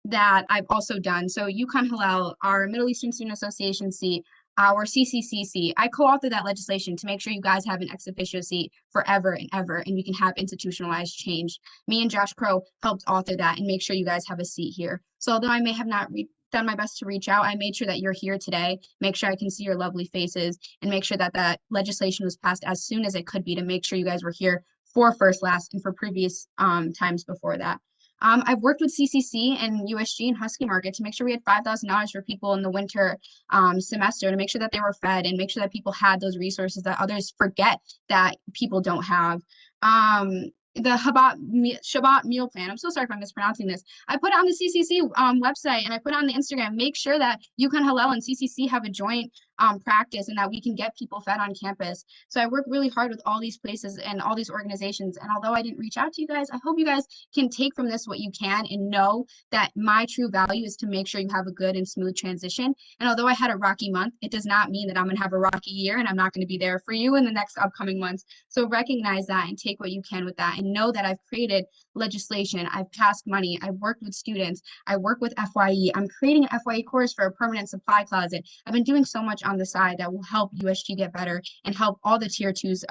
That I've also done. So Uconn Hillel, our Middle Eastern Student Association seat, our CCCC, I co-authored that legislation to make sure you guys have an ex officio seat forever and ever, and we can have institutionalized change. Me and Josh Crow helped author that and make sure you guys have a seat here. So although I may have not done my best to reach out, I made sure that you're here today, make sure I can see your lovely faces, and make sure that that legislation was passed as soon as it could be, to make sure you guys were here for first, last, and for previous times before that. I've worked with CCC and USG and Husky Market to make sure we had $5,000 for people in the winter semester, to make sure that they were fed and make sure that people had those resources that others forget that people don't have. The Shabbat meal plan. I'm so sorry if I'm mispronouncing this. I put it on the CCC website, and I put it on the Instagram. Make sure that Uconn Hillel and CCC have a joint practice, and that we can get people fed on campus. So I work really hard with all these places and all these organizations. And although I didn't reach out to you guys, I hope you guys can take from this what you can, and know that my true value is to make sure you have a good and smooth transition. And although I had a rocky month, it does not mean that I'm going to have a rocky year and I'm not going to be there for you in the next upcoming months. So recognize that and take what you can with that, and know that I've created legislation, I've passed money, I've worked with students, I work with FYE, I'm creating an FYE course for a permanent supply closet. I've been doing so much on the side that will help USG get better and help all the tier twos,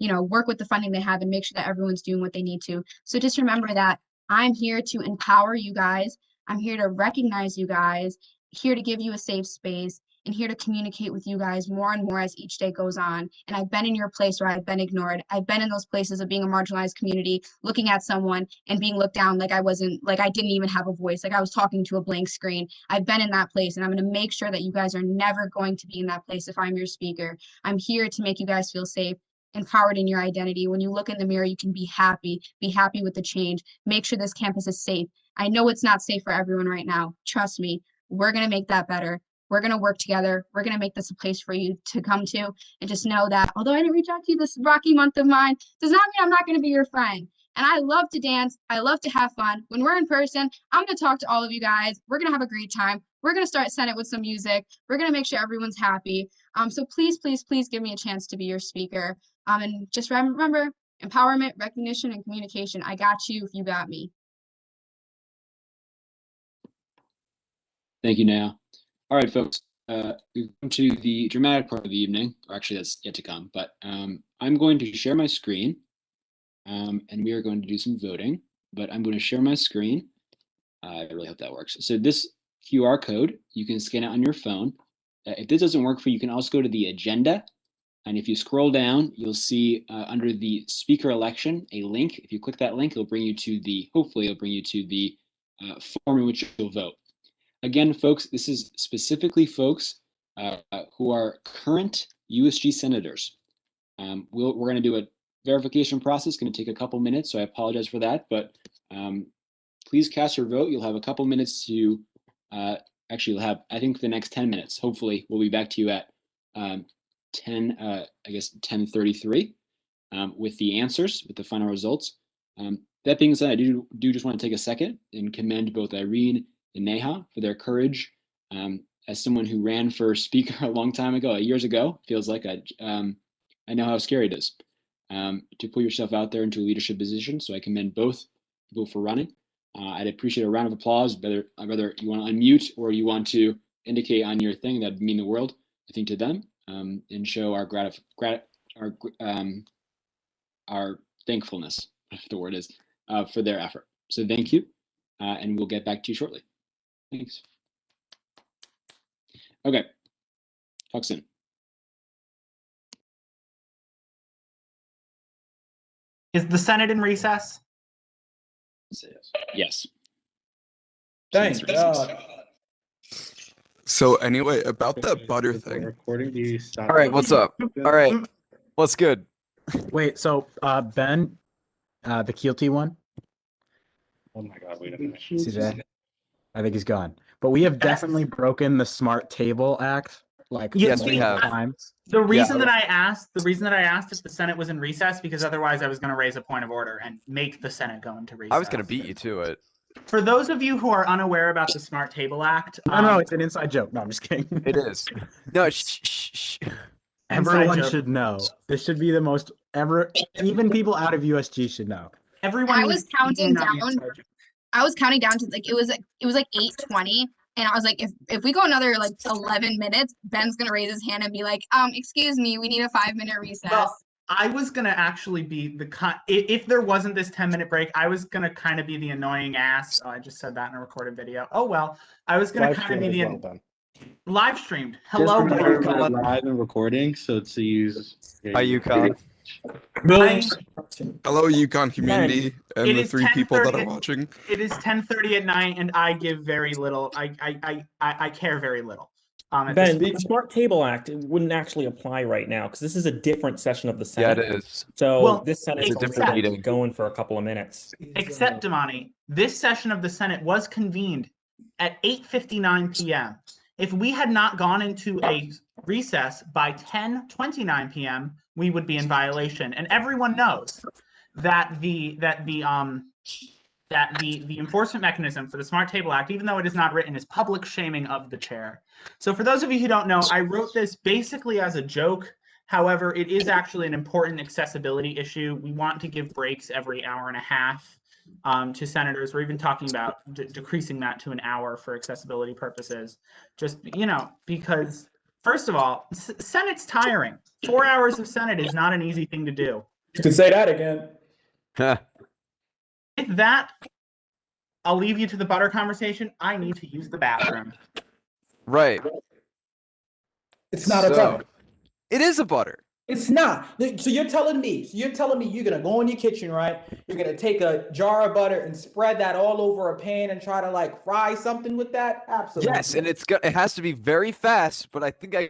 work with the funding they have and make sure that everyone's doing what they need to. So just remember that I'm here to empower you guys. I'm here to recognize you guys, here to give you a safe space, and here to communicate with you guys more and more as each day goes on. And I've been in your place where I've been ignored. I've been in those places of being a marginalized community, looking at someone and being looked down like I didn't even have a voice, like I was talking to a blank screen. I've been in that place, and I'm going to make sure that you guys are never going to be in that place if I'm your speaker. I'm here to make you guys feel safe, empowered in your identity. When you look in the mirror, you can be happy with the change. Make sure this campus is safe. I know it's not safe for everyone right now. Trust me, we're going to make that better. We're going to work together. We're going to make this a place for you to come to. And just know that although I didn't reach out to you this rocky month of mine, does not mean I'm not going to be your friend. And I love to dance. I love to have fun. When we're in person, I'm going to talk to all of you guys. We're going to have a great time. We're going to start Senate with some music. We're going to make sure everyone's happy. So please give me a chance to be your speaker. And just remember, empowerment, recognition, and communication. I got you if you got me. Thank you, Naya. All right, folks, we've come to the dramatic part of the evening, or actually that's yet to come, but I'm going to share my screen, and we are going to do some voting, but I'm going to share my screen. I really hope that works. So this QR code, you can scan it on your phone. If this doesn't work for you, you can also go to the agenda, and if you scroll down, you'll see under the speaker election, a link. If you click that link, it'll bring you to hopefully it'll bring you to the form in which you'll vote. Again, folks, this is specifically folks who are current USG senators. We're going to do a verification process. It's going to take a couple minutes, so I apologize for that. But please cast your vote. You'll have a couple minutes to actually have, I think, the next 10 minutes. Hopefully, we'll be back to you at 10:33 with the answers, with the final results. That being said, I do just want to take a second and commend both Irene and Neha for their courage. As someone who ran for speaker a long time ago, years ago, feels like I know how scary it is to put yourself out there into a leadership position. So I commend both people for running. I'd appreciate a round of applause, whether you want to unmute or you want to indicate on your thing. That'd mean the world, I think, to them, and show our our thankfulness, if the word is, for their effort. So thank you, and we'll get back to you shortly. Thanks. Okay, talk soon. Is the Senate in recess? Yes. Thank God. So anyway, about that butter thing. Recording, do you stop? All right, what's up? All right, what's good? Wait, so Ben, the Keelty one. Oh my God, wait a minute. CJ, I think he's gone. But we have definitely broken the Smart Table Act. Like Yes, we have. times. The reason that I asked if the Senate was in recess, because otherwise I was going to raise a point of order and make the Senate go into recess. I was gonna beat you to it. For those of you who are unaware about the Smart Table Act, No, it's an inside joke. No, I'm just kidding. It is. No, shh. Everyone should know. This should be the most ever. Even people out of USG should know. Everyone. I was counting down. I was counting down to like it was like 8:20, and I was like, if we go another like 11 minutes, Ben's gonna raise his hand and be like, excuse me, we need a 5-minute recess. Well, I was gonna actually be if there wasn't this 10-minute break, I was gonna kind of be the annoying ass. Oh, I just said that in a recorded video. Oh well, I was gonna kind of be the live streamed. Hello, Just remember, live and recording, so to use. Hi, Uconn. Hello, Uconn community and the 3 people that are watching. It is 10:30 at night, and I give very little. I care very little. Ben, the Smart Table Act wouldn't actually apply right now because this is a different session of the Senate. Yeah, it is. So this Senate it's a different meeting going for a couple of minutes. Except, Damani, this session of the Senate was convened at 8:59 p.m. If we had not gone into a recess by 10:29 p.m., we would be in violation. And everyone knows that the enforcement mechanism for the Smart Table Act, even though it is not written, is public shaming of the chair. So for those of you who don't know, I wrote this basically as a joke. However, it is actually an important accessibility issue. We want to give breaks every hour and a half to senators. We're even talking about decreasing that to an hour for accessibility purposes. Just, because first of all, Senate's tiring. 4 hours of Senate is not an easy thing to do. You can say that again. With that, I'll leave you to the butter conversation. I need to use the bathroom. Right. It's not a butter. It is a butter. It's not. So you're telling me you're gonna go in your kitchen, right? You're gonna take a jar of butter and spread that all over a pan and try to like fry something with that? Absolutely. Yes, and it has to be very fast, but I think I'm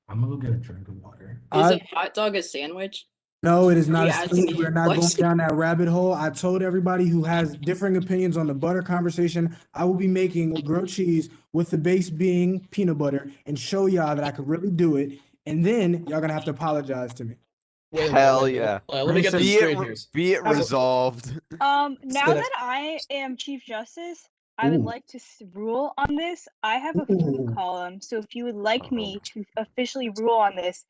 gonna go get a drink of water. Is a hot dog a sandwich? No, it is not. Yeah, We're not going down that rabbit hole. I told everybody who has differing opinions on the butter conversation, I will be making grilled cheese with the base being peanut butter and show y'all that I could really do it. And then y'all gonna have to apologize to me. hell yeah. Let me get this straight here. Be it resolved. Now that I am Chief Justice, I would like to rule on this. I have a food column, so if you would like me to officially rule on this,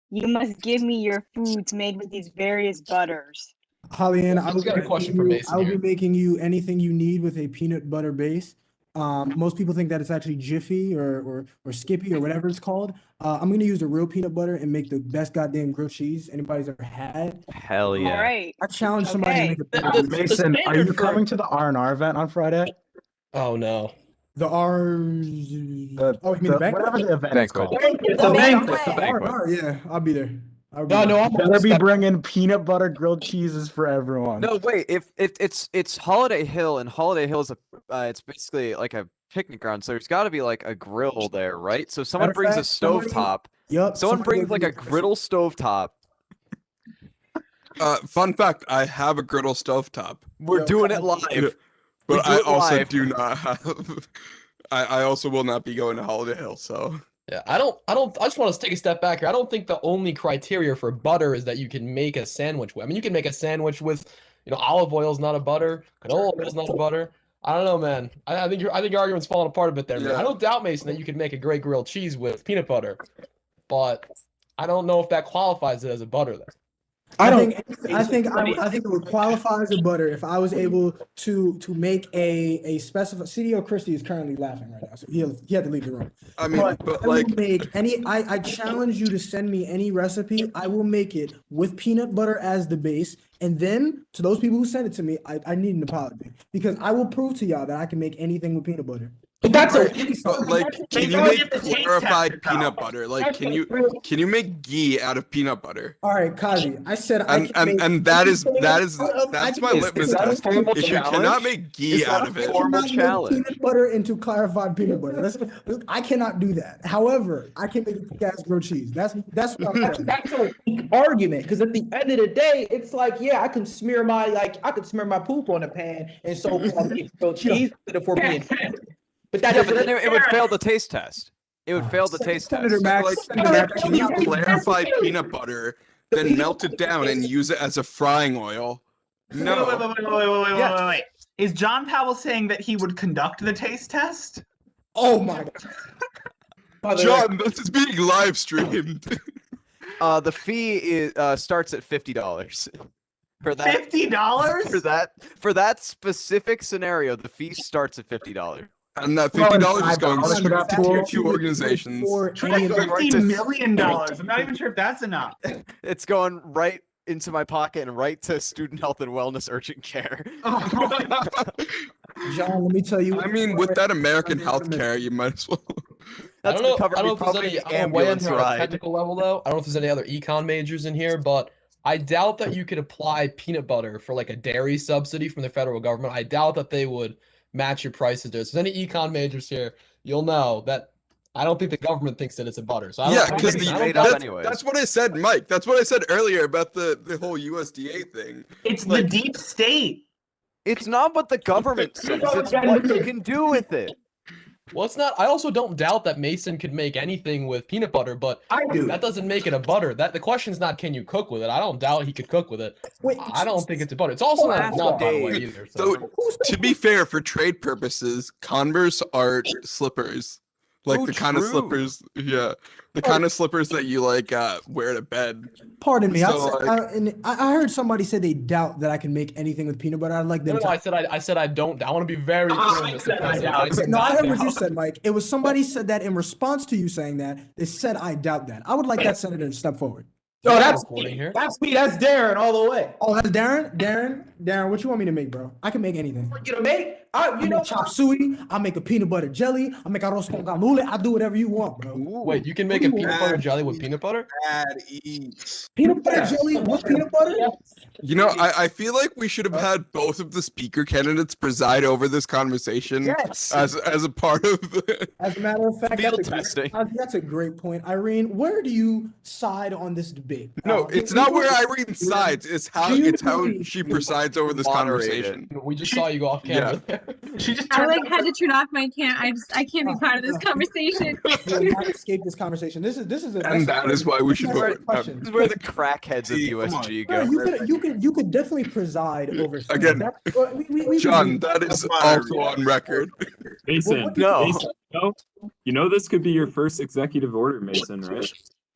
you must give me your foods made with these various butters. Holly-Ann, I've got a question for Mason I will here. be making you anything you need with a peanut butter base. Most people think that it's actually Jiffy or Skippy or whatever it's called. I'm gonna use the real peanut butter and make the best goddamn grilled cheese anybody's ever had. Hell yeah. All right. I challenge somebody to make The Mason, are you coming to the R&R event on Friday? Oh no. The R. Oh, you mean the banquet? Whatever the event is called. It's a banquet. The R&R, yeah, I'll be there. I'm better be bringing peanut butter grilled cheeses for everyone. No, wait. If it's Holiday Hill, and Holiday Hill is it's basically like a picnic ground, so there's got to be like a grill there, right? So someone brings a stovetop. Someone brings like a griddle stovetop. Fun fact: I have a griddle stovetop. We're doing it live. But I also live. do not have I also will not be going to Holiday Hill, so. Yeah, I just want to take a step back here. I don't think the only criteria for butter is that you can make a sandwich with. I mean, you can make a sandwich with, olive oil is not a butter, canola oil is not a butter. I don't know, man. I think your argument's falling apart a bit there, man. I don't doubt, Mason, that you could make a great grilled cheese with peanut butter, but I don't know if that qualifies it as a butter there. I think it would qualify as a butter if I was able to make a specific. CDO Christie is currently laughing right now, so he had to leave the room. I mean, but I will make any. I challenge you to send me any recipe. I will make it with peanut butter as the base, and then to those people who send it to me, I need an apology because I will prove to y'all that I can make anything with peanut butter. But can you make clarified peanut butter? Like, can you make ghee out of peanut butter? All right, Kazi, I said that's my litmus test. If you cannot make ghee out of it, peanut butter into clarified peanut butter. I cannot do that. However, I can make gas grilled cheese. That's what I'm saying. That's a weak argument because at the end of the day, it's like, yeah, I can smear my poop on a pan and so grilled cheese if we're being fair. But that then it would fail the taste test. It would fail the taste test. Can you clarify peanut butter, then melt it down and use it as a frying oil? No. Wait. Is John Powell saying that he would conduct the taste test? Oh my God. John, this is being live streamed. The fee starts at $50. For that $50? For that specific scenario, the fee starts at $50. And that $50 is going straight to tier 2 organizations. $50 million. I'm not even sure if that's enough. It's going right into my pocket and right to student health and wellness urgent care. John, let me tell you. I mean, with that American health care, you might as well. I don't know if there's any ambulance on a technical level, though. I don't know if there's any other econ majors in here, but I doubt that you could apply peanut butter for like a dairy subsidy from the federal government. I doubt that they would match your prices there. So if there's any econ majors here, you'll know that I don't think the government thinks that it's a butter. So because that's what I said, Mike. That's what I said earlier about the whole USDA thing. It's the deep state. It's not what the government says. It's what you can do with it. Well, it's not. I also don't doubt that Mason could make anything with peanut butter, but that doesn't make it a butter. The question's not can you cook with it. I don't doubt he could cook with it. I don't think it's a butter. It's also not a nut, by the way, either. So to be fair, for trade purposes, Converse are slippers. Like the kind of slippers, the kind of slippers that you wear to bed. Pardon me. I heard somebody say they doubt that I can make anything with peanut butter. I'd like them. No, I said I don't. I want to be very clear. I heard what you said, Mike. It was somebody said that in response to you saying that. They said I doubt that. I would like that senator to step forward. Oh, that's me. That's me. That's Darren all the way. Oh, that's Darren. Darren, what you want me to make, bro? I can make anything. You to make? Chop suey. I'll make a peanut butter jelly. I'll make arroz con ganule. I'll do whatever you want, bro. Wait, you can make a peanut butter jelly with peanut butter? Peanut butter jelly with peanut butter? You know, I feel like we should have had both of the speaker candidates preside over this conversation as a part of the As a matter of fact, field testing. That's a great point. Irene, where do you side on this debate? No, it's not where Irene sides. It's how she presides over this conversation. We just saw you go off camera. She just I had to turn off my I can't be part of this conversation. You not escape this conversation. This is and that is why we should vote. This is where the crackheads of USG go. You could definitely preside over again. John, that is also on record. Mason, you know this could be your first executive order, Mason, right?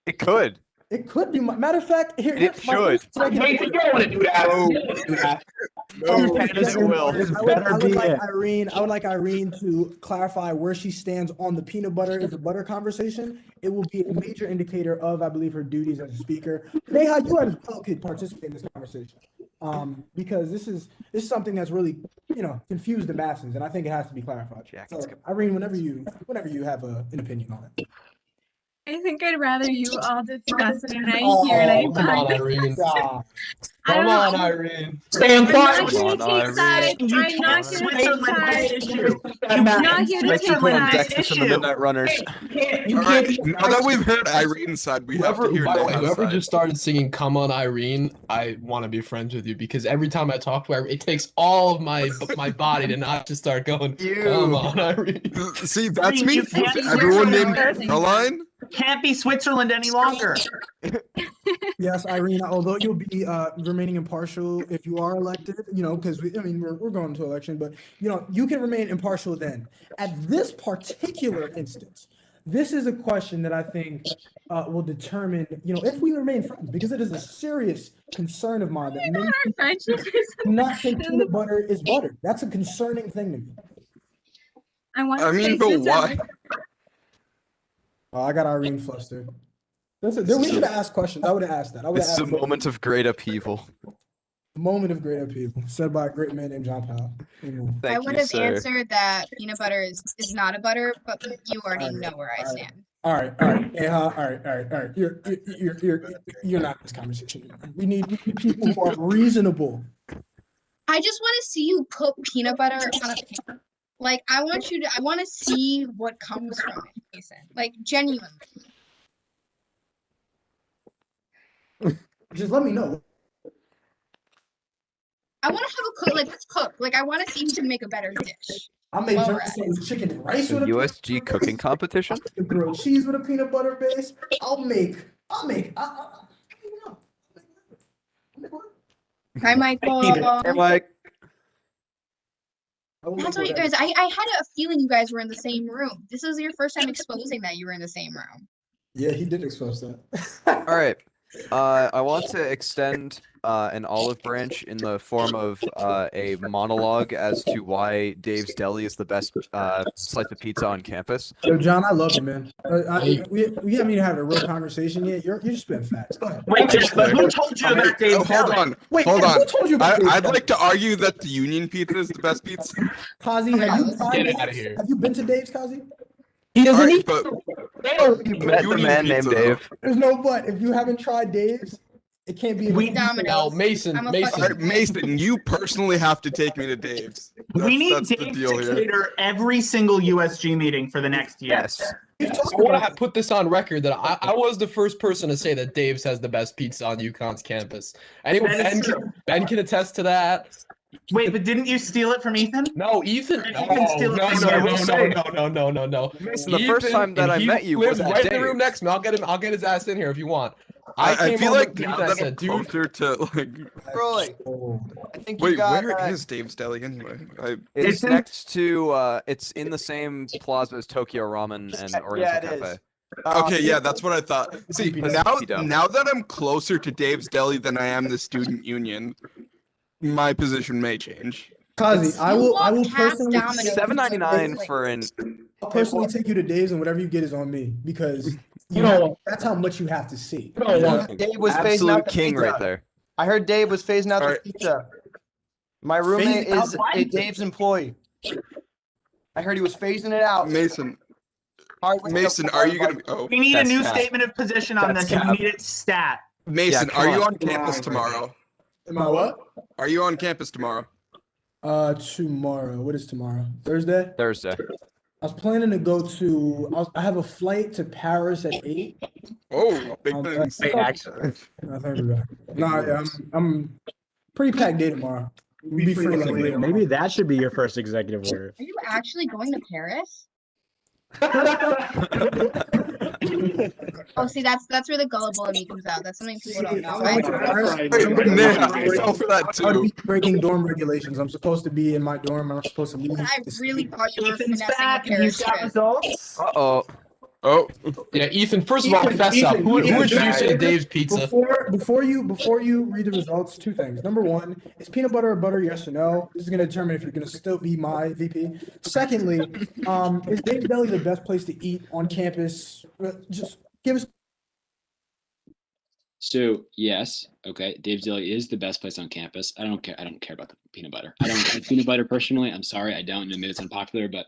It could. It could be. Matter of fact, here it should. You don't want to do that. I would like Irene to clarify where she stands on the peanut butter is a butter conversation. It will be a major indicator of, I believe, her duties as a speaker. Neha, you as well could participate in this conversation, because this is something that's really confused the masses, and I think it has to be clarified. So, Irene, whenever you have an opinion on it. I think I'd rather you all discuss it and I hear and I Oh, come on, Irene. I Come don't on, know. Irene. Stand I'm quiet. not here to take sides. You I'm not can't here to take Switzerland be sides. an issue. I'm not here to Like take to put on sides. Dexter from the Midnight Runners. You All can't right, be now that we've heard Irene's side, we have to hear By the way, Neha's whoever side. just started singing "Come On, Irene," I want to be friends with you because every time I talk to her, it takes all of my body to not just start going. Come on, Irene. See, that's Irene, me. you can't be Everyone named Switzerland. Caroline. Can't be Switzerland any longer. Yes, Irene, although you'll be remaining impartial if you are elected, because we're going to election, but you can remain impartial then. At this particular instance, this is a question that I think will determine, if we remain friends, because it is a serious concern of mine that many people friendship do not think peanut butter is butter. That's a concerning thing to me. I want I to mean, say but Switzerland. why? Oh, I got Irene flustered. Listen, we should have asked questions. I would have asked that. I would have This is asked a moment of great upheaval. moment of great upheaval, said by a great man named John Powell. Amen. I Thank would you, have sir. answered that peanut butter is not a butter, but you already All right, know where I all right. stand. All right. All right. You're not in this conversation anymore. We need people who are reasonable. I just want to see you put peanut butter on a pan. Like I want to see what comes from it, Mason. Like genuinely. Just let me know. I want to have a cook. Like let's cook. Like I want to see who can make a better dish. I made While jerk we're at it. sandwich chicken and rice The with a peanut USG butter cooking base. competition? I'll grilled cheese with a peanut butter base. I'll make. Hi, Michael. Hey, Mike. That's what you guys. I had a feeling you guys were in the same room. This is your first time exposing that you were in the same room. Yeah, he did expose that. All right. I want to extend an olive branch in the form of a monologue as to why Dave's Deli is the best slice of pizza on campus. Yo, John, I love you, man. We haven't even had a real conversation yet. You're just spitting facts. Go ahead. Wait, but who told you about Dave's Hold Deli? on. Wait, Hold who on. told you about Dave's I'd Deli? like to argue that the Union pizza is the best pizza. Kazi, have you tried Get out of Dave's? here. Have you been to Dave's, Kazi? He doesn't Alright, eat. but You met the Union man pizza, named though. Dave. There's no but. If you haven't tried Dave's, it can't be. Domino's. Now, Mason, I'm a Mason. fucking Alright, Mason, you personally have to take me to Dave's. We need That's the Dave deal to here. cater every single USG meeting for the next year. Yes. We've I talked want about to put this on record that I was the first person to say that Dave's has the best pizza on UConn's campus. Anyway, That is true. Ben can attest to that. Wait, but didn't you steal it from Ethan? No, Ethan. You can steal it No, from no, him. no. Mason, the first time that I met you lives was at right in the room Dave's. next to me. I'll get his ass in here if you want. I came feel home like to now Ethan, I that I'm said, dude. closer to like. Roy, I think you Wait, got. where is Dave's Deli anyway? It's next to. It's in the same plaza as Tokyo Ramen and Oriental Yeah, it Cafe. is. Okay, yeah, that's what I thought. See, now Pizza. that I'm closer to Dave's Deli than I am the student union, my position may change. Kazi, I will walk past personally Domino's. $7.99 for an. I'll personally take you to Dave's, and whatever you get is on me because that's how much you have to see. Dave was phasing Absolute out the king pizza. right there. I heard Dave was phasing out the pizza. My roommate Phasing out is what? a Dave's employee. I heard he was phasing it out. Mason, Hardware Mason, are you gonna be? Oh, We need a that's new cap. statement of position on That's this, and we cap. need it stat. Mason, Yeah, come are you on. on campus tomorrow? Am I what? Are you on campus tomorrow? Tomorrow. What is tomorrow? Thursday? Thursday. I was planning to go to. I have a flight to Paris at 8. Oh, big things. Actually. No, thank you, God. No, yeah, I'm pretty packed day tomorrow. We'll be free like later. Maybe that should be your first executive order. Are you actually going to Paris? Oh, see, that's where the gullible in me comes out. That's something people don't know. I fell for that too. Breaking dorm regulations. I'm supposed to be in my dorm. I'm supposed to leave. I really thought you were Ethan's finessing back, a and he's Paris got trip. results. Uh-oh. Oh. Yeah, Ethan, first of all, fess up. Who introduced you to Dave's Pizza? Before you read the results, two things. Number one, is peanut butter or butter, yes or no? This is going to determine if you're going to still be my VP. Secondly, is Dave's Deli the best place to eat on campus? Just give us. So yes, okay, Dave's Deli is the best place on campus. I don't care about the peanut butter. I don't like peanut butter personally. I'm sorry, I don't. Maybe it's unpopular, but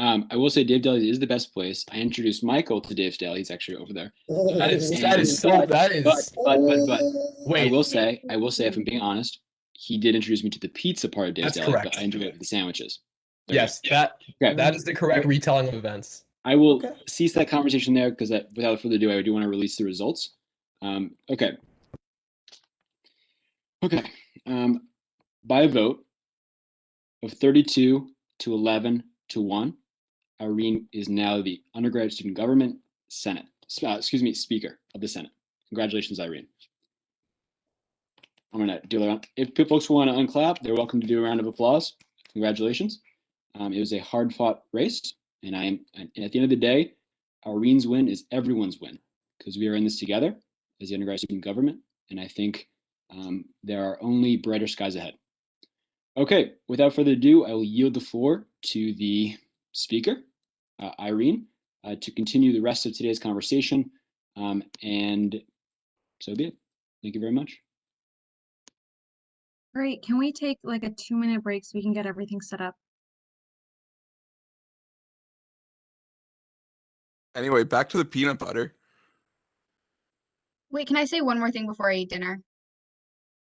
I will say Dave Daly is the best place. I introduced Michael to Dave Daly. He's actually over there. That is But wait. I will say, if I'm being honest, he did introduce me to the pizza part of Dave That's Daly, correct. but I enjoyed it with the sandwiches. There you Yes, go. that is the correct retelling of events. I will cease that conversation there because without further ado, I do want to release the results. Okay. By a vote of 32 to 11 to 1, Irene is now the undergraduate student government Speaker of the Senate. Congratulations, Irene. I'm gonna do a round. If folks want to unclap, they're welcome to do a round of applause. Congratulations. It was a hard-fought race, and at the end of the day, Irene's win is everyone's win because we are in this together as the undergraduate student government, and I think there are only brighter skies ahead. Okay, without further ado, I will yield the floor to the speaker, Irene, to continue the rest of today's conversation, and so be it. Thank you very much. Great. Can we take like a 2-minute break so we can get everything set up? Anyway, back to the peanut butter. Wait, can I say one more thing before I eat dinner?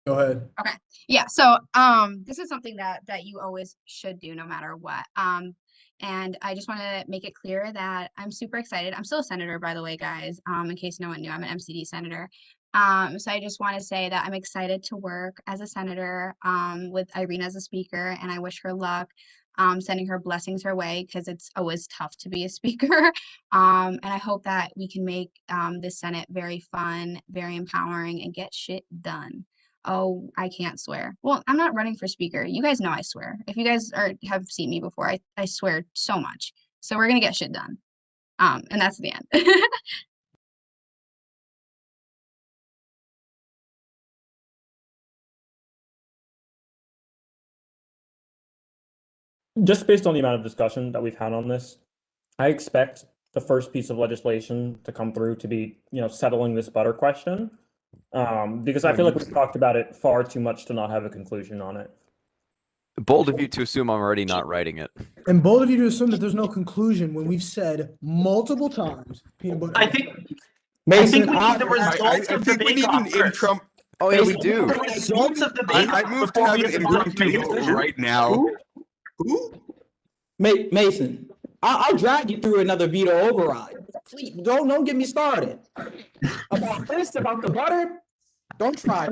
Go ahead. Okay. Yeah. So this is something that you always should do no matter what. And I just want to make it clear that I'm super excited. I'm still a senator, by the way, guys. In case no one knew, I'm an MCD senator. So I just want to say that I'm excited to work as a senator with Irene as a speaker, and I wish her luck. Sending her blessings her way because it's always tough to be a speaker. And I hope that we can make this Senate very fun, very empowering, and get shit done. Oh, I can't swear. Well, I'm not running for speaker. You guys know I swear. If you guys have seen me before, I swear so much. So we're gonna get shit done. And that's the end. Just based on the amount of discussion that we've had on this, I expect the first piece of legislation to come through to be, settling this butter question. Because I feel like we've talked about it far too much to not have a conclusion on it. Bold of you to assume I'm already not writing it. And bold of you to assume that there's no conclusion when we've said multiple times peanut butter. I think Mason, we need the results of the think we need an interim. Oh yeah, we do. The results of the I move to have an impromptu vote right now. Mason, I'll drag you through another veto override. Please, don't get me started. About this, about the butter, don't try.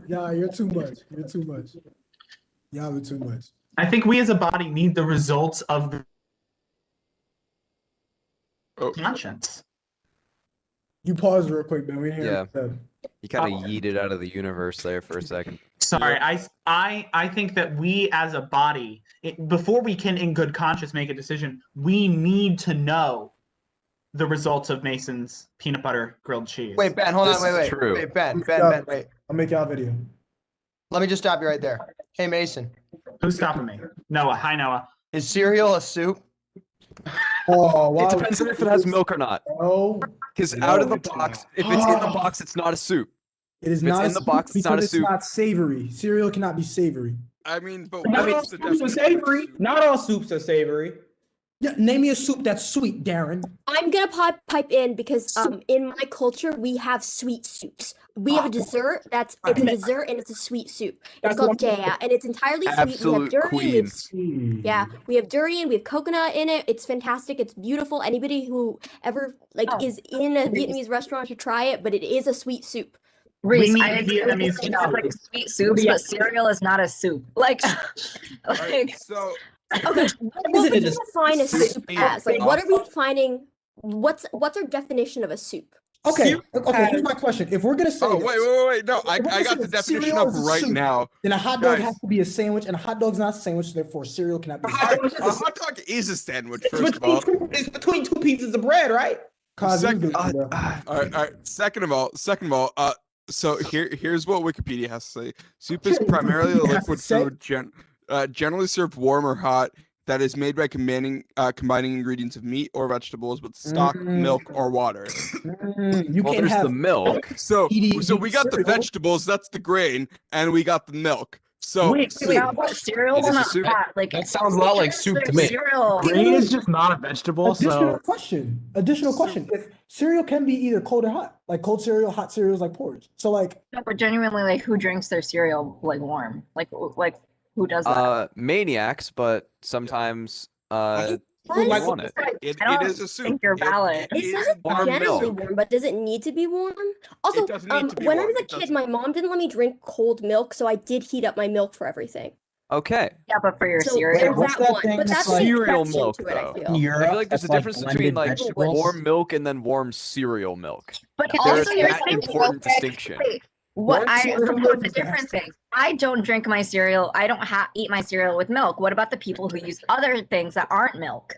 Yeah, you're too much. You're too much. Yeah, we're too much. I think we as a body need the results of the conscience. You pause real quick, man. We Yeah. You kind of yeeted out of the universe there for a second. Sorry, I think that we as a body, before we can in good conscience make a decision, we need to know the results of Mason's peanut butter grilled cheese. Wait, Ben, hold on. Wait. True. Wait, Ben, wait. I'll make y'all a video. Let me just stop you right there. Hey, Mason. Who's stopping me? Noah. Hi, Noah. Is cereal a soup? Oh, wow. It depends on if it has milk or not. Oh. Because out of the box, if it's in the box, it's not a soup. It is If not it's in the box, it's not a because soup. it's not savory. Cereal cannot be savory. I mean, but Not all what's the soups are definition of savory. soup? Not all soups are savory. Yeah, name me a soup that's sweet, Darren. I'm gonna pipe in because in my culture we have sweet soups. We have a dessert it's a dessert and it's a sweet soup. It's That's called one- daya and it's entirely sweet. Absolute We have durian. queen. We have durian. We have coconut in it. It's fantastic. It's beautiful. Anybody who ever is in a Vietnamese restaurant should try it. But it is a sweet soup. We Reese, need I agree with Vietnamese you, like food. sweet soups, Yeah. but cereal is not a soup. Like, like So Okay, what would you define a soup soup being as? Like, what are we off- defining? What's our definition of a soup? Okay, Soup okay, here's my question. If we're gonna say oh this, wait. No, if we're gonna I say got the that definition cereal up is a right soup, now. then a hot dog Guys. has to be a sandwich, and a hot dog's not a sandwich, therefore cereal cannot be a A sandwich. hot dog is a sandwich, It's first of all. it's between two pieces of bread, right? Cause Second, bro. all right. Second of all, so here's what Wikipedia has to say. Soup is primarily a Wikipedia has liquid to say? food, generally served warm or hot, that is made by combining ingredients of meat or vegetables with stock, milk, or water. You Well, can't there's have the milk. So Eating we got the cereal. vegetables, that's the grain, and we got the milk. So Wait, soup. Now, but cereal's It is a not soup. that. Like, That sounds a lot like soup to there's me. cereal. Grain is just not a vegetable, Additional so question. Additional question. If cereal can be either cold or hot, like cold cereal, hot cereals like porridge. So like, No, but genuinely, like, who drinks their cereal like warm? Like who does that? Maniacs, but sometimes What? you Like, want it. It I is don't a soup. think you're valid. It is says it's warm generally milk. warm, but does it need to be warm? Also, doesn't need to be when I warm. was a It kid, doesn't. my mom didn't let me drink cold milk, so I did heat up my milk for everything. Okay. Yeah, but for your So cereal. there's what's that that one, thing but that's that's an Cereal exception milk, to it, though. I in feel. Europe, I feel like there's a that's, difference blended between like vegetables? warm milk and then warm cereal milk. But There's also, you're that saying important distinction. Wait, what Warm I cereal suppose milk the is difference nasty. is I don't drink my cereal. I don't eat my cereal with milk. What about the people who use other things that aren't milk?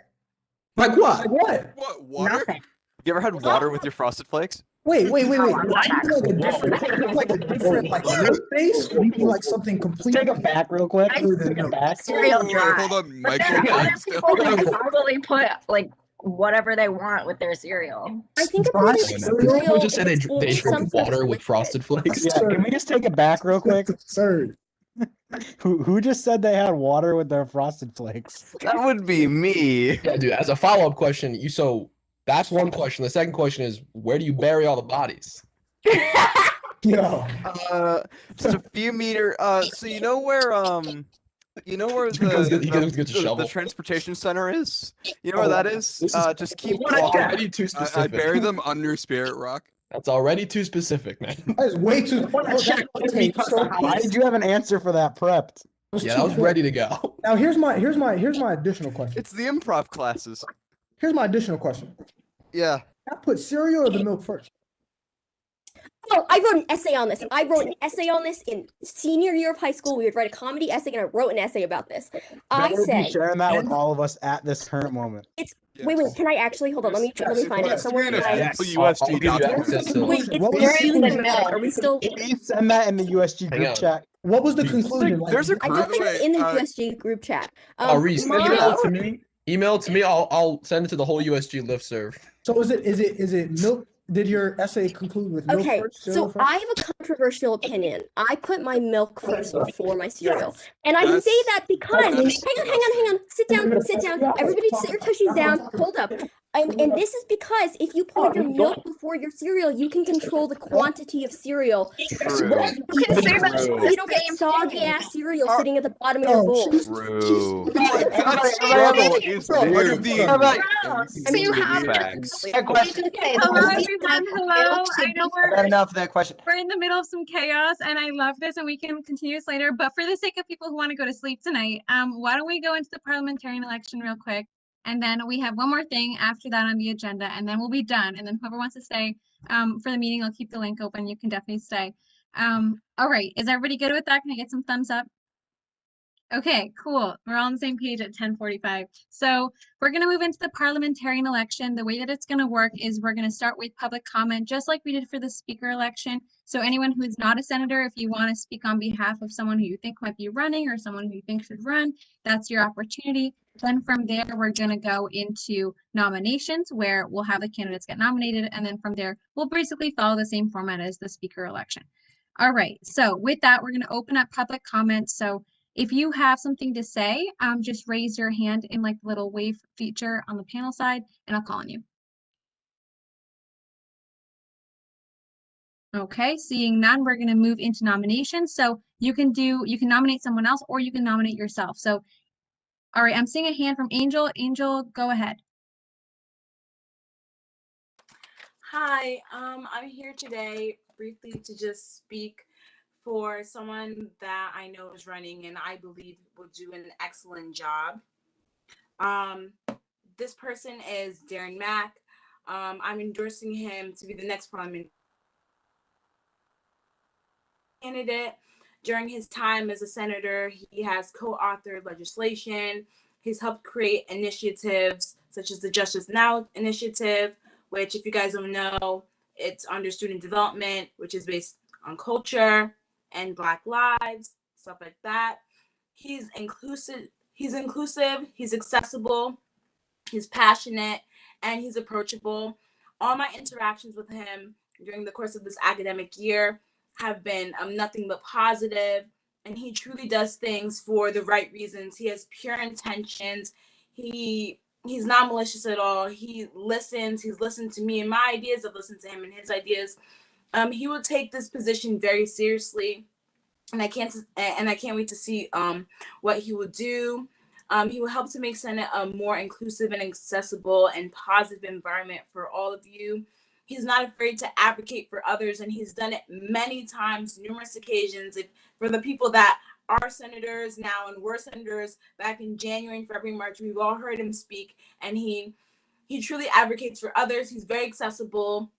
Like what? What? What, water? Nothing. You ever had water with your Frosted Flakes? wait. Oh, I'm Would not you do like a different, like a different like milk base, or do you do like something completely Take it back real quick. I other than drink milk? Back. cereal Wait, dry. hold on. But Michael. there are other still- people who probably put like whatever they want with their cereal. I think a Dry part of cereal? People cereal just say is they only some drink sort of water with liquid. Frosted Flakes. Yeah, can we just take it back real quick? That's absurd. Who just said they had water with their Frosted Flakes? That would be me. Yeah, dude. As a follow-up question, that's one question. The second question is, where do you bury all the bodies? Yo. Just a few meter. So you know where He goes get a the shovel. transportation center is? You know where that is? This is Just keep That's walking. already too I specific. bury them under Spirit Rock. That's already too specific, man. That is way too. Okay, so Why did you have an answer for that prepped? Yeah, I was ready to go. Now here's my additional question. It's the improv classes. Here's my additional question. Yeah. I put cereal or the milk first? Oh, I wrote an essay on this. I wrote an essay on this in senior year of high school. We would write a comedy essay, and I wrote an essay about this. I Better be said, sharing that with all of us at this current moment. it's wait, can I actually hold on? Let me find it somewhere. Yes. Can I- Yes. I'll give you access to Wait, it's What was there the in the conclusion? middle. Are we still? Please send that in the USG Hang group on. chat. What was the conclusion? There's a I don't think it's in the USG group chat. Reese, my- email it to me. Email it to me. I'll send it to the whole USG listserv. So is it milk? Did your essay conclude with milk Okay, first? Cereal so first? I have a controversial opinion. I put my milk first before my cereal. And I can say that because, hang on, sit down. Everybody sit your tushies down, hold up. And this is because if you put your milk before your cereal, you can control the quantity of cereal. True. You can say that so you don't get soggy ass cereal sitting at the bottom of your bowl. True. That struggle is part of the. So you have Facts. Hello, everyone. Hello. I know I've had enough of that question. we're in the middle of some chaos, and I love this, and we can continue this later. But for the sake of people who want to go to sleep tonight, why don't we go into the parliamentarian election real quick, and then we have one more thing after that on the agenda, and then we'll be done. And then whoever wants to stay for the meeting, I'll keep the link open. You can definitely stay. All right. Is everybody good with that? Can I get some thumbs up? Okay, cool. We're all on the same page at 10:45. So we're going to move into the parliamentarian election. The way that it's going to work is we're going to start with public comment, just like we did for the speaker election. So anyone who is not a senator, if you want to speak on behalf of someone who you think might be running or someone who you think should run, that's your opportunity. Then from there, we're going to go into nominations where we'll have the candidates get nominated. And then from there, we'll basically follow the same format as the speaker election. All right. So with that, we're going to open up public comments. So if you have something to say, just raise your hand in like the little wave feature on the panel side, and I'll call on you. Okay, seeing none, we're going to move into nominations. So you can nominate someone else, or you can nominate yourself. So, all right, I'm seeing a hand from Angel. Angel, go ahead. Hi, I'm here today briefly to just speak for someone that I know is running and I believe will do an excellent job. This person is Darren Mack. I'm endorsing him to be the next parliament candidate. During his time as a senator, he has co-authored legislation. He's helped create initiatives such as the Justice Now initiative, which, if you guys don't know, it's under student development, which is based on culture and Black lives, stuff like that. He's inclusive, he's accessible, he's passionate, and he's approachable. All my interactions with him during the course of this academic year have been nothing but positive. and he truly does things for the right reasons. He has pure intentions. He's not malicious at all. He listens. He's listened to me and my ideas. I've listened to him and his ideas. He will take this position very seriously, and I can't wait to see what he will do. He will help to make Senate a more inclusive and accessible and positive environment for all of you. He's not afraid to advocate for others, and he's done it many times, numerous occasions. For the people that are senators now and were senators back in January and February, March, we've all heard him speak, and he truly advocates for others. He's very accessible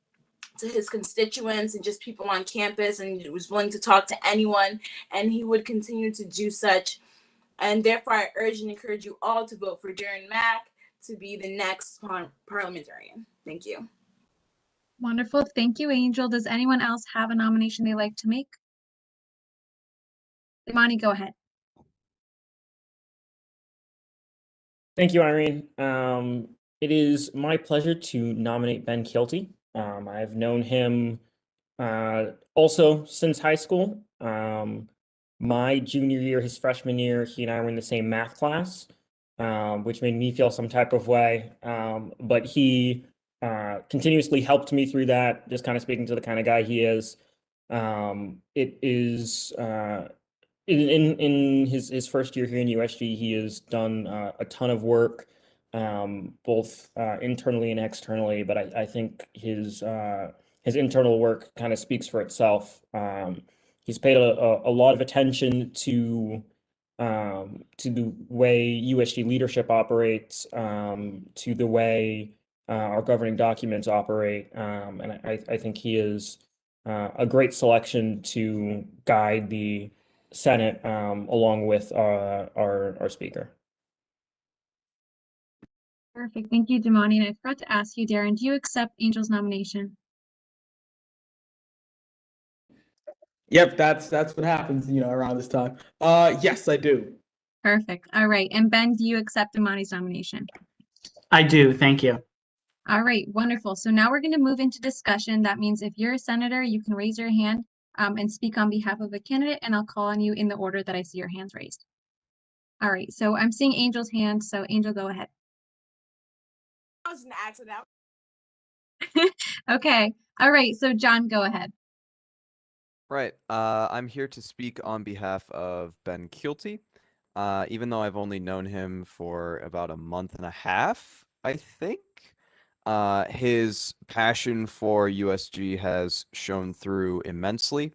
to his constituents and just people on campus, and he was willing to talk to anyone, and he would continue to do such. And therefore, I urge and encourage you all to vote for Darren Mack to be the next parliamentarian. Thank you. Wonderful. Thank you, Angel. Does anyone else have a nomination they'd like to make? Imani, go ahead. Thank you, Irene. It is my pleasure to nominate Ben Kilty. I've known him also since high school. My junior year, his freshman year, he and I were in the same math class, which made me feel some type of way. But he continuously helped me through that, just kind of speaking to the kind of guy he is. It is in his first year here in USG, he has done a ton of work, both internally and externally. But I think his internal work kind of speaks for itself. He's paid a lot of attention to the way USG leadership operates, to the way our governing documents operate, and I think he is a great selection to guide the Senate along with our speaker. Perfect. Thank you, Damani. And I forgot to ask you, Darren, do you accept Angel's nomination? Yep, that's what happens, around this time. Yes, I do. Perfect. All right. And Ben, do you accept Imani's nomination? I do. Thank you. All right. Wonderful. So now we're going to move into discussion. That means if you're a senator, you can raise your hand and speak on behalf of a candidate, and I'll call on you in the order that I see your hands raised. All right. So I'm seeing Angel's hand. So Angel, go ahead. That was an accident. Okay. All right. So John, go ahead. Right. I'm here to speak on behalf of Ben Kilty. Even though I've only known him for about a month and a half, I think. His passion for USG has shown through immensely.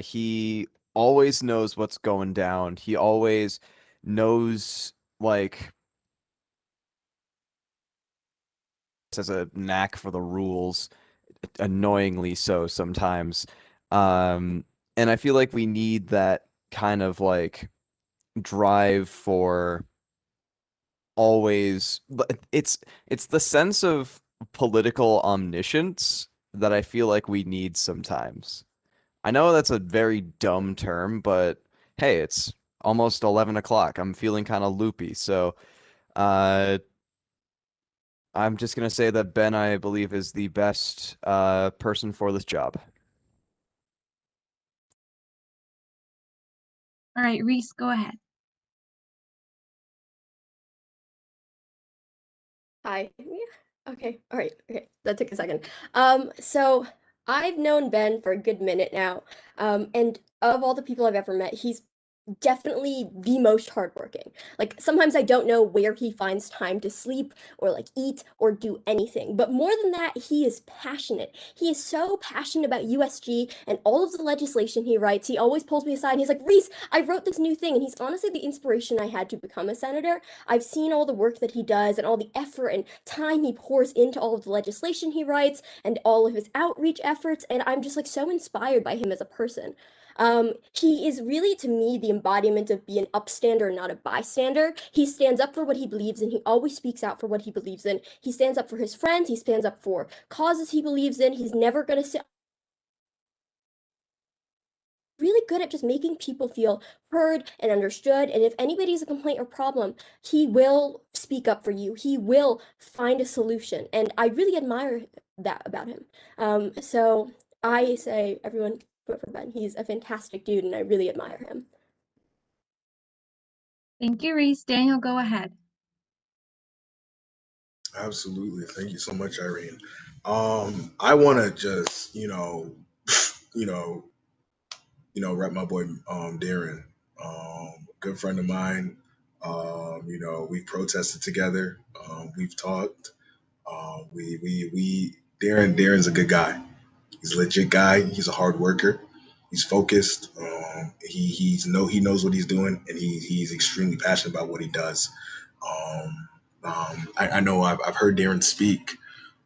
He always knows what's going down. He always knows, like, has a knack for the rules, annoyingly so sometimes. And I feel like we need that kind of like drive for always. It's the sense of political omniscience that I feel like we need sometimes. I know that's a very dumb term, but hey, it's almost 11 o'clock. I'm feeling kind of loopy, so I'm just gonna say that Ben, I believe, is the best person for this job. All right, Reese, go ahead. Hi. Yeah. Okay. All right. Okay. That took a second. So I've known Ben for a good minute now. And of all the people I've ever met, he's definitely the most hardworking. Like sometimes I don't know where he finds time to sleep or like eat or do anything. But more than that, he is passionate. He is so passionate about USG and all of the legislation he writes. He always pulls me aside and he's like, Reese, I wrote this new thing. And he's honestly the inspiration I had to become a senator. I've seen all the work that he does and all the effort and time he pours into all of the legislation he writes and all of his outreach efforts. And I'm just like so inspired by him as a person. He is really, to me, the embodiment of being an upstander, not a bystander. He stands up for what he believes in. He always speaks out for what he believes in. He stands up for his friends. He stands up for causes he believes in. He's never going to sit. Really good at just making people feel heard and understood. And if anybody has a complaint or problem, he will speak up for you. He will find a solution. And I really admire that about him. So I say, everyone, vote for Ben. He's a fantastic dude, and I really admire him. Thank you, Reese. Daniel, go ahead. Absolutely. Thank you so much, Irene. I want to just, you know, rep my boy, Darren, good friend of mine. We've protested together. We've talked. Darren's a good guy. He's a legit guy. He's a hard worker. He's focused. He knows what he's doing, and he's extremely passionate about what he does. I know I've heard Darren speak.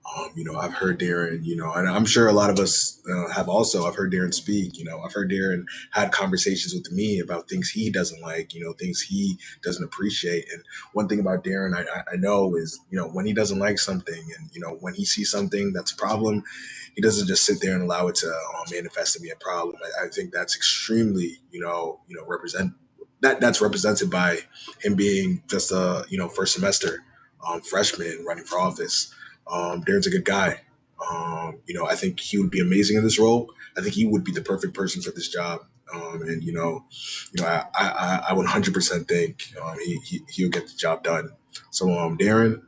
I've heard Darren, and I'm sure a lot of us have also. I've heard Darren speak. I've heard Darren had conversations with me about things he doesn't like, things he doesn't appreciate. And one thing about Darren I know is, when he doesn't like something, and when he sees something that's a problem, he doesn't just sit there and allow it to manifest to be a problem. I think that's extremely, represent that's represented by him being just a first semester freshman running for office. Darren's a good guy. I think he would be amazing in this role. I think he would be the perfect person for this job. I 100% think he'll get the job done. So, Darren,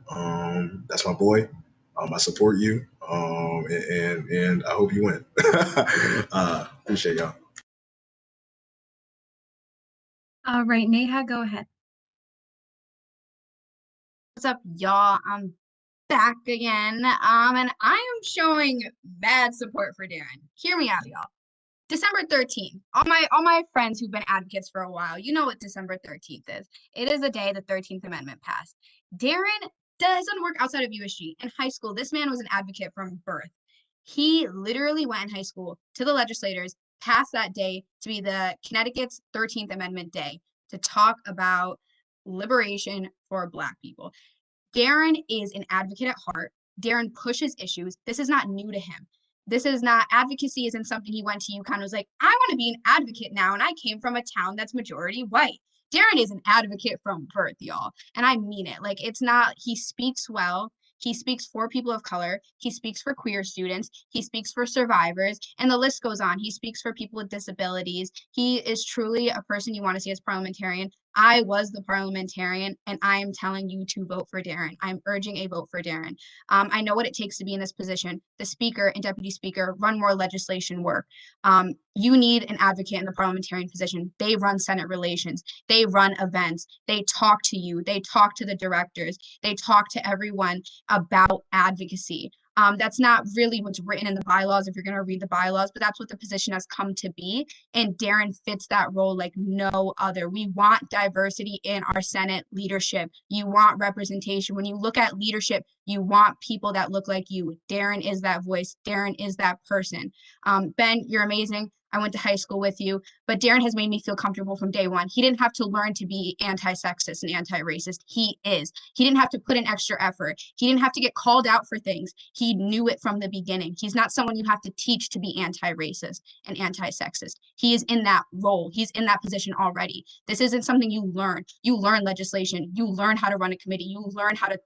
that's my boy. I support you, and I hope you win. Appreciate y'all. All right, Neha, go ahead. What's up, y'all? I'm back again. And I am showing mad support for Darren. Hear me out, y'all. December 13th. All my friends who've been advocates for a while, you know what December 13th is. It is the day the 13th Amendment passed. Darren doesn't work outside of USG. In high school, this man was an advocate from birth. He literally went in high school to the legislators, passed that day to be the Connecticut's 13th Amendment Day to talk about liberation for Black people. Darren is an advocate at heart. Darren pushes issues. This is not new to him. This is not, advocacy isn't something he went to UConn and was like, I want to be an advocate now. And I came from a town that's majority white. Darren is an advocate from birth, y'all. And I mean it. Like, it's not, he speaks well. He speaks for people of color. He speaks for queer students. He speaks for survivors. And the list goes on. He speaks for people with disabilities. He is truly a person you want to see as parliamentarian. I was the parliamentarian, and I am telling you to vote for Darren. I'm urging a vote for Darren. I know what it takes to be in this position. The speaker and deputy speaker run more legislation work. You need an advocate in the parliamentarian position. They run Senate relations. They run events. They talk to you. They talk to the directors. They talk to everyone about advocacy. That's not really what's written in the bylaws if you're going to read the bylaws, but that's what the position has come to be. And Darren fits that role like no other. We want diversity in our Senate leadership. You want representation. When you look at leadership, you want people that look like you. Darren is that voice. Darren is that person. Ben, you're amazing. I went to high school with you, but Darren has made me feel comfortable from day one. He didn't have to learn to be anti-sexist and anti-racist. He is. He didn't have to put in extra effort. He didn't have to get called out for things. He knew it from the beginning. He's not someone you have to teach to be anti-racist and anti-sexist. He is in that role. He's in that position already. This isn't something you learn. You learn legislation. You learn how to run a committee. You learn how to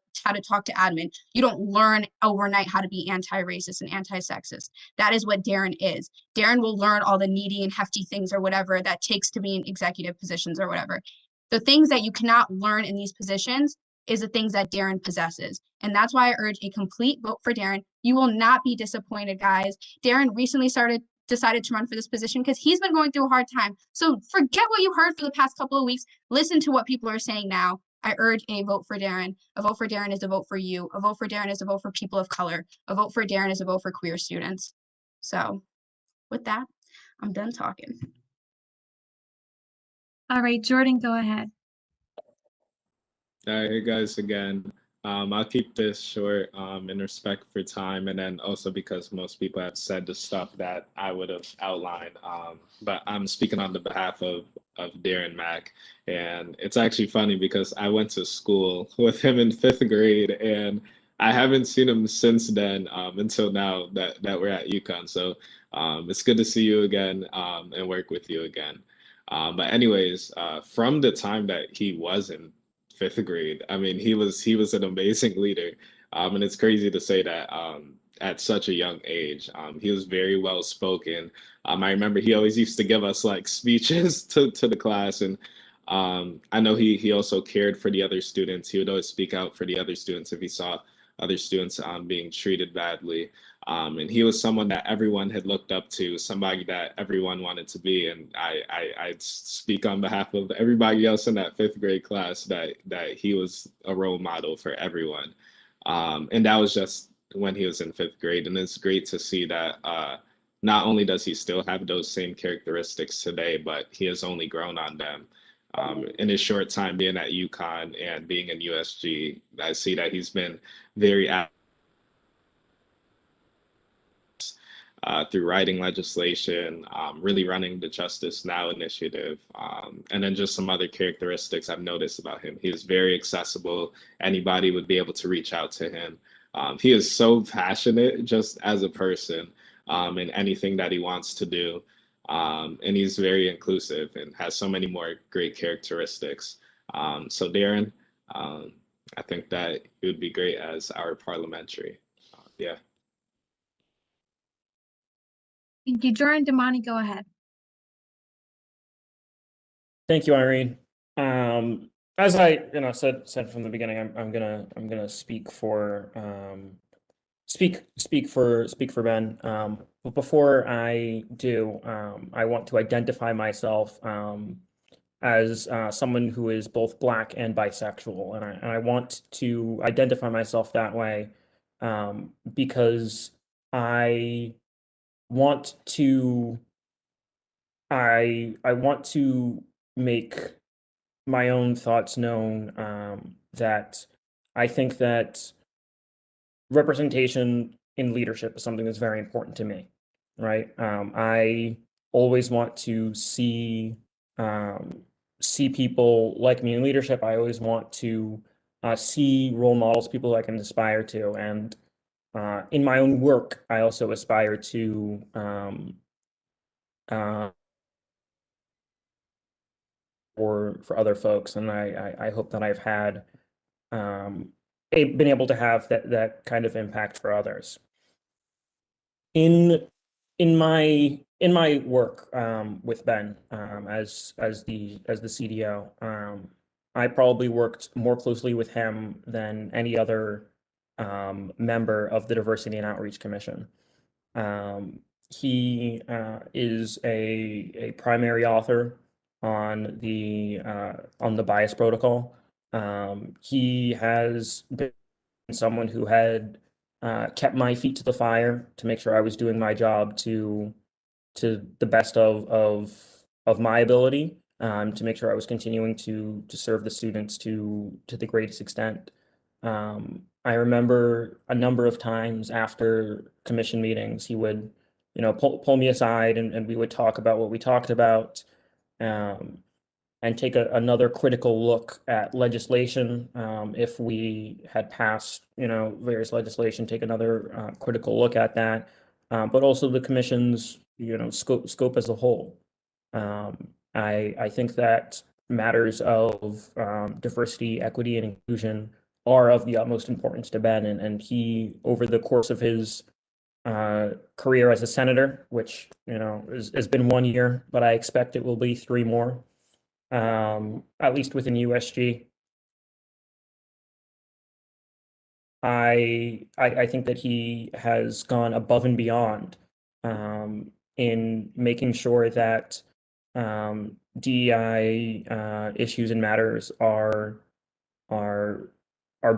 talk to admin. You don't learn overnight how to be anti-racist and anti-sexist. That is what Darren is. Darren will learn all the needy and hefty things or whatever that takes to be in executive positions or whatever. The things that you cannot learn in these positions is the things that Darren possesses. And that's why I urge a complete vote for Darren. You will not be disappointed, guys. Darren recently decided to run for this position because he's been going through a hard time. So forget what you heard for the past couple of weeks. Listen to what people are saying now. I urge a vote for Darren. A vote for Darren is a vote for you. A vote for Darren is a vote for people of color. A vote for Darren is a vote for queer students. So with that, I'm done talking. All right, Jordan, go ahead. All right, hey guys, again. I'll keep this short in respect for time, and then also because most people have said the stuff that I would have outlined. But I'm speaking on the behalf of Darren Mack, and it's actually funny because I went to school with him in 5th grade, and I haven't seen him since then until now that we're at Uconn. So it's good to see you again and work with you again. But anyways, from the time that he was in 5th grade, I mean, he was an amazing leader, and it's crazy to say that at such a young age. He was very well spoken. I remember he always used to give us like speeches to the class, and I know he also cared for the other students. He would always speak out for the other students if he saw other students being treated badly. And he was someone that everyone had looked up to, somebody that everyone wanted to be. And I speak on behalf of everybody else in that 5th grade class that he was a role model for everyone. And that was just when he was in 5th grade. And it's great to see that not only does he still have those same characteristics today, but he has only grown on them. In his short time being at Uconn and being in USG, I see that he's been very active through writing legislation, really running the Justice Now initiative, and then just some other characteristics I've noticed about him. He is very accessible. Anybody would be able to reach out to him. He is so passionate just as a person in anything that he wants to do. And he's very inclusive and has so many more great characteristics. So Darren, I think that it would be great as our parliamentary. Yeah. Thank you. Jordan Damani, go ahead. Thank you, Irene. As I said from the beginning, I'm gonna speak for speak for Ben. But before I do, I want to identify myself as someone who is both Black and bisexual, and I want to identify myself that way because I want to I want to make my own thoughts known that I think that representation in leadership is something that's very important to me, right? I always want to see people like me in leadership. I always want to see role models, people I can aspire to, and in my own work, I also aspire to for other folks, and I hope that I've had been able to have that kind of impact for others. In my work with Ben as the CDO, I probably worked more closely with him than any other member of the Diversity and Outreach Commission. He is a primary author on the bias protocol. He has been someone who had kept my feet to the fire to make sure I was doing my job to the best of my ability, to make sure I was continuing to serve the students to the greatest extent. I remember a number of times after commission meetings, he would, pull me aside and we would talk about what we talked about, and take another critical look at legislation. If we had passed, various legislation, take another critical look at that, but also the commission's, scope as a whole. I think that matters of diversity, equity, and inclusion are of the utmost importance to Ben, and he, over the course of his career as a senator, which has been 1 year, but I expect it will be 3 more. At least within USG. I think that he has gone above and beyond in making sure that DEI issues and matters are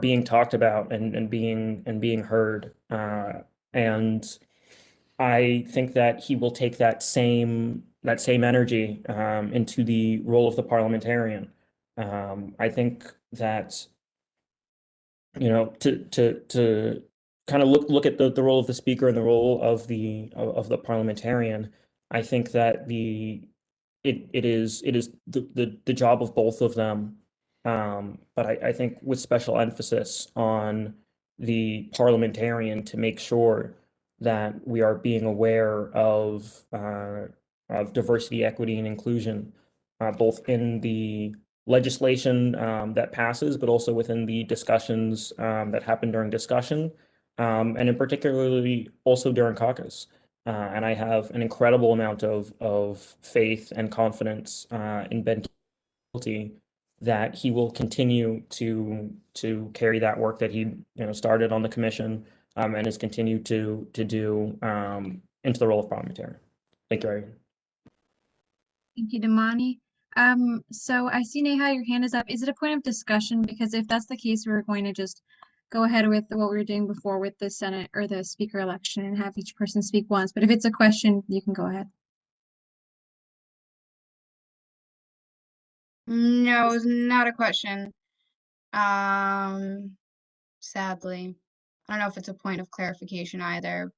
being talked about and being heard. And I think that he will take that same energy into the role of the parliamentarian. I think that to kind of look at the role of the speaker and the role of the parliamentarian. I think that it is the job of both of them. But I think with special emphasis on the parliamentarian to make sure that we are being aware of diversity, equity, and inclusion, both in the legislation that passes, but also within the discussions that happen during discussion, and in particularly also during caucus. And I have an incredible amount of faith and confidence in Ben that he will continue to carry that work that he started on the commission and has continued to do into the role of parliamentarian. Thank you, Irene. Thank you, Damani. So I see Neha, your hand is up. Is it a point of discussion? Because if that's the case, we're going to just go ahead with what we were doing before with the Senate or the speaker election and have each person speak once. But if it's a question, you can go ahead. No, it's not a question. Sadly. I don't know if it's a point of clarification either.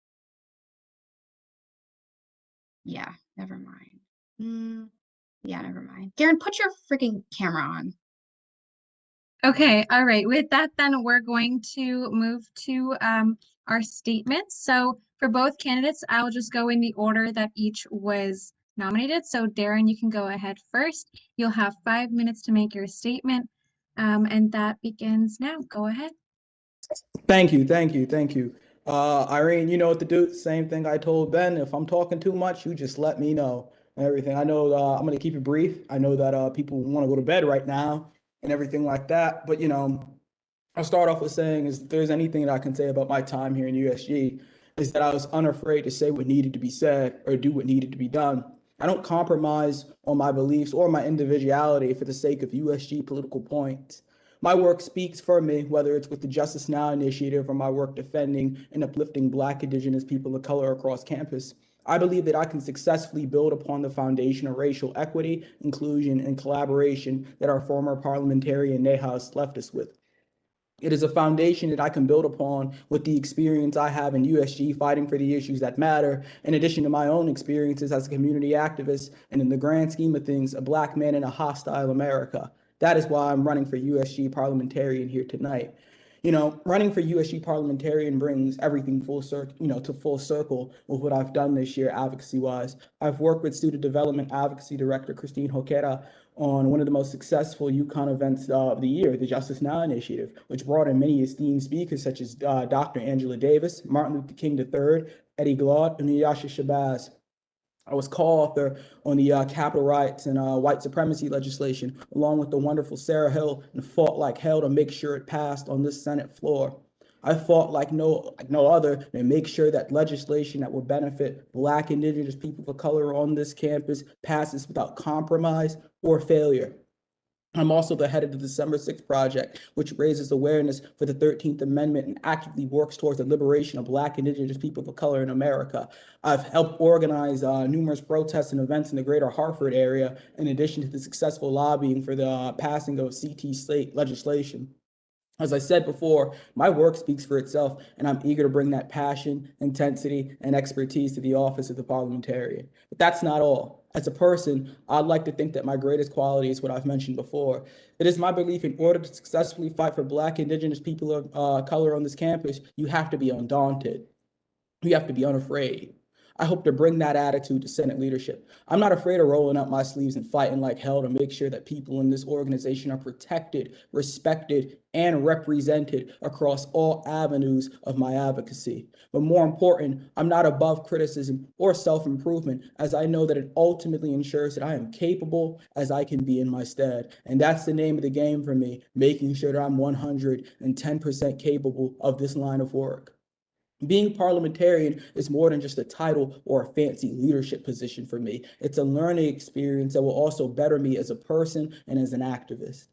Yeah, never mind. Yeah, never mind. Darren, put your freaking camera on. Okay, all right. With that, then we're going to move to our statements. So for both candidates, I'll just go in the order that each was nominated. So Darren, you can go ahead first. You'll have 5 minutes to make your statement, and that begins now. Go ahead. Thank you. Irene, you know what to do. Same thing I told Ben. If I'm talking too much, you just let me know and everything. I know I'm going to keep it brief. I know that people want to go to bed right now and everything like that. But, I'll start off with saying is if there's anything that I can say about my time here in USG is that I was unafraid to say what needed to be said or do what needed to be done. I don't compromise on my beliefs or my individuality for the sake of USG political points. My work speaks for me, whether it's with the Justice Now initiative or my work defending and uplifting Black, Indigenous people of color across campus. I believe that I can successfully build upon the foundation of racial equity, inclusion, and collaboration that our former parliamentarian Neha left us with. It is a foundation that I can build upon with the experience I have in USG fighting for the issues that matter, in addition to my own experiences as a community activist and in the grand scheme of things, a Black man in a hostile America. That is why I'm running for USG parliamentarian here tonight. Running for USG parliamentarian brings everything full circle, to full circle with what I've done this year advocacy-wise. I've worked with Student Development Advocacy Director Christine Hoquera on one of the most successful Uconn events of the year, the Justice Now Initiative, which brought in many esteemed speakers such as Dr. Angela Davis, Martin Luther King III, Eddie Glaude, and Yasha Shabazz. I was co-author on the capital rights and white supremacy legislation, along with the wonderful Sarah Hill, and fought like hell to make sure it passed on this Senate floor. I fought like no other to make sure that legislation that will benefit Black, Indigenous people of color on this campus passes without compromise or failure. I'm also the head of the December 6th Project, which raises awareness for the 13th Amendment and actively works towards the liberation of Black, Indigenous people of color in America. I've helped organize numerous protests and events in the greater Hartford area, in addition to the successful lobbying for the passing of CT state legislation. As I said before, my work speaks for itself, and I'm eager to bring that passion, intensity, and expertise to the office of the parliamentarian. But that's not all. As a person, I'd like to think that my greatest quality is what I've mentioned before. It is my belief in order to successfully fight for Black, Indigenous people of color on this campus, you have to be undaunted. You have to be unafraid. I hope to bring that attitude to Senate leadership. I'm not afraid of rolling up my sleeves and fighting like hell to make sure that people in this organization are protected, respected, and represented across all avenues of my advocacy. But more important, I'm not above criticism or self-improvement, as I know that it ultimately ensures that I am capable as I can be in my stead. And that's the name of the game for me, making sure that I'm 110% capable of this line of work. Being parliamentarian is more than just a title or a fancy leadership position for me. It's a learning experience that will also better me as a person and as an activist.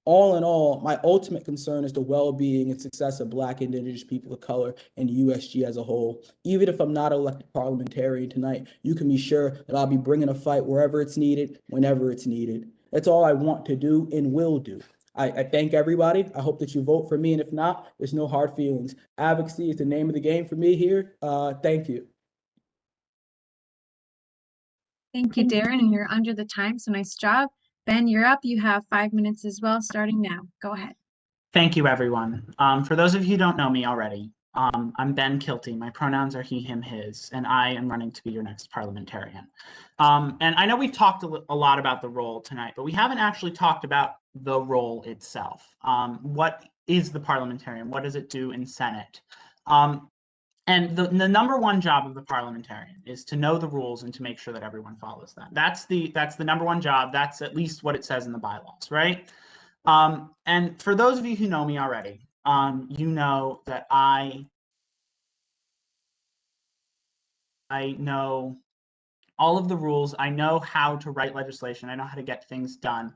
All in all, my ultimate concern is the well-being and success of Black, Indigenous people of color and USG as a whole. Even if I'm not elected parliamentarian tonight, you can be sure that I'll be bringing a fight wherever it's needed, whenever it's needed. That's all I want to do and will do. I thank everybody. I hope that you vote for me, and if not, there's no hard feelings. Advocacy is the name of the game for me here. Thank you. Thank you, Darren, and you're under the time, so nice job. Ben, you're up. You have 5 minutes as well, starting now. Go ahead. Thank you, everyone. For those of you who don't know me already, I'm Ben Kilty. My pronouns are he, him, his, and I am running to be your next parliamentarian. And I know we've talked a lot about the role tonight, but we haven't actually talked about the role itself. What is the parliamentarian? What does it do in Senate? And the number one job of the parliamentarian is to know the rules and to make sure that everyone follows them. That's the number one job. That's at least what it says in the bylaws, right? And for those of you who know me already, you know that I know all of the rules. I know how to write legislation. I know how to get things done.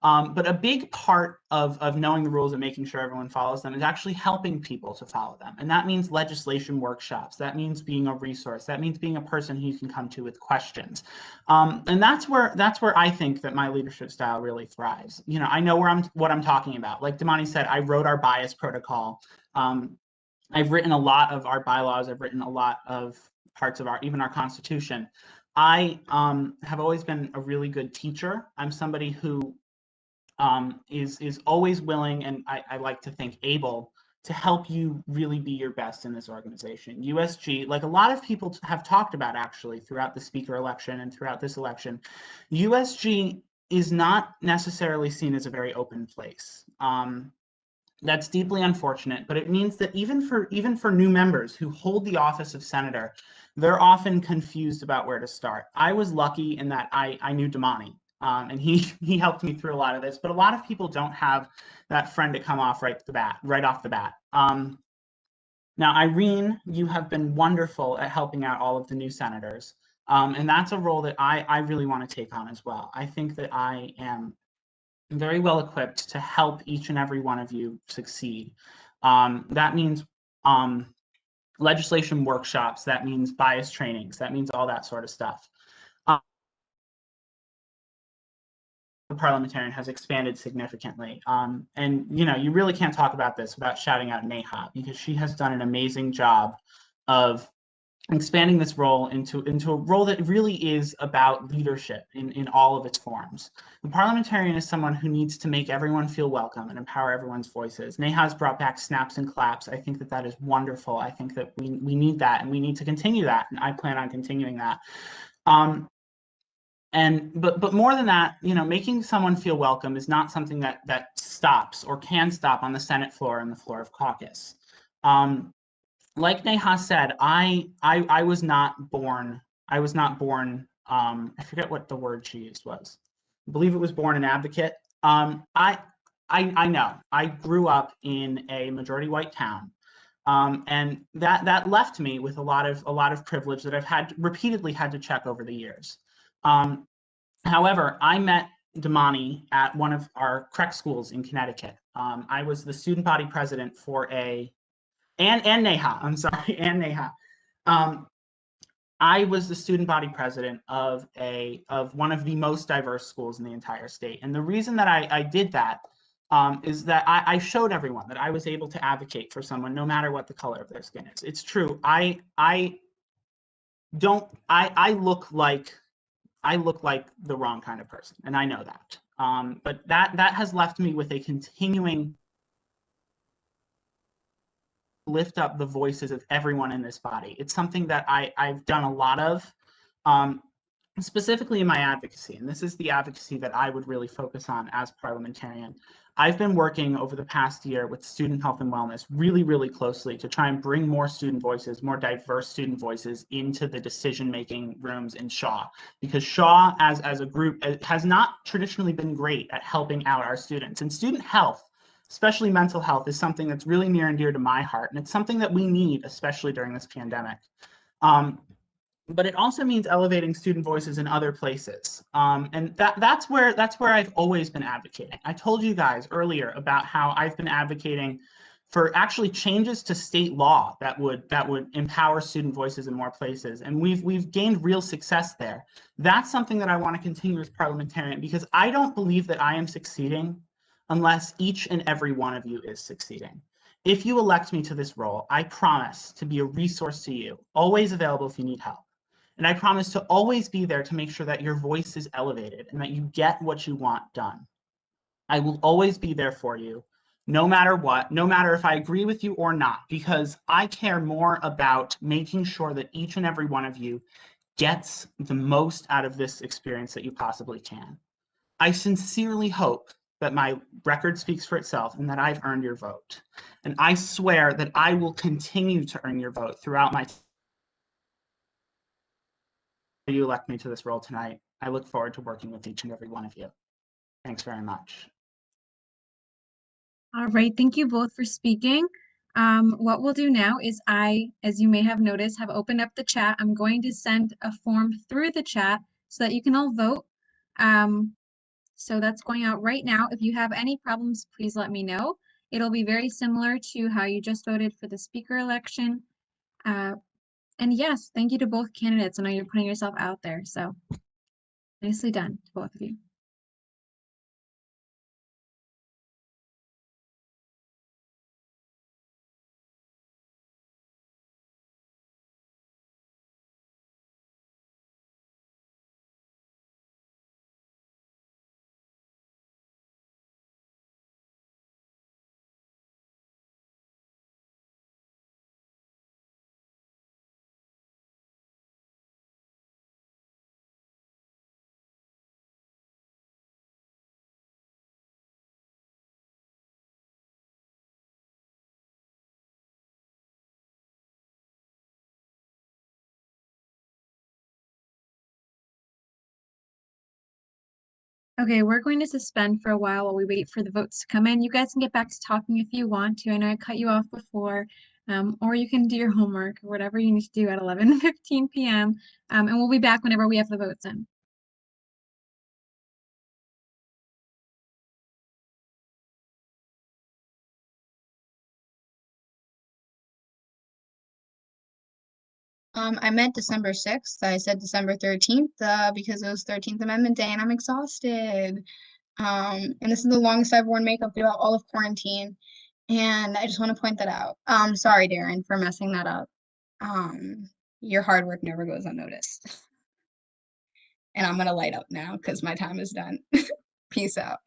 But a big part of knowing the rules and making sure everyone follows them is actually helping people to follow them. And that means legislation workshops. That means being a resource. That means being a person who you can come to with questions. And that's where I think that my leadership style really thrives. You know, I know what I'm talking about. Like Damani said, I wrote our bias protocol. I've written a lot of our bylaws. I've written a lot of parts of even our Constitution. I have always been a really good teacher. I'm somebody who is always willing, and I like to think able, to help you really be your best in this organization. USG, like a lot of people have talked about actually throughout the speaker election and throughout this election, USG is not necessarily seen as a very open place. That's deeply unfortunate, but it means that even for new members who hold the office of senator, they're often confused about where to start. I was lucky in that I knew Damani, and he helped me through a lot of this, but a lot of people don't have that friend to come off right off the bat. Now, Irene, you have been wonderful at helping out all of the new senators, and that's a role that I really want to take on as well. I think that I am very well equipped to help each and every one of you succeed. That means legislation workshops, that means bias trainings, that means all that sort of stuff. The parliamentarian has expanded significantly. And you know, you really can't talk about this without shouting out Neha, because she has done an amazing job of expanding this role into a role that really is about leadership in all of its forms. The parliamentarian is someone who needs to make everyone feel welcome and empower everyone's voices. Neha's brought back snaps and claps. I think that is wonderful. I think that we need that, and we need to continue that, and I plan on continuing that. But more than that, you know, making someone feel welcome is not something that stops or can stop on the Senate floor and the floor of caucus. Like Neha said, I was not born. I forget what the word she used was. I believe it was born an advocate. I know. I grew up in a majority white town, and that left me with a lot of privilege that I've repeatedly had to check over the years. However, I met Damani at one of our CREC schools in Connecticut. I was the student body president for and Neha, I'm sorry, and Neha. I was the student body president of one of the most diverse schools in the entire state. And the reason that I did that is that I showed everyone that I was able to advocate for someone no matter what the color of their skin is. It's true. I look like the wrong kind of person, and I know that. But that has left me with a continuing lift up the voices of everyone in this body. It's something that I've done a lot of, specifically in my advocacy, and this is the advocacy that I would really focus on as parliamentarian. I've been working over the past year with student health and wellness really, really closely to try and bring more student voices, more diverse student voices into the decision-making rooms in Shaw, because Shaw as a group has not traditionally been great at helping out our students. And student health, especially mental health, is something that's really near and dear to my heart, and it's something that we need, especially during this pandemic. But it also means elevating student voices in other places. And that's where I've always been advocating. I told you guys earlier about how I've been advocating for actually changes to state law that would empower student voices in more places. And we've gained real success there. That's something that I want to continue as parliamentarian, because I don't believe that I am succeeding unless each and every one of you is succeeding. If you elect me to this role, I promise to be a resource to you, always available if you need help. And I promise to always be there to make sure that your voice is elevated and that you get what you want done. I will always be there for you, no matter what, no matter if I agree with you or not, because I care more about making sure that each and every one of you gets the most out of this experience that you possibly can. I sincerely hope that my record speaks for itself and that I've earned your vote. And I swear that I will continue to earn your vote throughout my you elect me to this role tonight. I look forward to working with each and every one of you. Thanks very much. All right, thank you both for speaking. What we'll do now is as you may have noticed, have opened up the chat. I'm going to send a form through the chat so that you can all vote. So that's going out right now. If you have any problems, please let me know. It'll be very similar to how you just voted for the speaker election. And yes, thank you to both candidates. I know you're putting yourself out there, so nicely done to both of you. Okay, we're going to suspend for a while we wait for the votes to come in. You guys can get back to talking if you want to. I know I cut you off before, or you can do your homework or whatever you need to do at 11:15 p.m. And we'll be back whenever we have the votes in. I meant December 6th. I said December 13th because it was 13th Amendment Day and I'm exhausted. And this is the longest I've worn makeup throughout all of quarantine. And I just want to point that out. Sorry, Darren, for messing that up. Your hard work never goes unnoticed. And I'm going to light up now because my time is done. Peace out.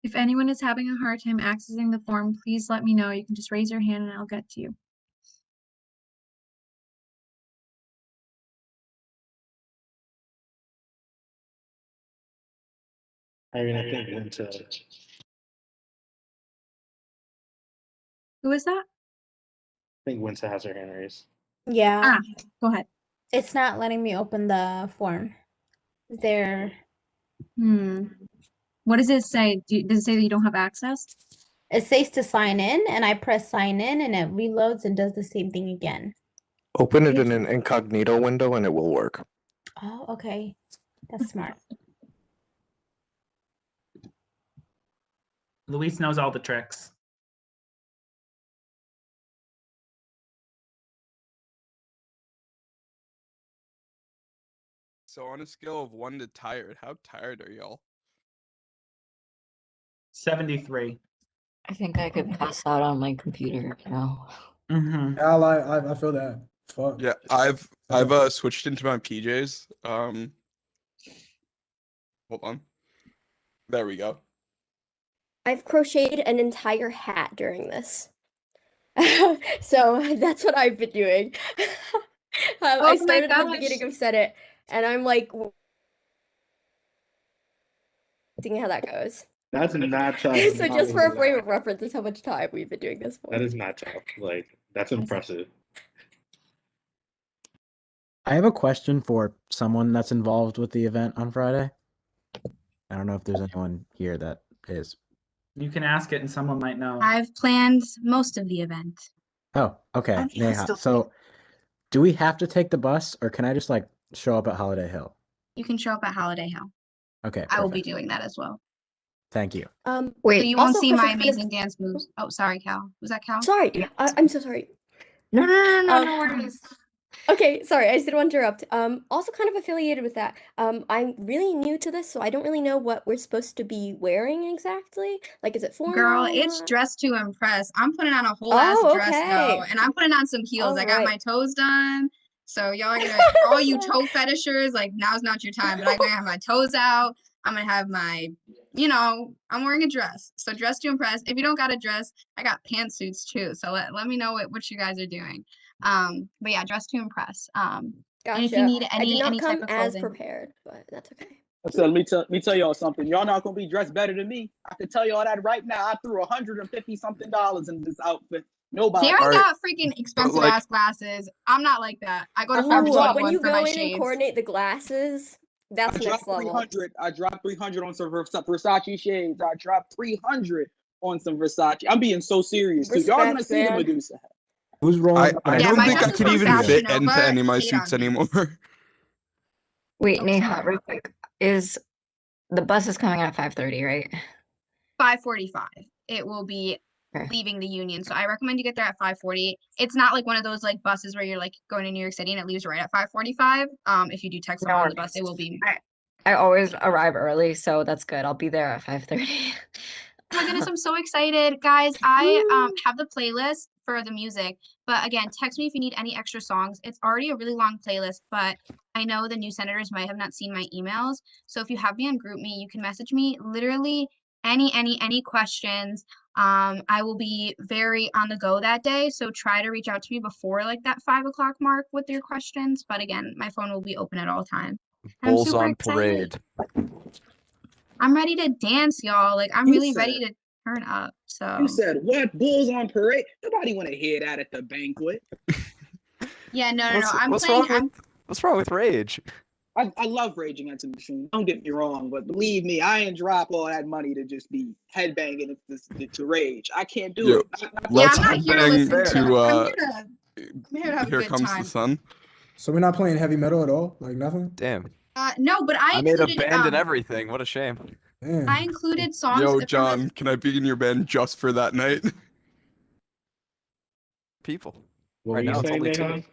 If anyone is having a hard time accessing the form, please let me know. You can just raise your hand and I'll get to you. Irene, I think Winter. Who is that? I think Winter has her hand raised. Yeah. Go ahead. It's not letting me open the form. There. What does it say? Does it say that you don't have access? It says to sign in, and I press sign in, and it reloads and does the same thing again. Open it in an incognito window and it will work. Oh, okay. That's smart. Luis knows all the tricks. So on a scale of 1 to tired, how tired are y'all? 73. I think I could pass out on my computer now. Mm-hmm. I feel that. Fuck. Yeah, I've switched into my PJs. Hold on. There we go. I've crocheted an entire hat during this. So that's what I've been doing. I Oh my started at the gosh. beginning of Senate, and I'm like, seeing how that goes. That's not tough. So just for a frame of reference, is how much time we've been doing this for. That is not tough. Like, that's impressive. I have a question for someone that's involved with the event on Friday. I don't know if there's anyone here that is. You can ask it and someone might know. I've planned most of the event. Oh, okay. Oh, yeah, Neha. still- So do we have to take the bus or can I just like show up at Holiday Hill? You can show up at Holiday Hill. Okay. I will be perfect. doing that as well. Thank you. Wait, so you won't also see my question, kind of- amazing dance moves. Oh, sorry, Cal. Was that Cal? Sorry, I'm so sorry. No, no worries. Okay, sorry, I just didn't want to interrupt. Also kind of affiliated with that. I'm really new to this, so I don't really know what we're supposed to be wearing exactly. Like, is it formal? Girl, or it's not? dress to impress. I'm putting on a whole ass Oh, dress okay. though, and I'm putting on some heels. I got my Alright. toes done. So y'all are gonna, all you toe fetishers, like now's not your time, but I'm gonna have my toes out. I'm gonna have my, I'm wearing a dress. So dress to impress. If you don't got a dress, I got pantsuits too. So let me know what you guys are doing. But yeah, dress to impress. And if you Gotcha. need I did any not type come of as clothing. prepared, but that's okay. So let me tell y'all something. Y'all not gonna be dressed better than me. I can tell y'all that right now. I threw $150 something in this outfit. Nobody. Darren got freaking expensive ass glasses. I'm not like that. I go to Farm Ooh, Shop when one you for my go in and shades. coordinate the glasses, that's I dropped next level. 300. I dropped 300 on some Versace shades. I dropped 300 on some Versace. I'm being so serious too. Y'all gonna Respect, see the man. Medusa. Who's wrong? I Yeah, don't my think I dresses could from even Fashion fit into Nova any of my hate on suits me. anymore. Wait, Oh, Neha, sorry. real quick. Is the bus is coming at 5:30, right? 5:45. It will be leaving the Union. So I recommend you get there at 5:40. It's not like one of those like buses where you're like going to New York City and it leaves right at 5:45. If you do text someone on the bus, it will be. I always arrive early, so that's good. I'll be there at 5:30. Oh my goodness, I'm so excited. Guys, I have the playlist for the music. But again, text me if you need any extra songs. It's already a really long playlist, but I know the new senators might have not seen my emails. So if you have me on GroupMe, you can message me literally any questions. I will be very on the go that day. So try to reach out to me before like that 5 o'clock mark with your questions. But again, my phone will be open at all times. I'm Bulls super on excited. parade. I'm ready to dance, y'all. Like I'm You really said- ready to turn up. So You said what? Bulls on parade? Nobody want to hear that at the banquet. yeah, no. I'm What's playing. wrong what's wrong with Rage? I love Rage Against the Machine. Don't get me wrong, but believe me, I ain't drop all that money to just be headbanging to Rage. I can't do Yo, it. let's I'm not here to listen headbang to. to I'm here to have a Here good Comes time. the Sun. So we're not playing heavy metal at all? Like nothing? Damn. No, but I made a included band and everything. What a shame. I included songs Yo, from the John, can I be in your band just for that night? People. What Right were you now it's saying, only Neha? two.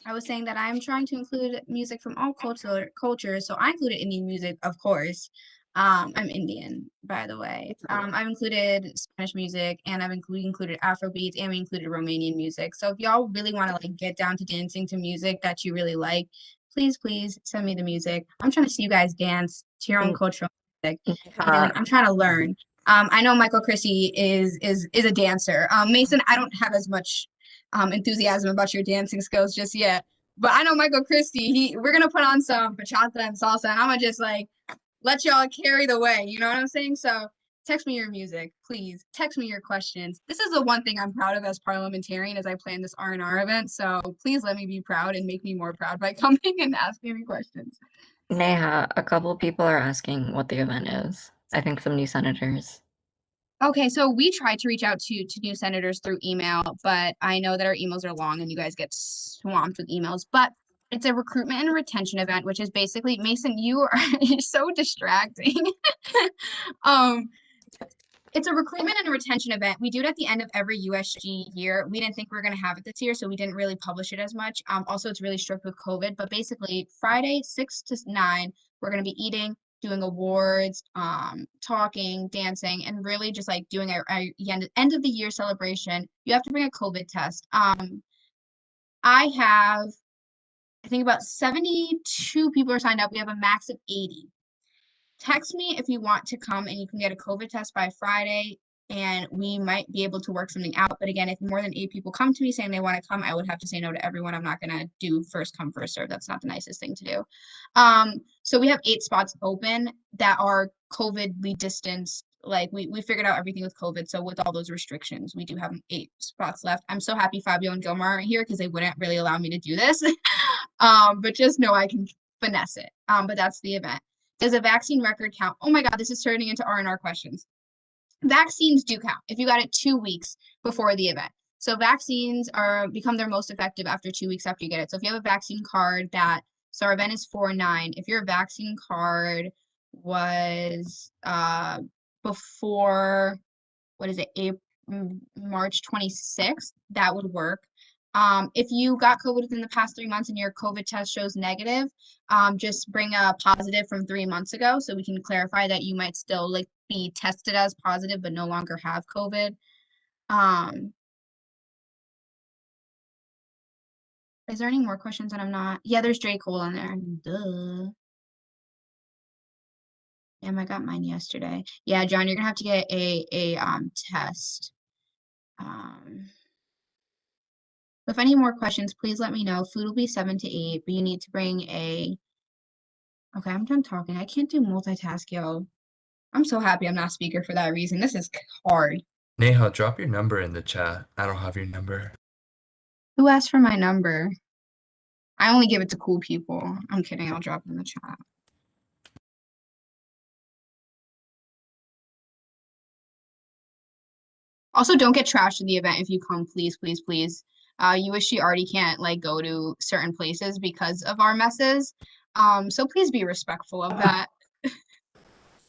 I was saying that I'm trying to include music from all cultures. So I included Indian music, of course. I'm Indian, by the way. I've included Spanish music and I've included Afro beats and we included Romanian music. So if y'all really want to like get down to dancing to music that you really like, please send me the music. I'm trying to see you guys dance to your own cultural music. And I'm trying to learn. I know Michael Christie is a dancer. Mason, I don't have as much enthusiasm about your dancing skills just yet. But I know Michael Christie, we're gonna put on some bachata and salsa, and I'm gonna just like let y'all carry the way. You know what I'm saying? So text me your music, please. Text me your questions. This is the one thing I'm proud of as parliamentarian as I plan this R&R event. So please let me be proud and make me more proud by coming and asking me questions. Neha, a couple of people are asking what the event is. I think some new senators. Okay, so we tried to reach out to new senators through email, but I know that our emails are long and you guys get swamped with emails. But it's a recruitment and retention event, which is basically Mason, you are so distracting. It's a recruitment and a retention event. We do it at the end of every USG year. We didn't think we were going to have it this year, so we didn't really publish it as much. Also, it's really strict with COVID, but basically Friday, 6 to 9, we're going to be eating, doing awards, talking, dancing, and really just like doing our end of the year celebration. You have to bring a COVID test. I think about 72 people are signed up. We have a max of 80. Text me if you want to come and you can get a COVID test by Friday and we might be able to work something out. But again, if more than 8 people come to me saying they want to come, I would have to say no to everyone. I'm not going to do first come, first serve. That's not the nicest thing to do. So we have 8 spots open that are COVIDly distanced. Like we figured out everything with COVID. So with all those restrictions, we do have 8 spots left. I'm so happy Fabio and Gilmar aren't here because they wouldn't really allow me to do this. But just know I can finesse it. But that's the event. Does a vaccine record count? Oh my God, this is turning into R&R questions. Vaccines do count if you got it 2 weeks before the event. So vaccines become their most effective after 2 weeks after you get it. So if you have a vaccine card so our event is 4/9. If your vaccine card was before, March 26th, that would work. If you got COVID within the past 3 months and your COVID test shows negative, just bring a positive from 3 months ago so we can clarify that you might still like be tested as positive but no longer have COVID. Is there any more questions that I'm not? Yeah, there's Drake Cole on there. Duh. Damn, I got mine yesterday. Yeah, John, you're gonna have to get a test. If any more questions, please let me know. Food will be 7 to 8, but you need to bring a. Okay, I'm done talking. I can't do multitask, yo. I'm so happy I'm not speaker for that reason. This is hard. Neha, drop your number in the chat. I don't have your number. Who asked for my number? I only give it to cool people. I'm kidding. I'll drop it in the chat. Also, don't get trashed at the event if you come, please, please, please. USG already can't like go to certain places because of our messes. So please be respectful of that.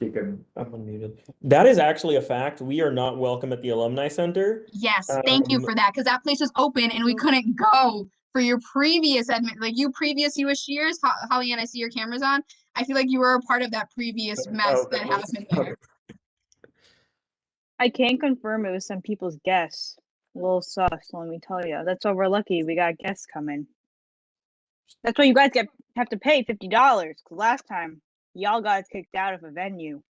I'm unmuted. That is actually a fact. We are not welcome at the Alumni Center. Yes, thank you for that, because that place was open and we couldn't go for your previous previous USGers. Holly-Ann, I see your cameras on. I feel like you were a part of that previous mess that happened there. I can't confirm it was some people's guests. A little sus, let me tell you. That's why we're lucky we got guests coming. That's why you guys have to pay $50, because last time y'all got kicked out of a venue.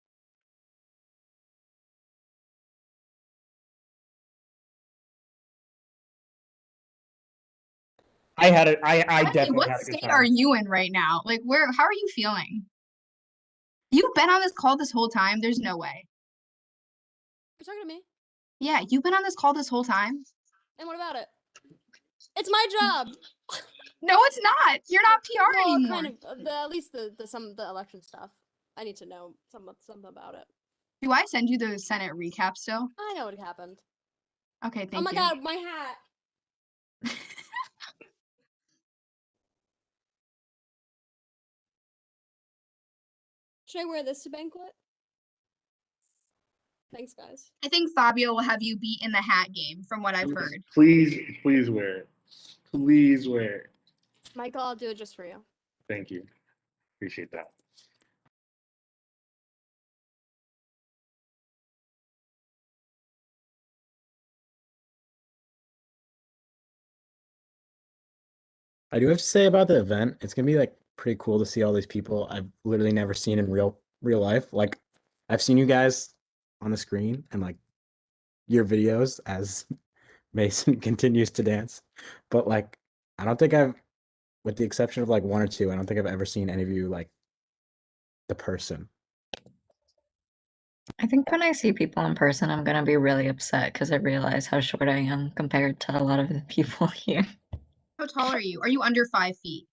I had it. I Honestly, definitely what had a good state time. are you in right now? Like, how are you feeling? You've been on this call this whole time? There's no way. You're talking to me? Yeah, you've been on this call this whole time? And what about it? It's my job. No, it's not. You're not PR Well, anymore. kind of. At least some of the election stuff. I need to know something about it. Do I send you the Senate recap still? I know what happened. Okay, thank you. Oh my god, my hat. Should I wear this to banquet? Thanks, guys. I think Fabio will have you beat in the hat game, from what I've heard. Please wear it. Please wear it. Michael, I'll do it just for you. Thank you. Appreciate that. I do have to say about the event, it's gonna be like pretty cool to see all these people I've literally never seen in real life. Like I've seen you guys on the screen and like your videos as Mason continues to dance. But like I don't think I've, with the exception of like one or two, I don't think I've ever seen any of you like the person. I think when I see people in person, I'm gonna be really upset because I realize how short I am compared to a lot of the people here. How tall are you? Are you under 5 feet?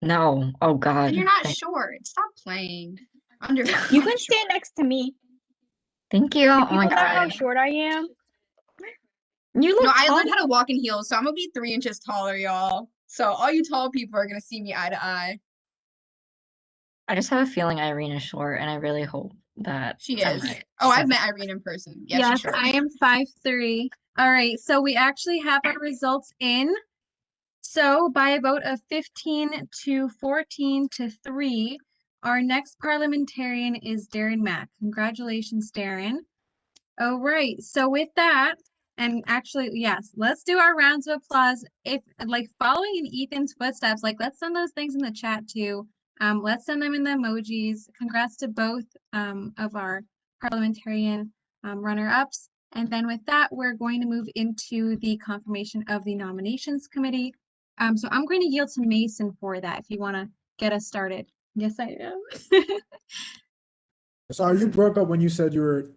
No, oh God. Then you're not short. Stop playing. Under 5 You feet. can stand next to me. Thank you. Do Oh my people know how God. short I am? You look No, I tall. learned how to walk in heels, so I'm gonna be 3 inches taller, y'all. So all you tall people are gonna see me eye to eye. I just have a feeling Irene is short, and I really hope that She I'm is. right. Oh, I've met Irene in person. Yeah, Yes, she's short. I am 5'3". All right, so we actually have our results in. So by a vote of 15 to 14 to 3, our next parliamentarian is Darren Mack. Congratulations, Darren. All right, so with that, and actually, yes, let's do our rounds of applause. If like following in Ethan's footsteps, like let's send those things in the chat too. Let's send them in the emojis. Congrats to both of our parliamentarian runner-ups. And then with that, we're going to move into the confirmation of the nominations committee. So I'm going to yield to Mason for that if you want to get us started. Yes, I am. Sorry, you broke up when you said you were.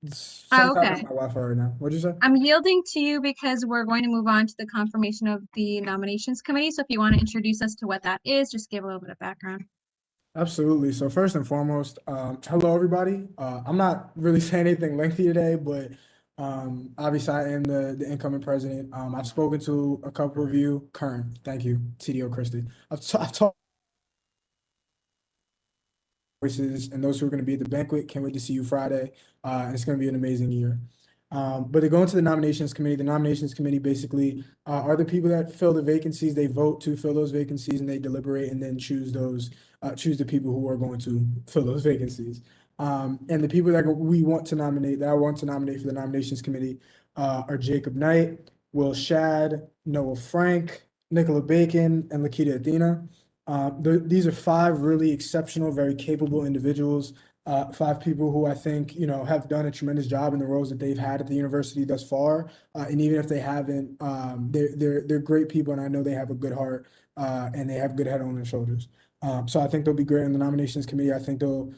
Oh, Sometimes okay. my Wi-Fi right now. What'd you say? I'm yielding to you because we're going to move on to the confirmation of the nominations committee. So if you want to introduce us to what that is, just give a little bit of background. Absolutely. So first and foremost, hello everybody. I'm not really saying anything lengthy today, but obviously I am the incoming president. I've spoken to a couple of you. Kern, thank you, TDO Christie. I've talked voices and those who are going to be at the banquet. Can't wait to see you Friday. And it's going to be an amazing year. But to go into the nominations committee basically are the people that fill the vacancies. They vote to fill those vacancies and they deliberate and then choose the people who are going to fill those vacancies. And the people that I want to nominate for the nominations committee are Jacob Knight, Will Shad, Noah Frank, Nicola Bacon, and Lakita Athena. These are 5 really exceptional, very capable individuals. 5 people who I think, have done a tremendous job in the roles that they've had at the university thus far. And even if they haven't, they're great people, and I know they have a good heart, and they have good head on their shoulders. So I think they'll be great in the nominations committee. I think they'll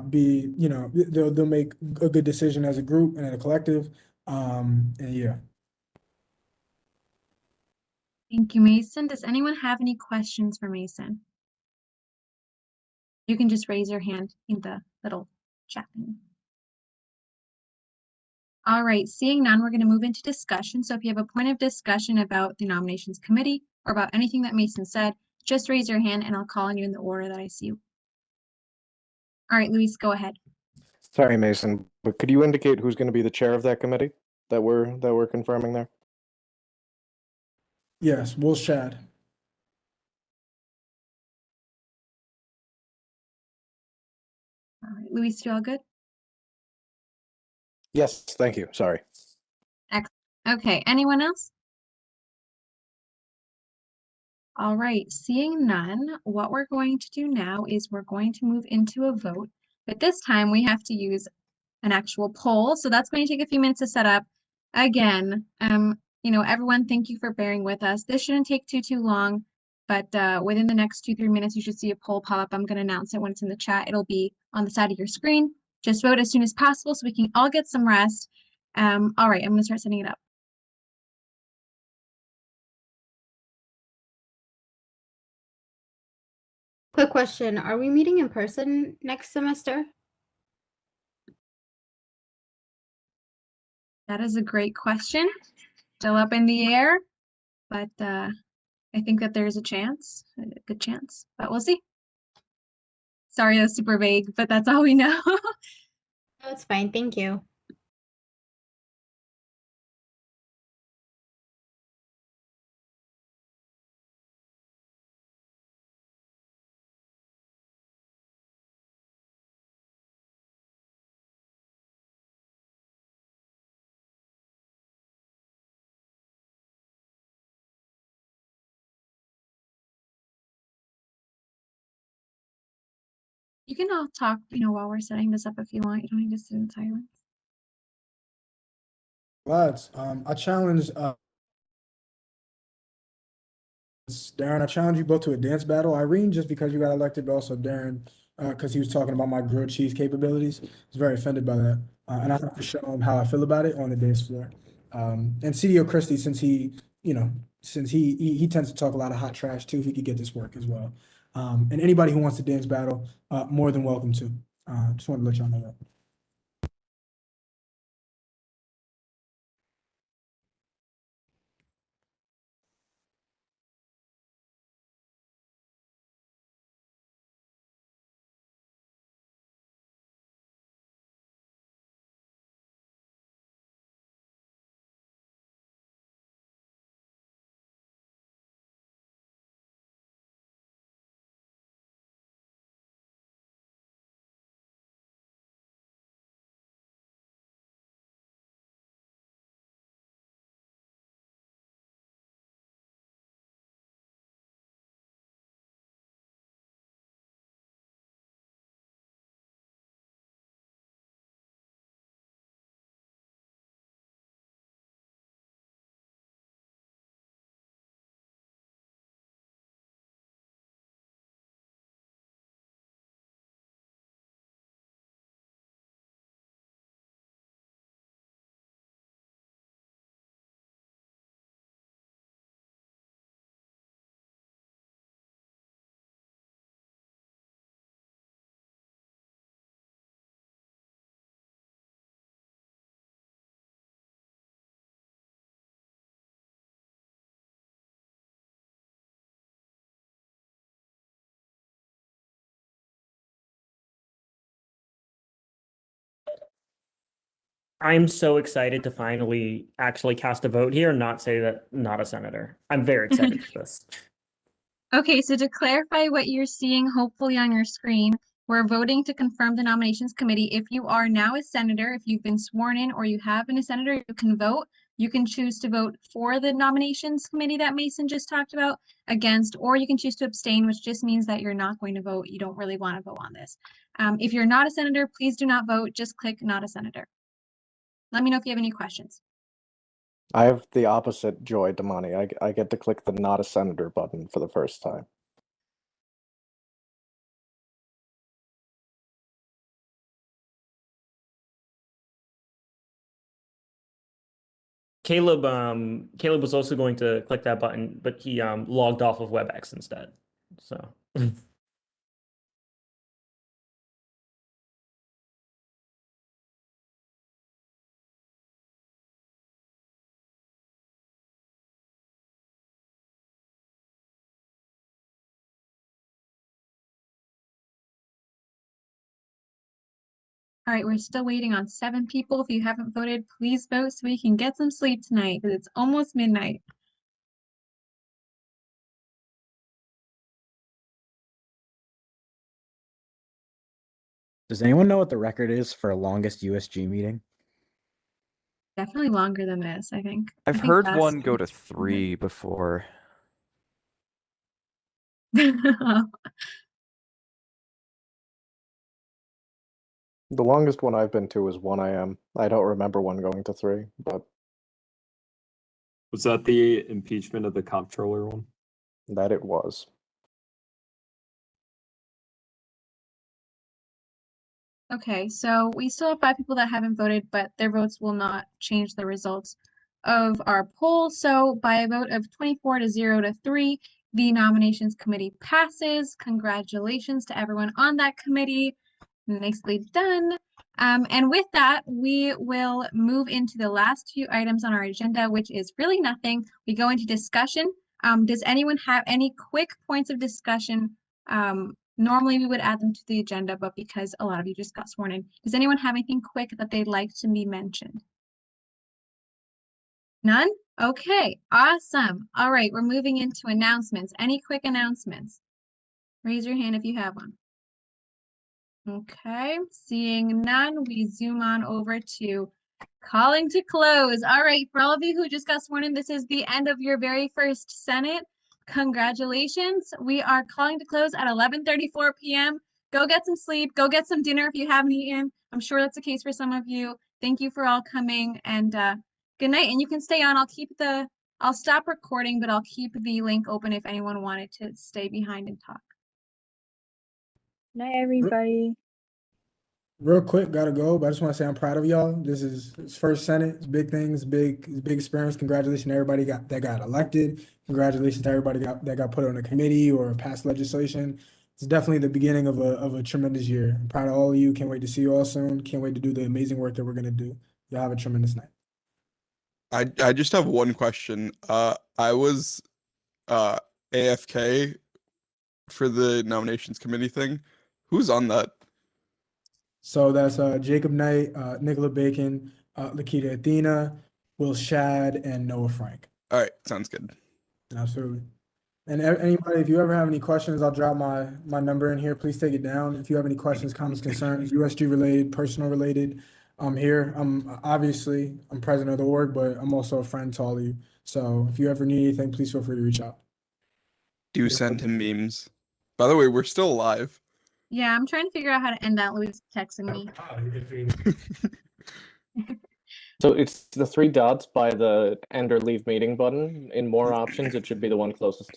be, they'll make a good decision as a group and as a collective. And yeah. Thank you, Mason. Does anyone have any questions for Mason? You can just raise your hand in the little chat thing. All right, seeing none, we're going to move into discussion. So if you have a point of discussion about the nominations committee or about anything that Mason said, just raise your hand and I'll call on you in the order that I see you. All right, Luis, go ahead. Sorry, Mason, but could you indicate who's going to be the chair of that committee that we're confirming there? Yes, Will Shad. All right, Luis, you all good? Yes, thank you. Sorry. Excellent. Okay, anyone else? All right, seeing none, what we're going to do now is we're going to move into a vote, but this time we have to use an actual poll. So that's going to take a few minutes to set up. Again, everyone, thank you for bearing with us. This shouldn't take too long, but within the next 2-3 minutes, you should see a poll pop up. I'm going to announce it when it's in the chat. It'll be on the side of your screen. Just vote as soon as possible so we can all get some rest. All right, I'm going to start setting it up. Quick question. Are we meeting in person next semester? That is a great question. Still up in the air, but I think that there's a chance, a good chance, but we'll see. Sorry, that's super vague, but that's all we know. No, it's fine. Thank you. You can all talk, while we're setting this up if you want. You don't need to sit in silence. Lads, I challenge Darren, I challenge you both to a dance battle. Irene, just because you got elected, but also Darren, because he was talking about my grilled cheese capabilities. I was very offended by that. And I have to show him how I feel about it on the dance floor. And CDO Christie, since he tends to talk a lot of hot trash too, he could get this work as well. And anybody who wants to dance battle, more than welcome to. Just wanted to let y'all know that. I'm so excited to finally actually cast a vote here and not say that not a senator. I'm very excited for this. Okay, so to clarify what you're seeing hopefully on your screen, we're voting to confirm the nominations committee. If you are now a senator, if you've been sworn in or you have been a senator, you can vote. You can choose to vote for the nominations committee that Mason just talked about, against, or you can choose to abstain, which just means that you're not going to vote. You don't really want to vote on this. If you're not a senator, please do not vote. Just click not a senator. Let me know if you have any questions. I have the opposite joy, Damani. I get to click the not a senator button for the first time. Caleb was also going to click that button, but he logged off of WebEx instead. So All right, we're still waiting on 7 people. If you haven't voted, please vote so we can get some sleep tonight because it's almost midnight. Does anyone know what the record is for longest USG meeting? Definitely longer than this, I think. I've I think heard last one go to time- 3 before. The longest one I've been to was 1 a.m. I don't remember one going to 3, but Was that the impeachment of the comptroller one? that it was. Okay, so we still have 5 people that haven't voted, but their votes will not change the results of our poll. So by a vote of 24 to 0 to 3, the nominations committee passes. Congratulations to everyone on that committee. Nicely done. And with that, we will move into the last few items on our agenda, which is really nothing. We go into discussion. Does anyone have any quick points of discussion? Normally we would add them to the agenda, but because a lot of you just got sworn in, does anyone have anything quick that they'd like to be mentioned? None? Okay, awesome. All right, we're moving into announcements. Any quick announcements? Raise your hand if you have one. Okay, seeing none, we zoom on over to calling to close. All right, for all of you who just got sworn in, this is the end of your very first Senate. Congratulations. We are calling to close at 11:34 p.m. Go get some sleep. Go get some dinner if you haven't eaten. I'm sure that's the case for some of you. Thank you for all coming, and good night. And you can stay on. I'll stop recording, but I'll keep the link open if anyone wanted to stay behind and talk. Night, everybody. Real quick, gotta go, but I just want to say I'm proud of y'all. This is it's first Senate, it's big things, big experience. Congratulations to everybody that got elected. Congratulations to everybody that got put on a committee or passed legislation. It's definitely the beginning of a tremendous year. I'm proud of all of you. Can't wait to see you all soon. Can't wait to do the amazing work that we're gonna do. Y'all have a tremendous night. I just have one question. I was AFK for the nominations committee thing. Who's on that? So that's Jacob Knight, Nicola Bacon, Lakita Athena, Will Shad, and Noah Frank. All right, sounds good. Absolutely. And anybody, if you ever have any questions, I'll drop my number in here. Please take it down. If you have any questions, comments, concerns, USG related, personal related, I'm here. Obviously I'm president of the org, but I'm also a friend to all of you. So if you ever need anything, please feel free to reach out. Do send him memes. By the way, we're still alive. Yeah, I'm trying to figure out how to end that. Louis texting me. So it's the 3 dots by the end or leave meeting button. In more options, it should be the one closest.